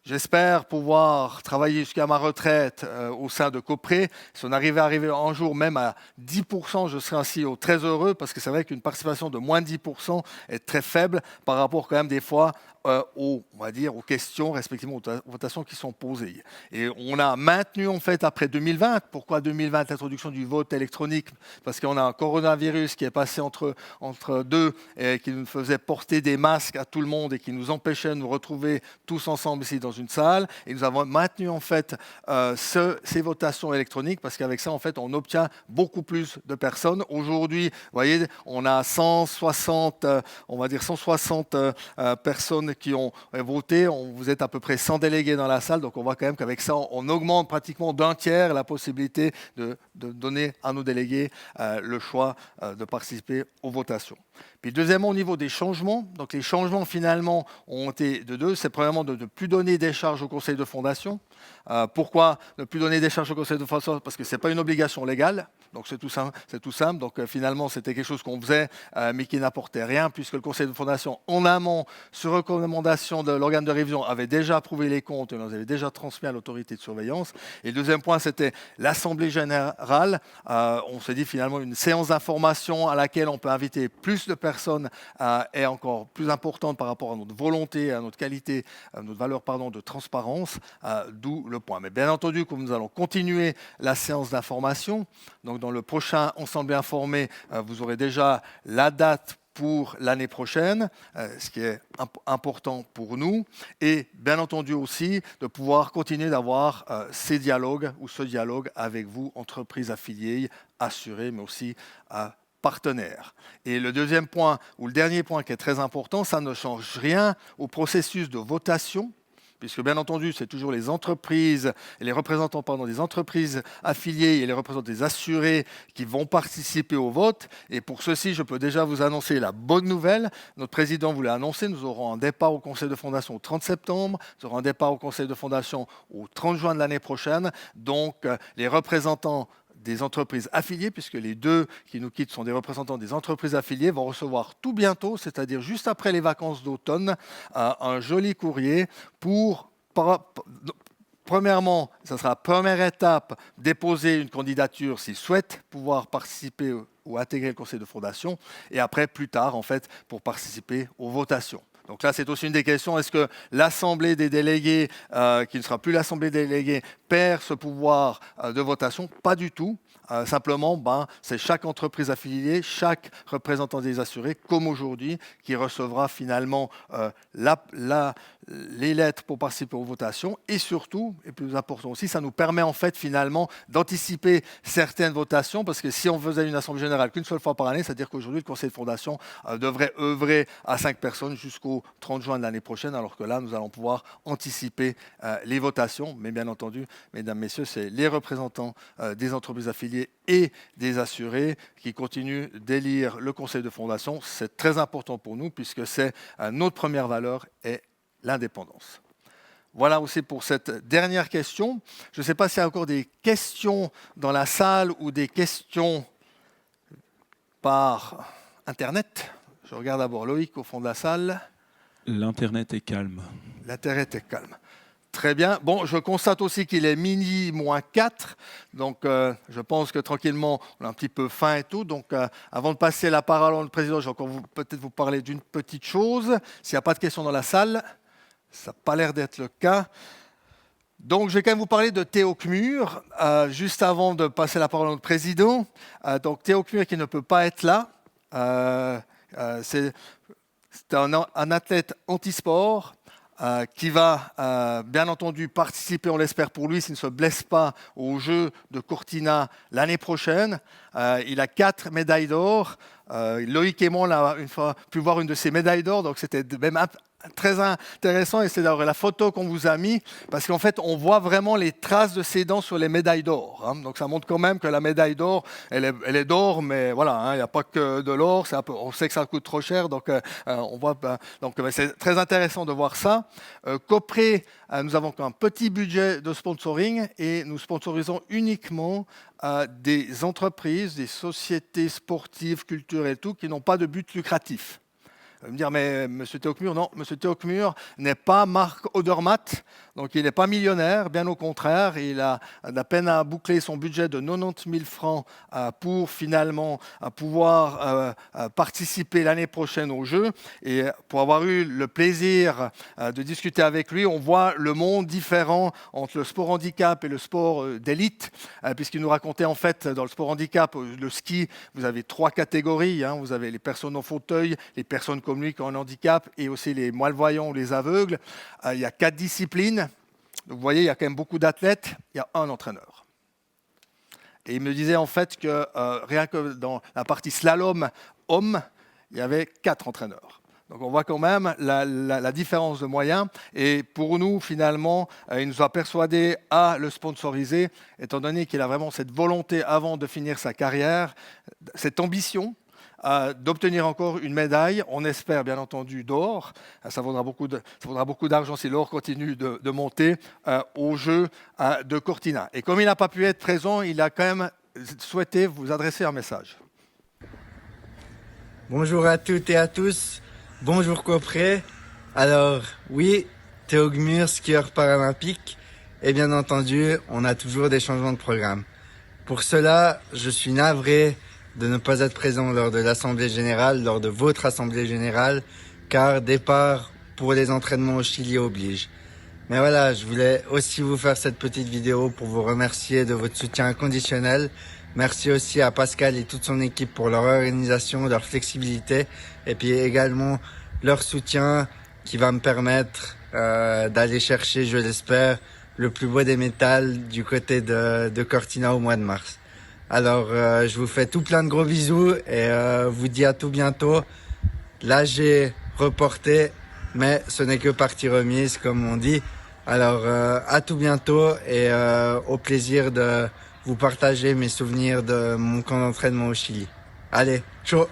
J'espère pouvoir travailler jusqu'à ma retraite au sein de Copré. Si on arrivait à arriver un jour même à 10%, je serais ainsi très heureux, parce que c'est vrai qu'une participation de moins de 10% est très faible par rapport quand même des fois on va dire, aux questions, respectivement aux votations qui sont posées. Et on a maintenu en fait après 2020. Pourquoi 2020, l'introduction du vote électronique? Parce qu'on a un coronavirus qui est passé entre deux et qui nous faisait porter des masques à tout le monde et qui nous empêchait de nous retrouver tous ensemble ici dans une salle. Et nous avons maintenu en fait ces votations électroniques parce qu'avec ça en fait on obtient beaucoup plus de personnes. Aujourd'hui, vous voyez, on a 160, on va dire 160 personnes qui ont voté. Vous êtes à peu près 100 délégués dans la salle, donc on voit quand même qu'avec ça, on augmente pratiquement d'un tiers la possibilité de donner à nos délégués le choix de participer aux votations. Puis deuxièmement, au niveau des changements, donc les changements finalement ont été de deux. C'est premièrement de ne plus donner des charges au conseil de fondation. Pourquoi ne plus donner des charges au conseil de fondation? Parce que ce n'est pas une obligation légale. Donc c'est tout simple. Donc finalement, c'était quelque chose qu'on faisait, mais qui n'apportait rien, puisque le conseil de fondation, en amont, sur recommandation de l'organe de révision, avait déjà approuvé les comptes et on les avait déjà transmis à l'autorité de surveillance. Et le deuxième point, c'était l'Assemblée générale. On s'est dit finalement une séance d'information à laquelle on peut inviter plus de personnes est encore plus importante par rapport à notre volonté, à notre qualité, à notre valeur de transparence, d'où le point. Mais bien entendu, comme nous allons continuer la séance d'information, donc dans le prochain Ensemble informé, vous aurez déjà la date pour l'année prochaine, ce qui est important pour nous, et bien entendu aussi de pouvoir continuer d'avoir ces dialogues ou ce dialogue avec vous, entreprises affiliées, assurées, mais aussi partenaires. Et le deuxième point, ou le dernier point qui est très important, ça ne change rien au processus de votation, puisque bien entendu, c'est toujours les entreprises et les représentants des entreprises affiliées et les représentants des assurés qui vont participer au vote. Et pour ceci, je peux déjà vous annoncer la bonne nouvelle. Notre président vous l'a annoncé, nous aurons un départ au conseil de fondation au 30 septembre, nous aurons un départ au conseil de fondation au 30 juin de l'année prochaine. Donc, les représentants des entreprises affiliées, puisque les deux qui nous quittent sont des représentants des entreprises affiliées, vont recevoir tout bientôt, c'est-à-dire juste après les vacances d'automne, un joli courrier pour, premièrement, ça sera la première étape, déposer une candidature s'ils souhaitent pouvoir participer ou intégrer le conseil de fondation, et après, plus tard, en fait, pour participer aux votations. Donc là, c'est aussi une des questions, est-ce que l'Assemblée des délégués, qui ne sera plus l'Assemblée des délégués, perd ce pouvoir de votation? Pas du tout. Simplement, c'est chaque entreprise affiliée, chaque représentant des assurés, comme aujourd'hui, qui recevra finalement les lettres pour participer aux votations. Et surtout, et plus important aussi, ça nous permet en fait finalement d'anticiper certaines votations, parce que si on faisait une assemblée générale qu'une seule fois par année, c'est-à-dire qu'aujourd'hui, le conseil de fondation devrait œuvrer à 5 personnes jusqu'au 30 juin de l'année prochaine, alors que là, nous allons pouvoir anticiper les votations. Mais bien entendu, mesdames, messieurs, c'est les représentants des entreprises affiliées et des assurés qui continuent d'élire le conseil de fondation. C'est très important pour nous puisque c'est notre première valeur est l'indépendance. Voilà aussi pour cette dernière question. Je ne sais pas s'il y a encore des questions dans la salle ou des questions par Internet. Je regarde d'abord Loïc au fond de la salle. L'Internet est calme. L'Internet est calme. Très bien. Bon, je constate aussi qu'il est minuit moins 4. Donc, je pense que tranquillement, on a un petit peu faim et tout. Donc, avant de passer la parole à notre président, je vais encore peut-être vous parler d'une petite chose. S'il n'y a pas de questions dans la salle, ça n'a pas l'air d'être le cas. Donc, je vais quand même vous parler de Théo Kmur, juste avant de passer la parole à notre président. Donc, Théo Kmur qui ne peut pas être là. C'est un athlète anti-sport. Qui va bien entendu participer, on l'espère pour lui, s'il ne se blesse pas, aux Jeux de Cortina l'année prochaine. Il a 4 médailles d'or. Loïc Aymon a une fois pu voir une de ses médailles d'or, donc c'était même très intéressant, et c'est d'ailleurs la photo qu'on vous a mis, parce qu'en fait, on voit vraiment les traces de ses dents sur les médailles d'or. Hein. Donc ça montre quand même que la médaille d'or, elle est d'or, mais voilà, il n'y a pas que de l'or, on sait que ça coûte trop cher, donc on voit. Donc c'est très intéressant de voir ça. Copré, nous avons un petit budget de sponsoring, et nous sponsorisons uniquement des entreprises, des sociétés sportives, culturelles et tout, qui n'ont pas de but lucratif. Vous me dire, mais M. Théo Kmur, non, M. Théo Kmur n'est pas Marc Odermatt, donc il n'est pas millionnaire, bien au contraire, il a à peine à boucler son budget de 90 000 francs pour finalement pouvoir participer l'année prochaine aux Jeux. Et pour avoir eu le plaisir de discuter avec lui, on voit le monde différent entre le sport handicap et le sport d'élite, puisqu'il nous racontait en fait, dans le sport handicap, le ski, vous avez 3 catégories, hein, vous avez les personnes en fauteuil, les personnes comme lui qui ont un handicap, et aussi les malvoyants ou les aveugles. Il y a 4 disciplines. Donc, vous voyez, il y a quand même beaucoup d'athlètes. Il y a un entraîneur. Et il me disait en fait que rien que dans la partie slalom homme, il y avait 4 entraîneurs. Donc on voit quand même la différence de moyens. Et pour nous, finalement, il nous a persuadé à le sponsoriser, étant donné qu'il a vraiment cette volonté, avant de finir sa carrière, cette ambition, d'obtenir encore une médaille, on espère bien entendu d'or, ça vaudra beaucoup d'argent si l'or continue de monter aux Jeux de Cortina. Et comme il n'a pas pu être présent, il a quand même souhaité vous adresser un message. Bonjour à toutes et à tous, bonjour Copré. Alors oui, Théo Kmur, skieur paralympique, et bien entendu, on a toujours des changements de programme. Pour cela, je suis navré de ne pas être présent lors de l'Assemblée Générale, lors de votre Assemblée Générale, car départ pour les entraînements au Chili oblige. Mais voilà, je voulais aussi vous faire cette petite vidéo pour vous remercier de votre soutien inconditionnel. Merci aussi à Pascal et toute son équipe pour leur organisation, leur flexibilité, et puis également leur soutien qui va me permettre d'aller chercher, je l'espère, le plus beau des métals du côté de Cortina au mois de mars. Alors, je vous fais tout plein de gros bisous et vous dis à tout bientôt. Là, j'ai reporté, mais ce n'est que partie remise, comme on dit. Alors, à tout bientôt et au plaisir de vous partager mes souvenirs de mon camp d'entraînement au Chili. Allez, ciao!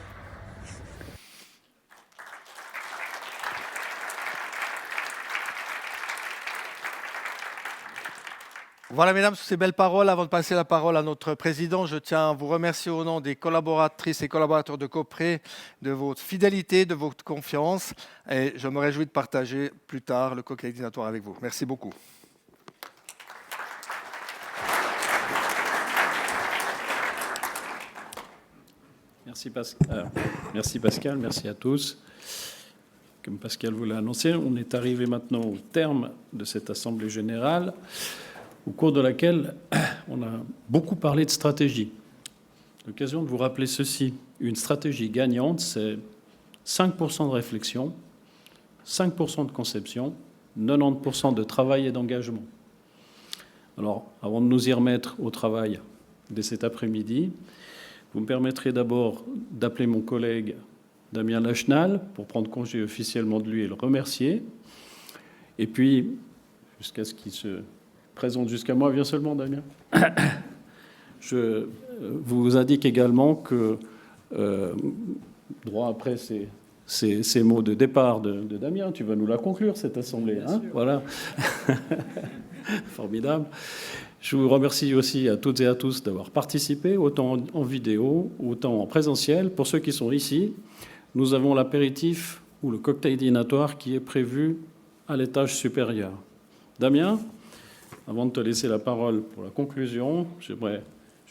Voilà, mesdames, sur ces belles paroles, avant de passer la parole à notre président, je tiens à vous remercier au nom des collaboratrices et collaborateurs de Copré de votre fidélité, de votre confiance, et je me réjouis de partager plus tard le cocktail dînatoire avec vous. Merci beaucoup. Merci Pascal, merci à tous. Comme Pascal vous l'a annoncé, on est arrivé maintenant au terme de cette Assemblée générale, au cours de laquelle on a beaucoup parlé de stratégie. L'occasion de vous rappeler ceci. Une stratégie gagnante, c'est 5% de réflexion, 5% de conception, 90% de travail et d'engagement. Alors, avant de nous y remettre au travail dès cet après-midi, vous me permettrez d'abord d'appeler mon collègue Damien Lachenal pour prendre congé officiellement de lui et le remercier. Et puis, jusqu'à ce qu'il se présente jusqu'à moi, viens seulement Damien. Je vous indique également que, droit après ces mots de départ de Damien, tu vas nous la conclure, cette assemblée. Hein, voilà. Formidable. Je vous remercie aussi à toutes et à tous d'avoir participé, autant en vidéo, autant en présentiel. Pour ceux qui sont ici, nous avons l'apéritif ou le cocktail dînatoire qui est prévu à l'étage supérieur. Damien, avant de te laisser la parole pour la conclusion, j'aimerais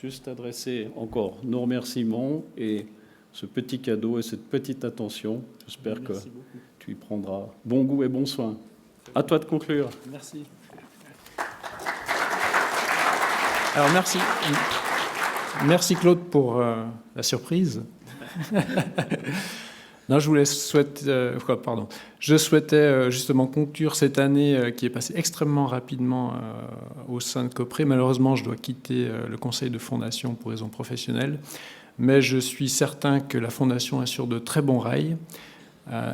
juste adresser encore nos remerciements et ce petit cadeau et cette petite attention. J'espère que tu y prendras bon goût et bon soin. À toi de conclure. Merci. Alors merci Claude pour la surprise. Non, je souhaitais justement conclure cette année qui est passée extrêmement rapidement au sein de Copré. Malheureusement, je dois quitter le conseil de fondation pour raisons professionnelles, mais je suis certain que la fondation est sur de très bons rails.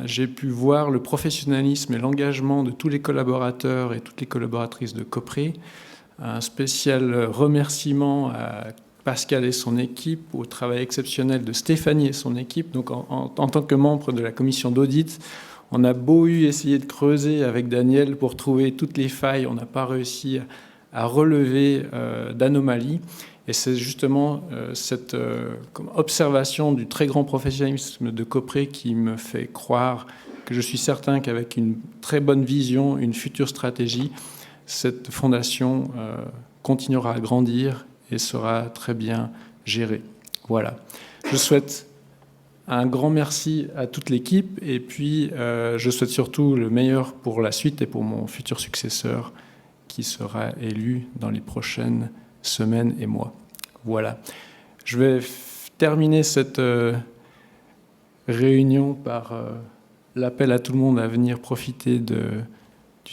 J'ai pu voir le professionnalisme et l'engagement de tous les collaborateurs et toutes les collaboratrices de Copré. Un spécial remerciement à Pascal et son équipe, au travail exceptionnel de Stéphanie et son équipe. Donc, en tant que membre de la commission d'audit, on a beau essayer de creuser avec Daniel pour trouver toutes les failles, on n'a pas réussi à relever d'anomalies. Et c'est justement cette observation du très grand professionnalisme de Copré qui me fait croire que je suis certain qu'avec une très bonne vision, une future stratégie, cette fondation continuera à grandir et sera très bien gérée. Voilà. Je souhaite un grand merci à toute l'équipe et puis je souhaite surtout le meilleur pour la suite et pour mon futur successeur qui sera élu dans les prochaines semaines et mois. Voilà. Je vais terminer cette réunion par l'appel à tout le monde à venir profiter du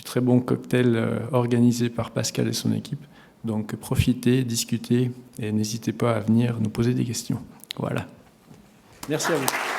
très bon cocktail organisé par Pascal et son équipe. Donc profitez, discutez et n'hésitez pas à venir nous poser des questions. Voilà. Merci à vous.